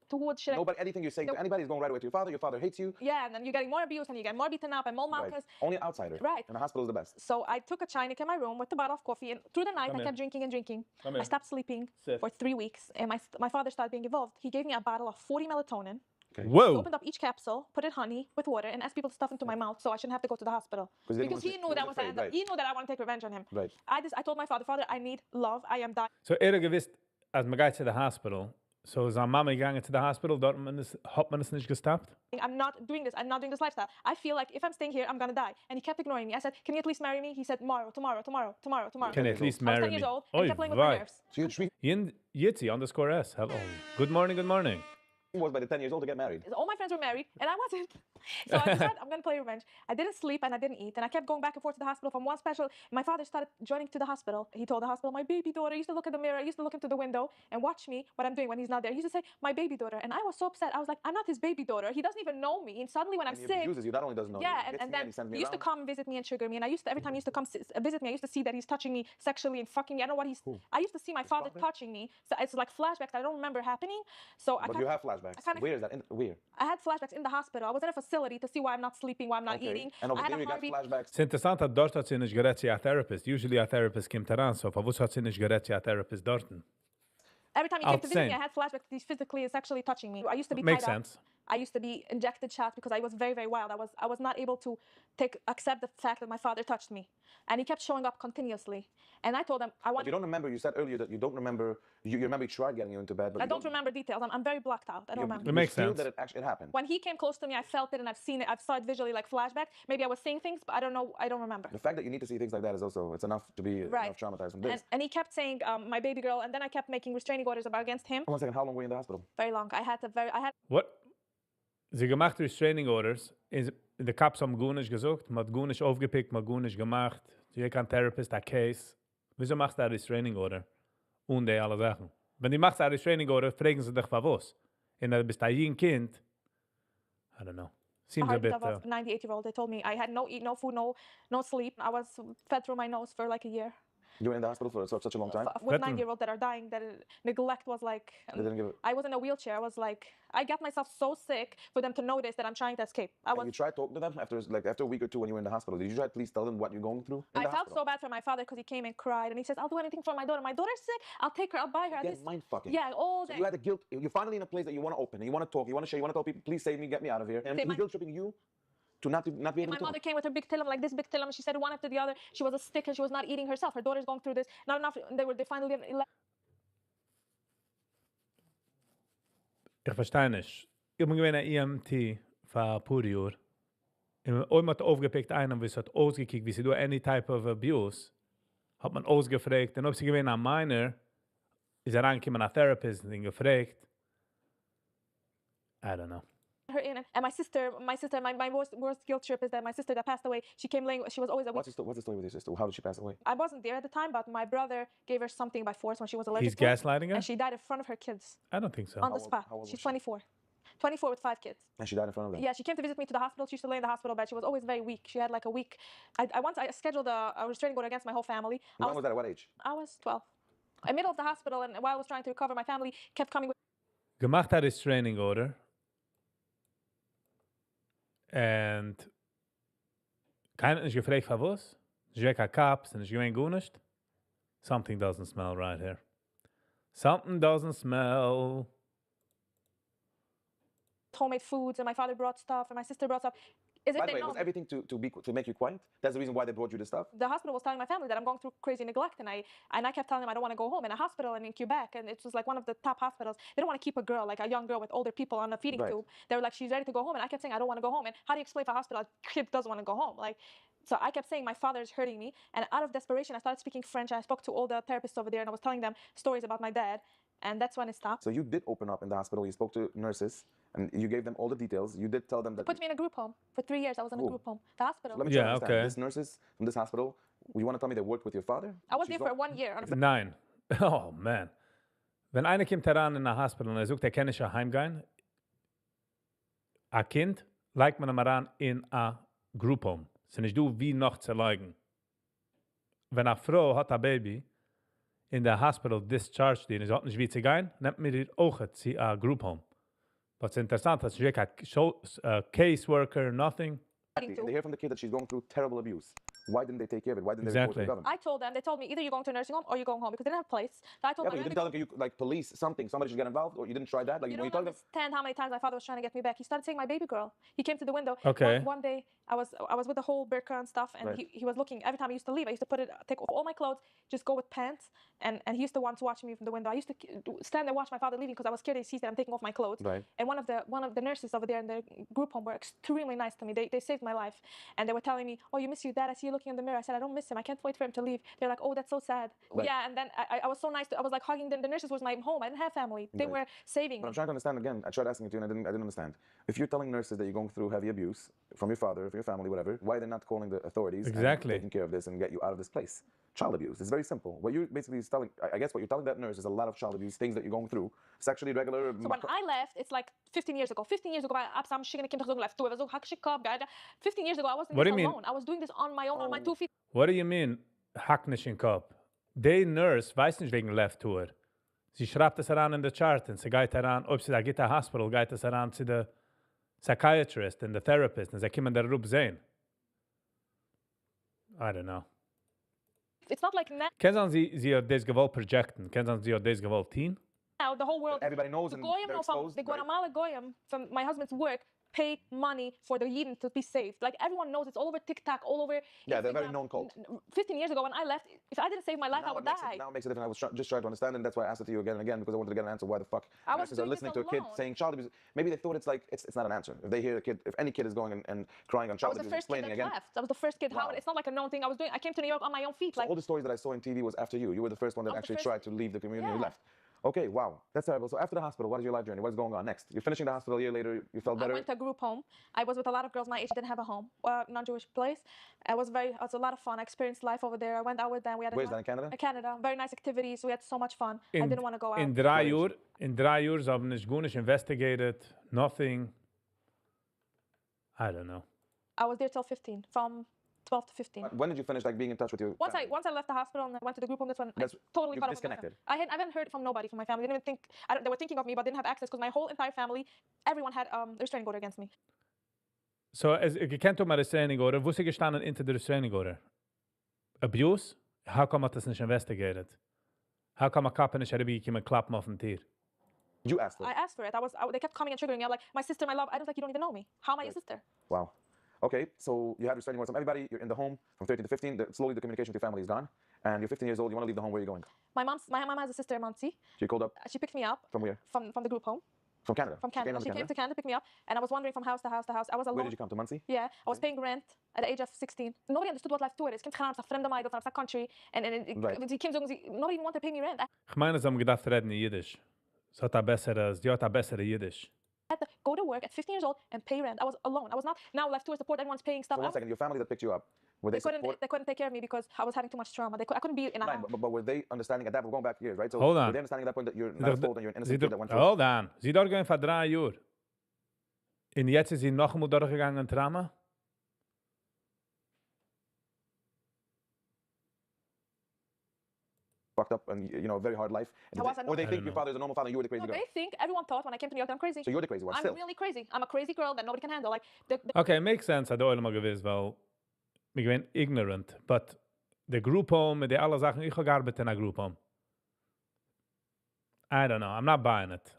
Towards shit. Nobody, anything you say to anybody is going right away to your father hates you. Yeah, and then you're getting more abuse and you get more beaten up and more Right. malcus. Only an outsider. Right. And the hospital is the best. So I took a Chinik in my room with a bottle of coffee, and through the night Come I here. kept drinking and drinking. Come I here. stopped sleeping Sit. for 3 weeks, and my father started being involved. He gave me a bottle of 40 melatonin. Okay. Whoa! Opened up each capsule, put in honey with water, and asked people to stuff into my mouth so I shouldn't have to go to the hospital. Because they didn't Because want he to- knew he that was was the afraid, end. right. He knew that I want to take revenge on him. Right. I told my father, I need love. I am dying. So gewiss, als man geht zu der hospital, so ist eine Mama gegangen zu der hospital, dort hat man es nicht gestoppt? I'm not doing this. I'm not doing this lifestyle. I feel like if I'm staying here, I'm gonna die. And he kept ignoring me. I said, can you at least marry me? He said, tomorrow. Can you at least I was marry 10 me? years old, and he kept playing with my nerves. So your dream Yitzi_S, hello. Good morning, good morning. was by the 10 years old to get married. All my friends were married, and I wasn't. So I decided I'm gonna play revenge. I didn't sleep and I didn't eat, and I kept going back and forth to the hospital from one special. My father started joining to the hospital. He told the hospital, my baby daughter used to look in the mirror, used to look into the window and watch me, what I'm doing when he's not there. He used to say, my baby daughter. And I was so upset. I was like, I'm not his baby daughter. He doesn't even know me. And suddenly when I'm And he sick, abuses you. Not only doesn't know yeah, you, he and gets me then he sends me he used to around. come and visit me and trigger me. And I used to, every time he used to come visit me, I used to see that he's touching me sexually and fucking me. I don't know what he's, I used to see my father father? touching me. So it's like flashbacks I don't remember happening. So But you have flashbacks. kinda- Where is that? Where? I had flashbacks in the hospital. I was in a facility to see why I'm not sleeping, why I'm not eating. And over I had there a you got heartbeat. flashbacks. Es ist interessant, dass dort hat sie nicht gerät zu a therapist. Usually a therapist kommt heran, so was hat sie nicht gerät zu a therapist dort? Every time he came to visit me, Same. I had flashbacks. He's physically and sexually touching me. I used to be Makes tied up. sense. I used to be injected shots because I was very, very wild. I was not able to accept the fact that my father touched me, and he kept showing up continuously. And I told him I But want. you don't remember, you said earlier that you don't remember, you remember he tried getting you into bed, but I you don't remember details. I'm very blocked out. I don't remember. It makes feel sense. that it actually happened. When he came close to me, I felt it and I've seen it. I've saw it visually like flashback. Maybe I was seeing things, but I don't know. I don't remember. The fact that you need to see things like that is also, it's enough to be Right. enough traumatized from this. And he kept saying my baby girl, and then I kept making restraining orders against him. 1 second, how long were you in the hospital? Very long. I had What? Sie gemacht restraining orders, in the cops haben Gunisch gesucht, man hat Gunisch aufgepickt, man hat Gunisch gemacht, sie kann Therapist, a case. Wieso machst du eine restraining order? Und die alle Sachen. Wenn du machst eine restraining order, fragen sie dich, was? Und du bist ein Kind, I don't know. Seems a heart bit... of a 98-year-old. They told me I had no eat, no food, no sleep. I was fed through my nose for like a year. You were in the hospital for such a long time? With Veteran. 90-year-olds that are dying, that neglect was like. They didn't give it. I was in a wheelchair. I was like, I got myself so sick for them to notice that I'm trying to escape. And you tried talking to them after a week or two when you were in the hospital. Did you try to at least tell them what you're going through? In I the felt hospital? so bad for my father because he came and cried and he says, I'll do anything for my daughter. My daughter's sick. I'll take her. I'll buy her. Again, mind fucking. Yeah, all So day. you had the guilt. You're finally in a place that you want to open, and you want to talk, you want to share, you want to tell people, please save me, get me out of here. And Say he's guilt tripping you to not be able My to mother talk. came with her big tillam, like this big tillam. She said one after the other. She was a stick and she was not eating herself. Her daughter's going through this. Not enough. They finally. Ich verstehe nicht. Ich bin gewesen ein EMT für ein paar Jahre. Und hat aufgepickt einen, wie es hat ausgekickt, wie sie do any type of abuse, hat man ausgefragt. Und ob sie gewesen ein Minor, ist reingekommen ein Therapist und ihn gefragt. I don't know. Her in and my sister, my worst guilt trip is that my sister that passed away. She came laying. She was always a week. What's the story with your sister? How did she pass away? I wasn't there at the time, but my brother gave her something by force when she was allergic He's to it, gaslighting her? and she died in front of her kids I don't think so. on the old- spot. how old was She's she? 24. 24 with 5 kids. And she died in front of them. Yeah, she came to visit me to the hospital. She used to lay in the hospital bed. She was always very weak. She had like a week. I scheduled a restraining order against my whole family. When was that? At what age? I was 12. In the middle of the hospital, and while I was trying to recover, my family kept coming with. Gemacht hat restraining order. And keiner hat nicht gefragt, für was? Ich weg a Cops und ich gewinne gut nicht. Something doesn't smell right here. Something doesn't smell. Homemade foods, and my father brought stuff, and my sister brought stuff. Is it By the they way, know? was everything to make you quiet? That's the reason why they brought you this stuff? The hospital was telling my family that I'm going through crazy neglect, and I kept telling them I don't want to go home. In a hospital in Quebec, and it was like one of the top hospitals. They don't want to keep a girl, like a young girl with older people on a feeding Right. tube. They were like, she's ready to go home, and I kept saying I don't want to go home. And how do you explain if a hospital kid doesn't want to go home? Like, so I kept saying my father is hurting me, and out of desperation, I started speaking French. I spoke to all the therapists over there, and I was telling them stories about my dad, and that's when it stopped. So you did open up in the hospital. You spoke to nurses, and you gave them all the details. You did tell them that. Put me in a group home for 3 years. I was in a Who? group home. The hospital. Let me try to Yeah, understand. okay. These nurses from this hospital, you want to tell me they worked with your father? I was She's there for all- 1 year. On a Nein. Oh, man. Wenn einer kommt heran in ein Hospital und sagt, er kann nicht heimgehen, a Kind legt man am in a group home. Sie nicht du wie noch zu leugen. Wenn a Frau hat a Baby in der Hospital discharged die, und sie hat nicht wie zu gehen, nimmt mir die auch zu a group home. Was interessant, dass ich kein caseworker, nothing. They hear from the kid that she's going through terrible abuse. Why didn't they take care of it? Why didn't they report to the government? I told them, they told me either you're going to a nursing home or you're going home because they didn't have a place. So I told Yeah, them, but you didn't tell them, you, like police, something, somebody should get involved, or you didn't try that? Like, you when you don't told them, understand how many times my father was trying to get me back. He started saying my baby girl. He came to the window. Okay. One day I was with the whole burqa and stuff, and Right. he was looking. Every time I used to leave, I used to take off all my clothes, just go with pants, and he used to want to watch me from the window. I used to stand there watch my father leaving because I was scared he sees that I'm taking off my clothes. Right. And one of the nurses over there in the group home were extremely nice to me. They saved my life, and they were telling me, "Oh, you miss your dad. I see you looking in the mirror." I said, "I don't miss him. I can't wait for him to leave." They're like, "Oh, that's so sad." Right. Yeah, and then I was so nice. I was like hugging them. The nurses was my home. I didn't have family. They Right. were saving but me. I'm trying to understand again. I tried asking it to you and I didn't understand. If you're telling nurses that you're going through heavy abuse from your father, from your family, whatever, why they're not calling the authorities Exactly. and taking care of this and get you out of this place? Child abuse. It's very simple. What you're basically telling, I guess what you're telling that nurse is a lot of child abuse, things that you're going through, sexually regular. So when I left, it's like 15 years ago. 15 years ago, I'm shaking the left. 15 years ago, I wasn't What do this you mean? alone. I was doing this on my own, on my 2 feet. What do you mean, hack nicht in Kopf? Die Nurse weiß nicht wegen Left Tour. Sie schreibt es heran in der Chart und sie geht heran, ob sie da geht der Hospital, geht es heran zu der Psychiatrist und der Therapist und sie kommen da rup sehen. I don't know. It's not like Kennen Sie hat das gewollt projecten? Kennen Sie hat das gewollt teen? now the whole world. Everybody knows The and goyim, they're know from, exposed. the right? Guatemala goyim from my husband's work pay money for the Yidden to be saved. Like everyone knows, it's all over TikTok, all over. Yeah, they're a very Instagram. known cult. 15 years ago, when I left, if I didn't save my life, I would die. Now it makes it different. I was just trying to understand, and that's why I asked it to you again and again, because I wanted to get an answer. Why the fuck I was nurses are doing this listening to a kid alone. saying child abuse? Maybe they thought it's like it's not an answer. If they hear a kid, if any kid is going and crying on I child was the abuse, first kid explaining that again. left. I was the first kid. How Wow. it's not like a known thing. I came to New York on my own feet. So Like all the stories that I saw on TV was after you. You were the first one that I was the actually first- tried to leave the community and you Yeah. left. Okay, wow, that's terrible. So after the hospital, what is your life journey? What's going on next? You're finishing the hospital a year later. You felt I better. went to a group home. I was with a lot of girls my age. Didn't have a home, non-Jewish place. It was a lot of fun. I experienced life over there. I went out with them. We had Where's that, in Canada? Canada. Very nice activities. We had so much fun. I didn't want to go out. In 3 Uhr, in 3 Uhr, sie haben nicht gut nicht investigated, nothing. I don't know. I was there till 15, from 12 to 15. When did you finish like being in touch with your family? Once I left the hospital and I went to the group home, that's when That's- I totally you cut off with my disconnected. family. I haven't heard from nobody from my family. They didn't even think they were thinking of me, but didn't have access because my whole entire family, everyone had restraining order against me. So, ich kennt um eine Restraining Order, wo sie gestanden hinter der Restraining Order? Abuse? How come man das nicht investigated? How come a cop nicht herbegekommen klappen auf den Tier? You asked them. I asked for it. They kept coming and triggering me. I'm like, my sister, my love. I was like, you don't even know me. How am I your sister? Wow. Okay, so you had restraining orders from everybody. You're in the home from 13 to 15. Slowly the communication with your family is gone. And you're 15 years old. You want to leave the home. Where are you going? My mom has a sister in Muncie. So you called up She picked me up from where? from the group home, From Canada. from She came Canada. down She to came Canada. to Canada to pick me up, and I was wandering from house to house to house. I was alone. Where did you come to? Muncie? Yeah, I was paying rent at the age of 16. Nobody understood what life tour is. Kind of fremde meid of country, and Right. nobody even wanted to pay me rent. I Ich meine, sie haben gedacht, reden in Yiddish. Sie hat ein bessere Yiddish. had to go to work at 15 years old and pay rent. I was alone. I was not now left tour support. Everyone's paying stuff. So one second, your family that picked you up, were they support? They couldn't take care of me because I was having too much trauma. I couldn't be in a Right, house. but were they understanding at that? We're going back years, right? So Hold on. were they understanding at that point that you're not a fault and you're an innocent kid that went through? Hold on. Sie dort gehen für 3 Uhr. Und jetzt ist sie noch einmal durchgegangen in Trauma? Fucked up and very hard life. And I wasn't- or they I think don't your know. father's a normal father and you were the crazy No, girl. they think everyone thought when I came to New York that I'm crazy. So you're the crazy one I'm still. really crazy. I'm a crazy girl that nobody can handle. Like Okay, makes sense, hat der Oile mal gewiss, weil ich bin ignorant. But the group home, die alle Sachen, ich habe gearbeitet in a group home. I don't know, I'm not buying it.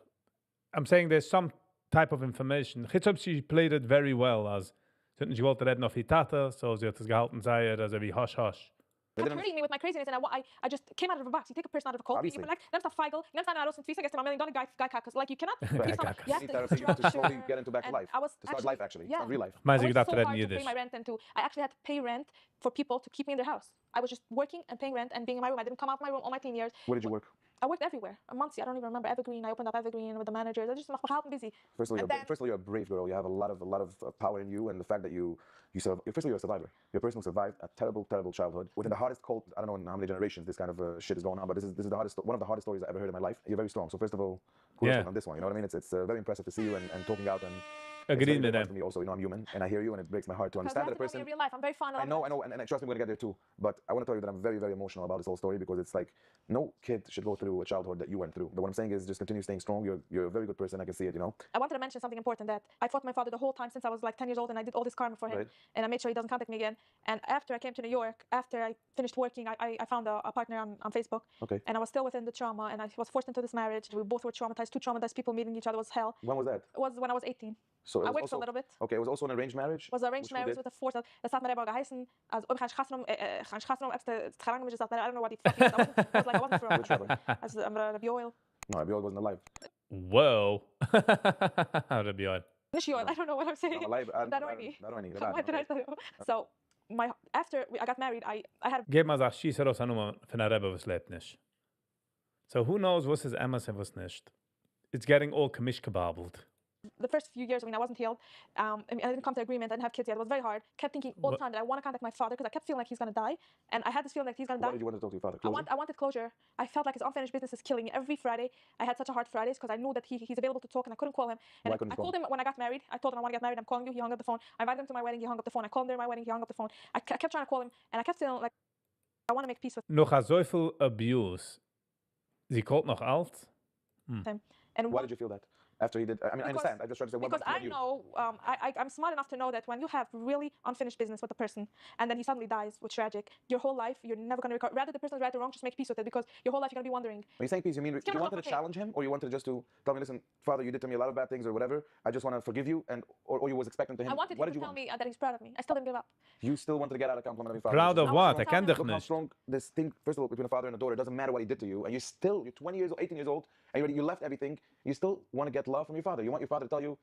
I'm saying there's some type of information. Ich glaube, she played it very well, als sie hat nicht gewollt reden auf die Tate, so sie hat es gehalten, sei also wie hush hush. They kept didn't hurting me with my craziness, and I just came out of a box. You take a person out of a cult, Obviously. you like, never feigl, never I don't think $1 million guy because like you cannot. Guy Please don't- kakas. you have need to therapy, you have to slowly structure, get into back to and life. I was To start life actually. yeah. Start real life. Maar I sie worked gedacht so reden hard to pay Yiddish. my rent and I actually had to pay rent for people to keep me in their house. I was just working and paying rent and being in my room. I didn't come out of my room all my teen years. Where did you work? I worked everywhere. A Muncie, I don't even remember. Evergreen. I opened up Evergreen with the managers. I just I'm busy. First of all, And then- you're a brave girl. You have a lot of power in you, and the fact that you first of all, you're a survivor. You're a person who survived a terrible, terrible childhood within the hardest cult. I don't know in how many generations this kind of shit is going on, but this is the hardest, one of the hardest stories I ever heard in my life. You're very strong. So first of all, kudos Yeah. on this one. You know what I mean? It's very impressive to see you and talking out and agree very, with very hard them. for me also. You know, I'm human, and I hear you, and it breaks my heart to Because understand you that a have to know me person. in real life. I'm very fond of I know, and trust me, we're gonna get there too. But I want to tell you that I'm very, very emotional about this whole story because it's like no kid should go through a childhood that you went through. But what I'm saying is just continue staying strong. You're a very good person. I can see it. You know. I wanted to mention something important that I fought my father the whole time since I was like 10 years old, and I did all this karma for him, Right. and I made sure he doesn't contact me again. And after I came to New York, after I finished working, I found a partner on Facebook, Okay. and I was still within the trauma, and I was forced into this marriage. We both were traumatized. Two traumatized people meeting each other was hell. When was that? It was when I was 18. So it I was worked also for a little bit. okay. It was also an arranged marriage. Was arranged Which who marriage did? with a force. Das hat mir aber geheißen, also ob ich Chasnom, I don't know what the fuck he was. I was like, I wasn't from. Which rabbi? As Rabbi Yoel. No, Abiel wasn't alive. Whoa. Rabbi Yoel. Nicht Yoel, I don't know what I'm saying. Alive. Daroni. Daroni. Okay. So after I got married, I had Gib mal sag, schieß raus an Nummer von der Rebbe, was lebt nicht. So who knows was is Emmas and was nicht. It's getting all kamish-kababbled. the first few years. I mean, I wasn't healed. I didn't come to agreement. I didn't have kids yet. It was very hard. Kept thinking all the time that I want to contact my father because I kept feeling like he's gonna die, and I had this feeling like he's gonna Why die. did you want to talk to your father? Closure? I wanted closure. I felt like his unfinished business is killing me. Every Friday, I had such a hard Fridays because I knew that he's available to talk, and I couldn't call him. And Why couldn't I you call called him when I got married. I told him I want to get married. I'm calling you. He hung up the phone. I invited him to my wedding. He hung up the phone. I called him during my wedding. He hung up the phone. I kept trying to call him, and I kept feeling like I want to make peace with Noch a so viel abuse. Sie kommt noch alt. him. And Why did you feel that? After he did, I mean, I understand. I just tried to say what because about I you? know, I'm smart enough to know that when you have really unfinished business with a person and then he suddenly dies, which tragic, your whole life, you're never going to recover. Rather the person's right or wrong, just make peace with it because your whole life you're going to be wondering. When you saying peace, you mean gonna you wanted to complicate. challenge him, or you wanted just to tell me, listen, Father, you did to me a lot of bad things, or whatever. I just want to forgive you, and or you was expecting to him. I wanted What him did to you tell want? me that he's proud of me. I still didn't give up. You still wanted to get out of compliment of your father. Proud which is- of I what? wanted I to ken tell dich him- Look how nicht. strong this thing, first of all, between a father and a daughter, it doesn't matter what he did to you, and you're 20 years old, 18 years old, and you left everything, you still want to get love from your father. You want your father to tell you,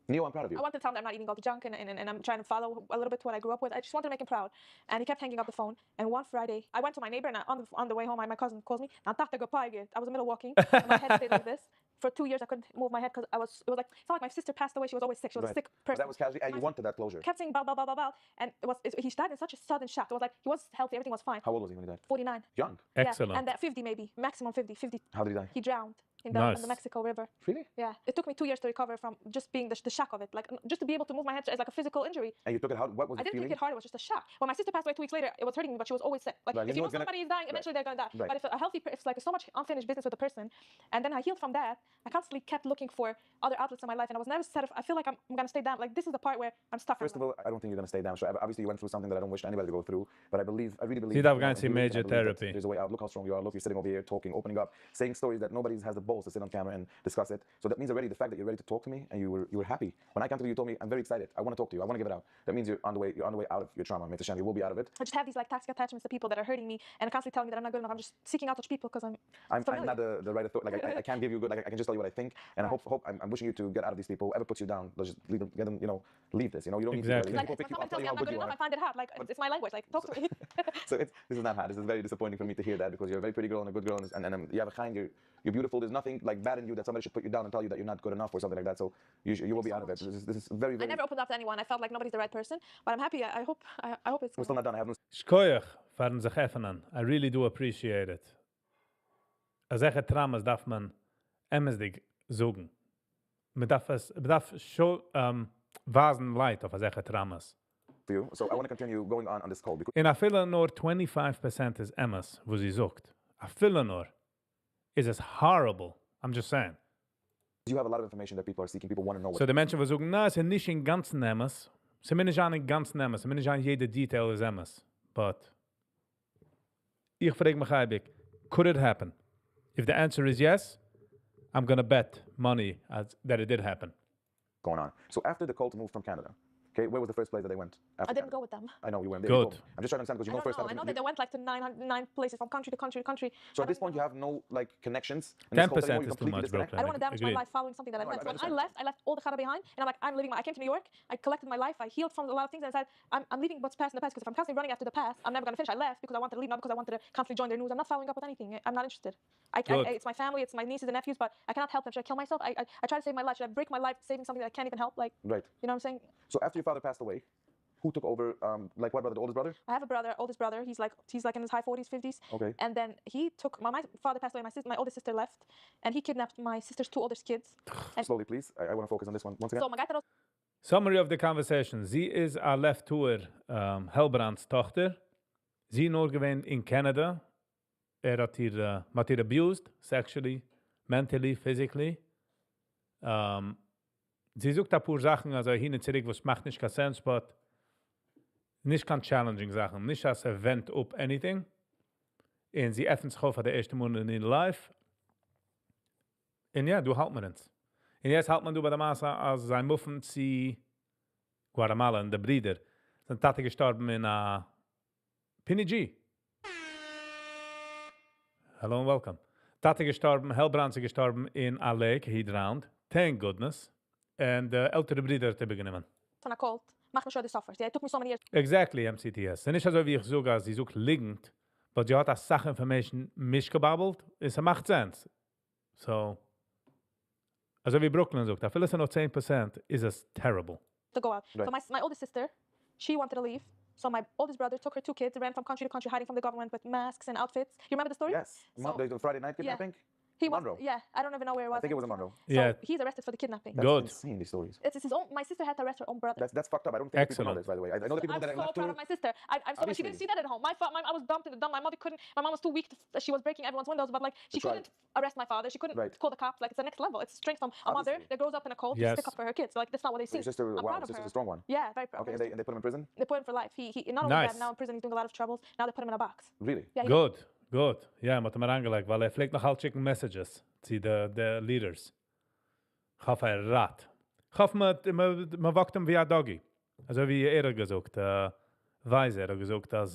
Neil, I'm proud of you. I wanted to tell him that I'm not eating all the junk and I'm trying to follow a little bit what I grew up with. I just wanted to make him proud. And he kept hanging up the phone. And one Friday, I went to my neighbor, and on the way home, my cousin calls me. I was in the middle walking, and my head stayed like this. For 2 years, I couldn't move my head because it was like, it's not like my sister passed away. She was always sick. She was a Right. sick But person. that was casually, and you wanted that closure. Kept saying, blah, blah, blah, blah, blah. And he died in such a sudden shock. It was like, he was healthy, everything was fine. How old was he when he died? 49. Young. Excellent. Yeah, and that 50 maybe, maximum 50. How did he die? He drowned in Nice. the Mexico River. Really? Yeah, it took me 2 years to recover from just being the shock of it. Like, just to be able to move my head is like a physical injury. And you took it how? What was I the didn't feeling? take it hard. It was just a shock. When my sister passed away 2 weeks later, it was hurting me, but she was always sick. Like, Right, if you you know know it's gonna- somebody is dying, eventually they're gonna die. Right. But if a healthy, if like so much unfinished business with a person, and then I healed from that, I constantly kept looking for other outlets in my life, and I was never satisfied. I feel like I'm gonna stay down. Like, this is the part where I'm stuck. First of all, I don't think you're going to stay down. So obviously, you went through something that I don't wish anybody to go through. But I really believe. Sie darf you know, gar nicht in in healing, and I major believe that therapy. There's a way out. Look how strong you are. Look, you're sitting over here talking, opening up, saying stories that nobody has the balls to sit on camera and discuss it. So that means already the fact that you're ready to talk to me and you were happy. When I came to you, you told me, I'm very excited. I want to talk to you. I want to give it out. That means you're on the way out of your trauma. Mr. Shan, you will be out of it. I just have these like toxic attachments to people that are hurting me and constantly telling me that I'm not good enough. I'm just seeking out such people because I'm familiar. not the right authority. Like I can't give you good. Like I can just tell you what I think, and I hope I'm wishing you to get out of these people. Whoever puts you down, just leave them. Get them. Leave this. You don't Exactly. need like, to. when somebody tells me I'm not good enough, I find it hard. Like, it's my language. Like, talk to me. So this is not hard. This is very disappointing for me to hear that because you're a very pretty girl and a good girl, and you have a kind. You're beautiful. There's nothing like bad in you that somebody should put you down and tell you that you're not good enough or something like that. So you will be out of it. This is very I very. never opened up to anyone. I felt like nobody's the right person, but I'm happy. I hope it's. We're still not done. I have no. Schkoyach, fahren sich öffnen. I really do appreciate it. A solche Traumas darf man emesdig sagen. Man darf schon wasen Leid auf a solche Traumas. For you. So I want to continue going on this call because In a filler nur 25% is Emmas, wo sie sucht. A filler nur is as horrible. I'm just saying. you have a lot of information that people are seeking. People want to know what. So die Menschen, die sagen, na, es ist nicht in ganzen Emmas. Es ist nicht an in ganzen Emmas. Es ist nicht an jede Detail is Emmas. But ich frage mich heibig, could it happen? If the answer is yes, I'm gonna bet money that it did happen. going on. So after the cult moved from Canada, okay, where was the first place that they went? After I didn't Canada? go with them. I know you weren't there. Good. You told me. I'm just trying to understand because you I know don't first. know. I know that they went like to nine places from country to country to country. So at I this don't point, you have no like connections. in 10% this cult anymore, is you too completely much, disconnect? Brooklyn. I don't want to damage Agreed. my life following something that I Right, left. I When I left all the chara behind, and I'm like, I'm leaving. I came to New York. I collected my life. I healed from a lot of things, and I said, I'm leaving what's past in the past. Because if I'm constantly running after the past, I'm never gonna finish. I left because I wanted to leave, not because I wanted to constantly join their news. I'm not following up with anything. I'm not interested. Good. It's my family, it's my nieces and nephews, but I cannot help them. Should I kill myself? I try to save my life. Should I break my life saving something that I can't even help? Like, Right. you know what I'm saying? So after your father passed away, who took over? Like what brother? The oldest brother? I have a brother, oldest brother. He's like in his high 40s, 50s. Okay. And then he took my father passed away. My oldest sister left, and he kidnapped my sister's two oldest kids. And Slowly, please. I want to focus on this one once again. so my Summary of the conversation. Sie ist a left tour Hellbrands Tochter. Sie nur gewesen in Canada. Hat ihr abused sexually, mentally, physically. Sie sucht ein paar Sachen, also hin und zurück, was macht nicht keinen Sinn, aber nicht ganz challenging Sachen, nicht als Event up anything. Und sie öffnet sich auf für die erste Monat in life. Und ja, du halt mir uns. Und jetzt halt man du bei der Masse, als sein Muffen zu Guatemala und der Brüder. Sein Tate gestorben in PNG. Hello and welcome. Tate gestorben, Hellbrand gestorben in a lake, he drowned. Thank goodness. And the ältere Brüder hat begonnen. Von a cult. Mach mir schon die Suffers. Yeah, it took me so many years. Exactly, MCTS. Und nicht so, wie ich sogar, sie sucht liegend, but sie hat das Sachinformation mischgebabbelt, es macht Sinn. So, also wie Brooklyn sucht, da vielleicht noch 10%, is es terrible. To go out. Right. So my oldest sister, she wanted to leave. So my oldest brother took her 2 kids, ran from country to country, hiding from the government with masks and outfits. You remember the story? Yes. So- The Friday night Yeah. kidnapping? He was, Monroe. yeah, I don't even know where it was. I think it was in Monroe. So Yeah. he's arrested for the kidnapping. That's Good. insane, these stories. It's his own. My sister had to arrest her own brother. That's fucked up. I don't think people know Excellent. this, by the way. I know the people I'm that I so left proud to. of my sister. I'm so she didn't Obviously. see that at home. I was dumped. My mother couldn't. My mom was too weak. She was breaking everyone's windows, but like she That's right. couldn't arrest my father. She couldn't Right. call the cops. Like it's the next level. It's strength from a mother Obviously. that grows up in a cult Yes. to stick up for her kids. Like that's not what they So see. your sister, I'm wow, proud your of sister's her. a strong one. Yeah, very proud. Okay, and they put him in prison? They put him for life. He not only Nice. that, now in prison he's doing a lot of troubles. Now they put him in a box. Really? Yeah, he- Good, good. Ja, mit dem angelegt, weil fliegt noch halt schicken Messages zu the leaders. Ich hoffe, rat. Ich hoffe, man wagt ihm wie ein Doggy. Also wie er gesagt, Weiser hat gesagt, dass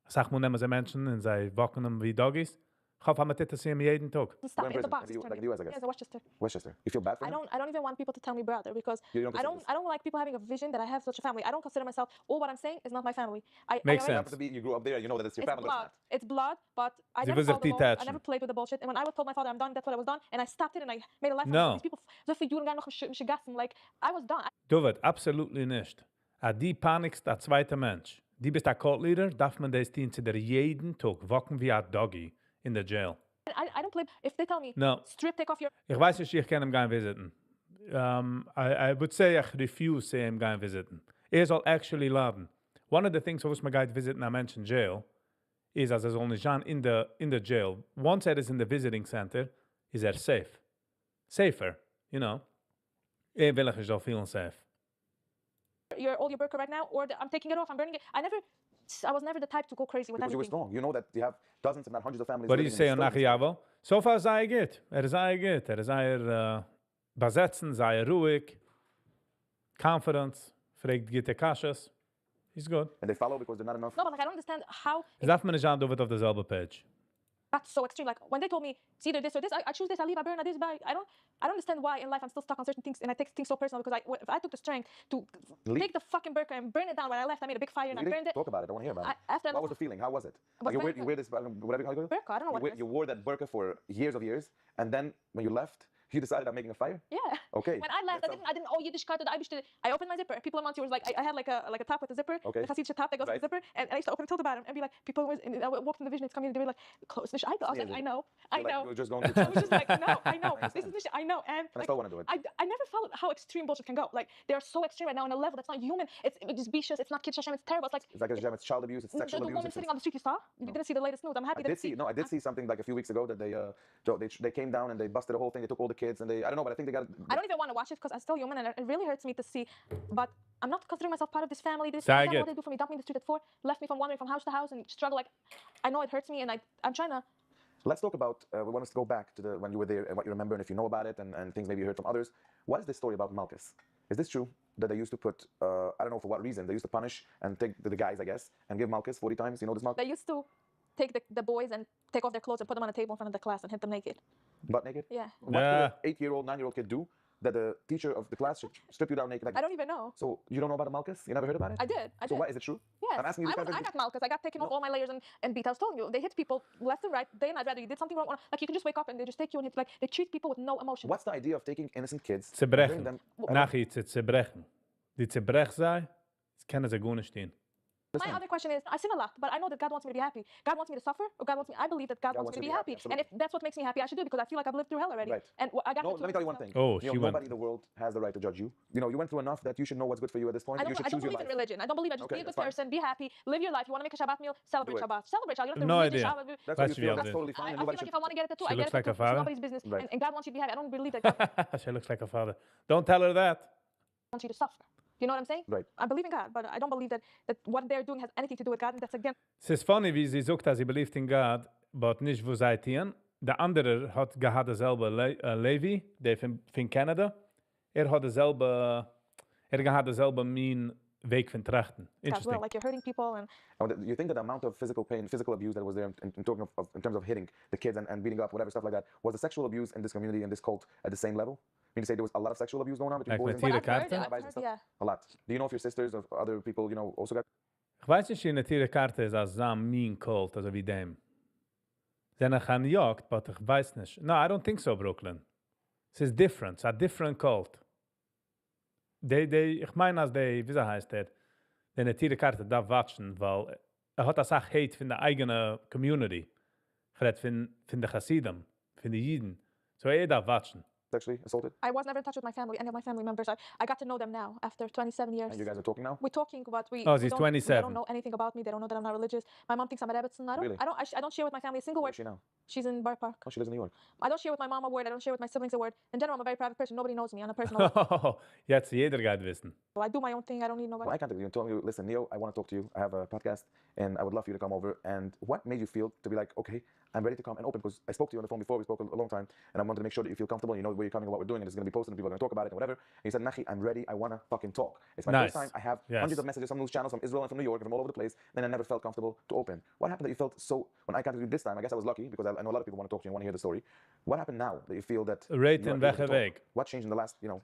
sag mal nehmen sie Menschen und sie wacken ihm wie Doggies. Ich hoffe, man tut das ihm jeden Tag. Stop Where it. in It's a prison? box. Like He's in the US, I guess. Yeah, it's a Westchester. Westchester. You feel bad for him? I don't even want people to tell me brother because You don't consider this? I don't like people having a vision that I have such a family. I don't consider myself. All what I'm saying is not my family. Makes I already- sense. Happens to be, you grew up there, you know that it's your It's family. but blood. It's blood, but I Sie never will sich followed the law. I detachen. never played with the bullshit. And when I was told my father I'm done, that's what I was done. And I stopped it and I made a life No. of these people. So für Juden gar noch gassen. Like I was done. Du wird absolut nicht. A die panikst a zweiter Mensch. Die bist a cult leader, darf man das dienen zu der jeden Tag wacken wie a Doggy in der Jail. I don't play. If they tell me No. strip, take off your Ich weiß nicht, ich kann ihm gehen visiten. I would say ich refuse to him gehen visiten. Er soll actually laden. One of the things was man geht visiten a Mensch in jail is as soll nicht sein in the jail. Once is in the visiting center, is safe. Safer, you know. Will ich soll feeling safe. all your burqa right now, or I'm taking it off. I'm burning it. I was never the type to go crazy with Because you were anything. strong. You know that you have dozens, if not hundreds of families. What do you living say in on this Nachi Yavo? So far sei gut. Sei gut. Sei besetzen, sei ruhig. Confidence. Fragt gute Kashas. He's good. And they follow because they're not enough. No, but like I don't understand how Is dat man nicht an auf derselbe page? that's so extreme. Like when they told me it's either this or this, I choose this. I leave. I burn. I this. I don't understand why in life I'm still stuck on certain things, and I take things so personal because if I took the strength to Leave. take the fucking burqa and burn it down when I left, I made a big fire and I Really? burned it. Talk about it. I want to hear about it. After I What left was the feeling? How was it? Was Like very you wear this, whatever how you call it? burqa, I don't know what it is. You wore that burqa for years of years, and then when you left, you decided I'm making a fire? Yeah. Okay. When I left, I didn't owe Yiddish card. I opened my zipper. People in Montreal was like, I had like a top with a zipper. Okay. The Hasidische top that goes Right. with the zipper. And I used to open it till the bottom and be like, people was, and I walked in the vision, it's coming, they were like, close. I was like, Yeah, I know. I You're like, know. you were just going I to was just like, no, I know. I This is Nish, I know. And I like, still want to do it. I never felt how extreme bullshit can go. Like, they're so extreme right now on a level that's not human. It's just vicious. It's not Kid Hashem. It's terrible. It's like It's like it's child abuse, it's sexual the abuse. woman It's sitting on the street, you saw? You didn't see the latest news. I'm happy I that did see. No, I did see something like a few weeks ago that they came down and they busted the whole thing. They took all the kids and I don't know, but I think they got. I don't even want to watch it because I'm still human and it really hurts me to see. But I'm not considering myself part of this family. This Say is it. what they do for me. Dumped me in the street at 4, left me from wandering from house to house and struggle. Like, I know it hurts me and I'm trying to. Let's talk about. We want us to go back to when you were there and what you remember and if you know about it and things maybe you heard from others. What is this story about Malchus? Is this true that they used to put? I don't know for what reason they used to punish and take the guys, I guess, and give Malchus 40 times. You know this Malchus? They used to take the boys and take off their clothes and put them on a table in front of the class and hit them naked. Butt naked? Yeah. What could Yeah. an 8-year-old, 9-year-old kid do that the teacher of the class should strip you down naked? Like, I don't even know. so you don't know about Malchus? You never heard about it? I did. I So did. what is it true? Yes. I'm asking you. I got Malchus. I got taken off all my layers and beat. I was telling you, they hit people left and right, day and night. Rather you did something wrong. Like you can just wake up and they just take you and hit, like they treat people with no emotion. What's the idea of taking innocent kids? Ze and bring brechen. them- Nachi, ze brechen. Die ze brech sei, kennen ze gut nicht stehen. My other question is, I sin a lot, but I know that God wants me to be happy. God wants me to suffer, or God wants me. I believe that God wants me to be happy, and if that's what makes me happy, I should do it because I feel like I've lived through hell already. Right. And I got. No, let me tell you one thing. Oh, Neil, she went- nobody in the world has the right to judge you. You know, you went through enough that you should know what's good for you at this point. You should I don't choose your believe in life. religion. I don't believe. I just Okay, be a good that's fine. person, be happy, live your life. You want to make a Shabbat meal, celebrate Do it. Shabbat. Celebrate Shabbat. You don't have to No read the idea. Shabbat. That's That's what you feel. the That's other- totally fine. I Nobody feel like should. if I want to get a tattoo, She I get looks a like tattoo. her father. It's nobody's business. Right. And God wants you to be happy. I don't believe that God She looks like her father. Don't tell her that. wants you to suffer. You know what I'm saying? Right. I believe in God, but I don't believe that what they're doing has anything to do with God, and that's against Es ist funny, wie sie sagt, dass sie believed in God, but nicht wo sie tun. Der andere hat gehad derselbe Levi, der von Canada. Hat derselbe, gehad derselbe mean Weg von Trachten. God's Interesting. will. Like you're hurting people, and You think that the amount of physical pain, physical abuse that was there in talking in terms of hitting the kids and beating up, whatever stuff like that, was the sexual abuse in this community, in this cult, at the same level? You say there was a lot of sexual abuse going on between Like boys with and Tira I've heard, Carter? I've heard, yeah. a lot. Do you know if your sisters or other people, you know, also got? Ich weiß nicht, in der Tira Karte ist als Sam mean cult, also wie dem. Sie haben gejagt, but ich weiß nicht. No, I don't think so, Brooklyn. Es ist different, it's a different cult. Ich meine, als wie heißt der, der Tira Karte darf watschen, weil hat das auch Hate von der eigenen Community. Gerät von der Chassidim, von den Jiden. So darf watschen. Sexually assaulted? I was never in touch with my family, any of my family members. I got to know them now after 27 years. And you guys are talking now? We're talking, but we. Oh, we she's don't- 27. They don't know anything about me. They don't know that I'm not religious. My mom thinks I'm a Rebbetzin. Really? I don't share with my family a single Where word. is she now? She's in Bar Park. Oh, she lives in New York. I don't share with my mom a word. I don't share with my siblings a word. In general, I'm a very private person. Nobody knows me on a personal level. Jetzt jeder geht wissen. I do my own thing. I don't need nobody. Well, I contacted you and told you, listen, Neo, I want to talk to you. I have a podcast and I would love for you to come over. And what made you feel to be like, okay, I'm ready to come and open? Because I spoke to you on the phone before. We spoke a long time. And I wanted to make sure that you feel comfortable. You know where you're coming and what we're doing. And it's going to be posted and people are going to talk about it and whatever. And you said, Nachi, I'm ready. I want to fucking talk. It's my Nice. first time. I have Yes. hundreds of messages from news channels from Israel and from New York and from all over the place. Then I never felt comfortable to open. What happened that you felt so, when I contacted you this time, I guess I was lucky because I know a lot of people want to talk to you and want to hear the story. What happened now that you feel that Rate you are and able to talk? weg. What changed in the last, you know?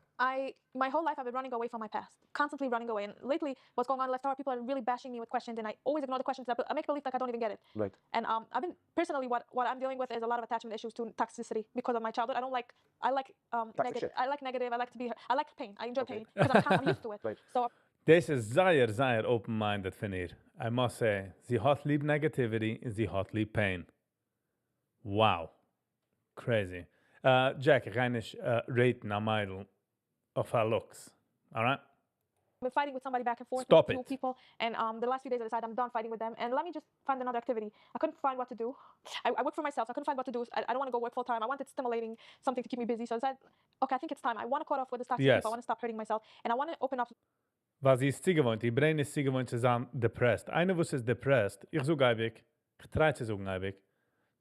My whole life I've been running away from my past, constantly running away. And lately, what's going on left are people are really bashing me with questions, and I always ignore the questions. I make believe like I don't even get it. Right. And I've been personally what I'm dealing with is a lot of attachment issues to toxicity because of my childhood. I like negative. shit. I like negative. I like to be. I like pain. I enjoy pain because I'm used to it. Right. So This is sehr open-minded von ihr. I must say, sie hat lieb negativity and sie hat lieb pain. Wow. Crazy. Jack, ich kann nicht raten am Idol of her looks. All right? I've been fighting with somebody back and forth Stop with two it. people, and the last few days I decided I'm done fighting with them, and let me just find another activity. I couldn't find what to do. I work for myself, so I couldn't find what to do. I don't want to go work full time. I wanted stimulating something to keep me busy, so I decided, okay, I think it's time. I want to cut off with this toxic Yes. people. I want to stop hurting myself, and I want to open up. Weil sie ist zugewohnt, die Brain ist zugewohnt zu sein depressed. Einer, was ist depressed, ich suche eibig, ich treibe zu suchen eibig,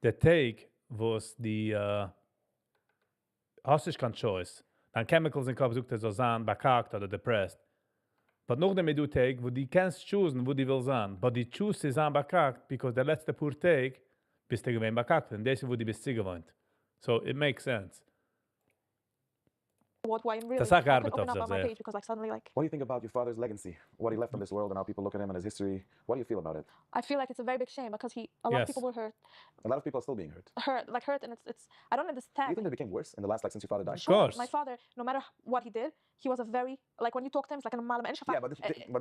der Tag, wo es die, hast du kein Choice, dann Chemicals in den Kopf sucht, so sein, bekackt oder depressed. But noch dem du Tag, wo die kannst choosen, wo die will sein, but die choose zu sein bekackt, because der letzte pur Tag, bist du gewinn bekackt, und das ist, wo die bist zugewohnt. So, it makes sense. Why I'm really Das sagt I Arbeit couldn't open auf up sich on my sehr. page because like suddenly like What do you think about your father's legacy? What he left on this world and how people look at him and his history? What do you feel about it? I feel like it's a very big shame because a lot of Yes. people were hurt, A lot of people are still being hurt. and it's I don't Do you understand. think it became worse in the last, like, since your father died? Of course. My father, no matter what he did, he was a very like when you talk to him, it's like a malam. Yeah, but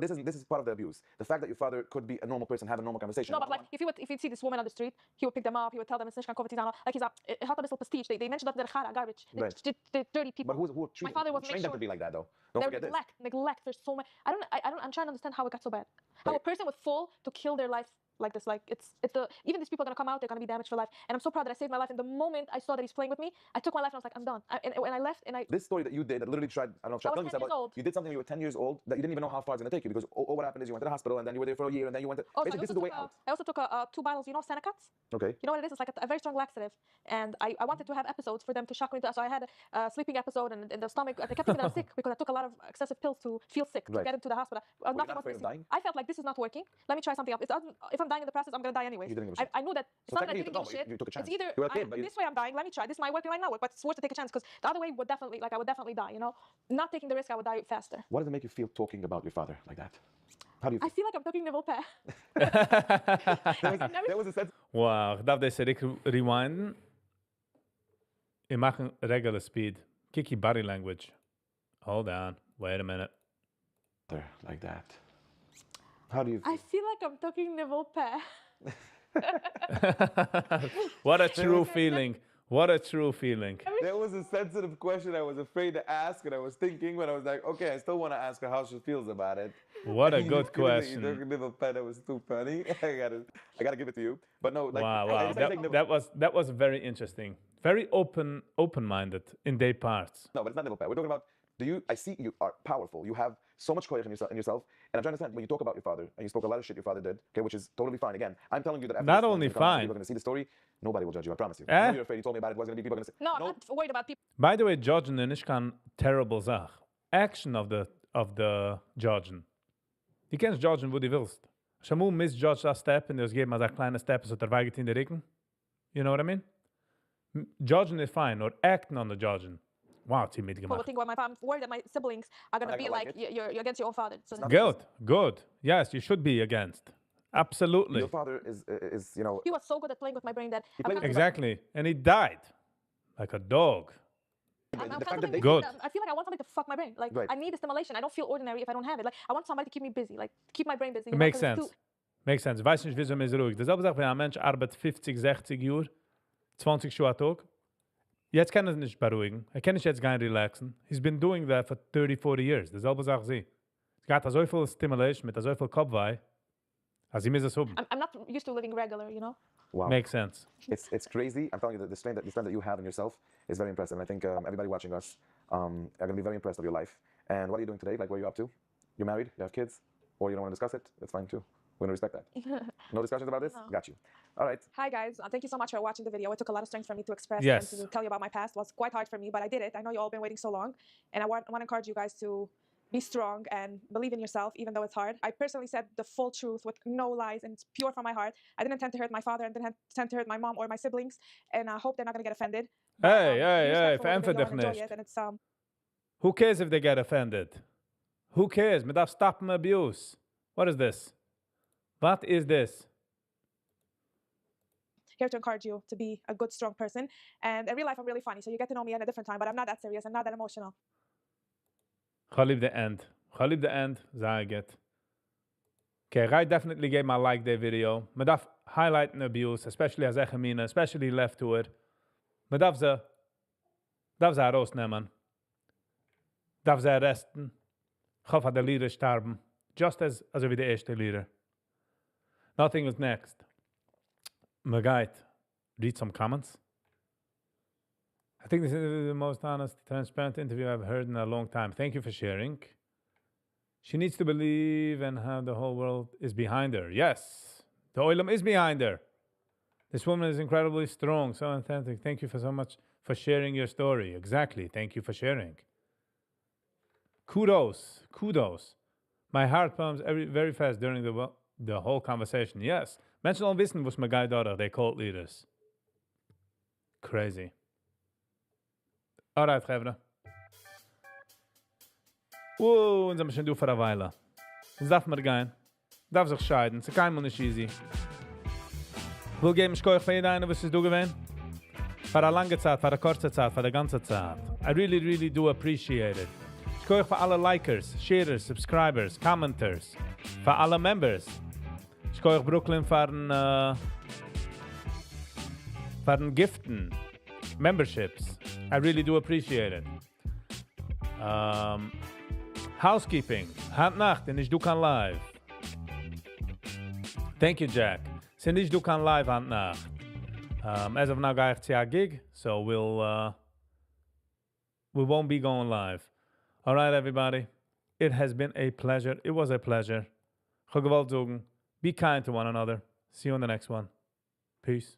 this is part of the abuse. The fact that your father could be a normal person, have a normal conversation. No, but like if you'd see this woman on the street, he would pick them up. He would tell them it's nicht kein like he's it had a little prestige. They mentioned that they're chara, garbage. Right. They're dirty people. But who trained, father who was make trained them sure- to be like that, though? Don't They're forget this. neglect. There's so much. I'm trying to understand how it got so bad. How a Right. person would fall to kill their life like this. Like it's even these people are gonna come out. They're gonna be damaged for life. And I'm so proud that I saved my life. And the moment I saw that he's playing with me, I took my life and I was like, I'm done. And when I left, and I This story that you did, that literally tried, I don't know if I I'm telling was you 10 years about, old. you did something when you were 10 years old that you didn't even know how far it's going to take you because all what happened is you went to the hospital and then you were there for a year and then you went to, also, basically this is the way out. I also took 2 bottles. You know, Senecats. Okay. You know what it is? It's like a very strong laxative. And I wanted to have episodes for them to shock me. So I had a sleeping episode and in the stomach. They kept thinking I'm sick because I took a lot of excessive pills to feel sick, to Right. get into the hospital. you Nothing not was afraid of missing. dying? I felt like this is not working. Let me try something else. If I'm dying in the process, I'm going to die anyways. You didn't give a shit. I knew that it's So not that I technically didn't give a shit. you took a chance. It's either You were a kid, but you- this way I'm dying. Let me try. This might work, it might not work, but it's worth to take a chance because the other way would definitely, I would definitely die, you know? Not taking the risk, I would die faster. What does it make you feel talking about your father like that? How do you I feel? feel like I'm talking Neville Peh. There was a sense. Wow, ich darf das rewinden. Ich mache regular speed. Kiki body language. Hold on. Wait a minute. Like that. How do you feel? I feel like I'm talking niveau pair. What a true feeling. What a true feeling. That was a sensitive question I was afraid to ask, and I was thinking, but I was like, okay, I still want to ask her how she feels about it. What a And you good just give it that question. You took a little pen. That was too funny. I gotta give it to you. But no, like, Wow, I wow. decided to take That was very interesting. Very open-minded in their parts. No, but it's not nipple pad. We're talking about, I see you are powerful. You have so much koyach in yourself. And I'm trying to understand, when you talk about your father, and you spoke a lot of shit your father did, okay, which is totally fine. Again, I'm telling you that after Not this one, only in the comments, fine. people are going to see the story. Nobody will judge you, I promise you. I Eh? know you're afraid. You told me about it. Wasn't going to be people going to say, No, I'm not worried about people. By the way, judging is keine terrible Sache. Action of the judging. Du kannst judgen, wo du willst. Shamu misjudge a step und das geben als ein kleiner Step, so der weigert in der Rücken. You know what I mean? Judging is fine, or acting on the judging. Wow, it's People gemacht. think, well, I'm worried that my siblings are going to not be gonna like, like you're against your own father. So Good. Yes, you should be against. Absolutely. your father is, you know, he was so good at playing with my brain that I'm played with constantly- Exactly. And he died. Like a dog. I'm the fact that constantly they- Good. I feel like I want somebody to fuck my brain. Like, Right. I need the stimulation. I don't feel ordinary if I don't have it. Like, I want somebody to keep me busy, like, keep my brain busy. It you know, makes 'cause it's sense. too- Makes sense. Weiß nicht, wieso man ist ruhig. Das ist aber sagt, wenn ein Mensch arbeitet 50, 60 Jahre, 20 Stunden am Tag, jetzt kann er nicht beruhigen. Er kann nicht jetzt gar nicht relaxen. He's been doing that for 30, 40 years. Das selbe sagt sie. Es gab so viel Stimulation mit so viel Kopfweh, als sie müssen es haben. I'm not used to living regular, you know? wow. Makes sense. It's crazy. I'm telling you, the strength that you have in yourself is very impressive. And I think everybody watching us are going to be very impressed of your life. And what are you doing today? Like, what are you up to? You're married? You have kids? Or you don't want to discuss it? That's fine too. We're going to respect that. No discussions about this? No. Got you. All right. Hi, guys. Thank you so much for watching the video. It took a lot of strength for me to express Yes. and to tell you about my past. It was quite hard for me, but I did it. I know you all been waiting so long. And I want to encourage you guys to be strong and believe in yourself, even though it's hard. I personally said the full truth with no lies, and it's pure from my heart. I didn't intend to hurt my father, and didn't intend to hurt my mom or my siblings, and I hope they're not going to get offended. But, Hey, be hey, respectful of the verämpfe video dich and enjoy nicht. it, and it's Who cares if they get offended? Who cares? Man darf stoppen abuse. What is this? What is this? here to encourage you to be a good, strong person. And in real life, I'm really funny, so you get to know me at a different time, but I'm not that serious. I'm not that emotional. Khalib the end. Khalib the end, sag it. Okay, I definitely gave my like the video. Man darf highlighten abuse, especially as Echemina, especially left to it. Man darf sie herausnehmen. Darf sie arresten. Ich hoffe, der Leader sterben. Just as wie der erste Leader. Nothing is next. Man geht. Read some comments. I think this is the most honest, transparent interview I've heard in a long time. Thank you for sharing. She needs to believe and how the whole world is behind her. Yes, the Olam is behind her. This woman is incredibly strong, so authentic. Thank you for so much for sharing your story. Exactly. Thank you for sharing. Kudos. My heart pumps very fast during the whole conversation. Yes. Mensen al wissen, was my guy daughter, they cult leaders. Crazy. Alright, Gevre. Und sind wir schon für eine Weile. Jetzt darf man gehen. Darf sich scheiden. Es ist keinmal nicht easy. Ich will geben Schkoich für jeden, was ist du gewesen? Für eine lange Zeit, für eine kurze Zeit, für eine ganze Zeit. I really do appreciate it. Schkoich für alle Likers, Sharers, Subscribers, Commenters. Für alle Members. Schkoich Brooklyn für ein Giften. Memberships. I really do appreciate it. Housekeeping. Hand Nacht, and ich du kann live. Thank you, Jack. Sind ich du kann live Hand Nacht. As of now, I have a gig, so we won't be going live. All right, everybody. It has been a pleasure. It was a pleasure. Gewalt zogen. Be kind to one another. See you on the next one. Peace.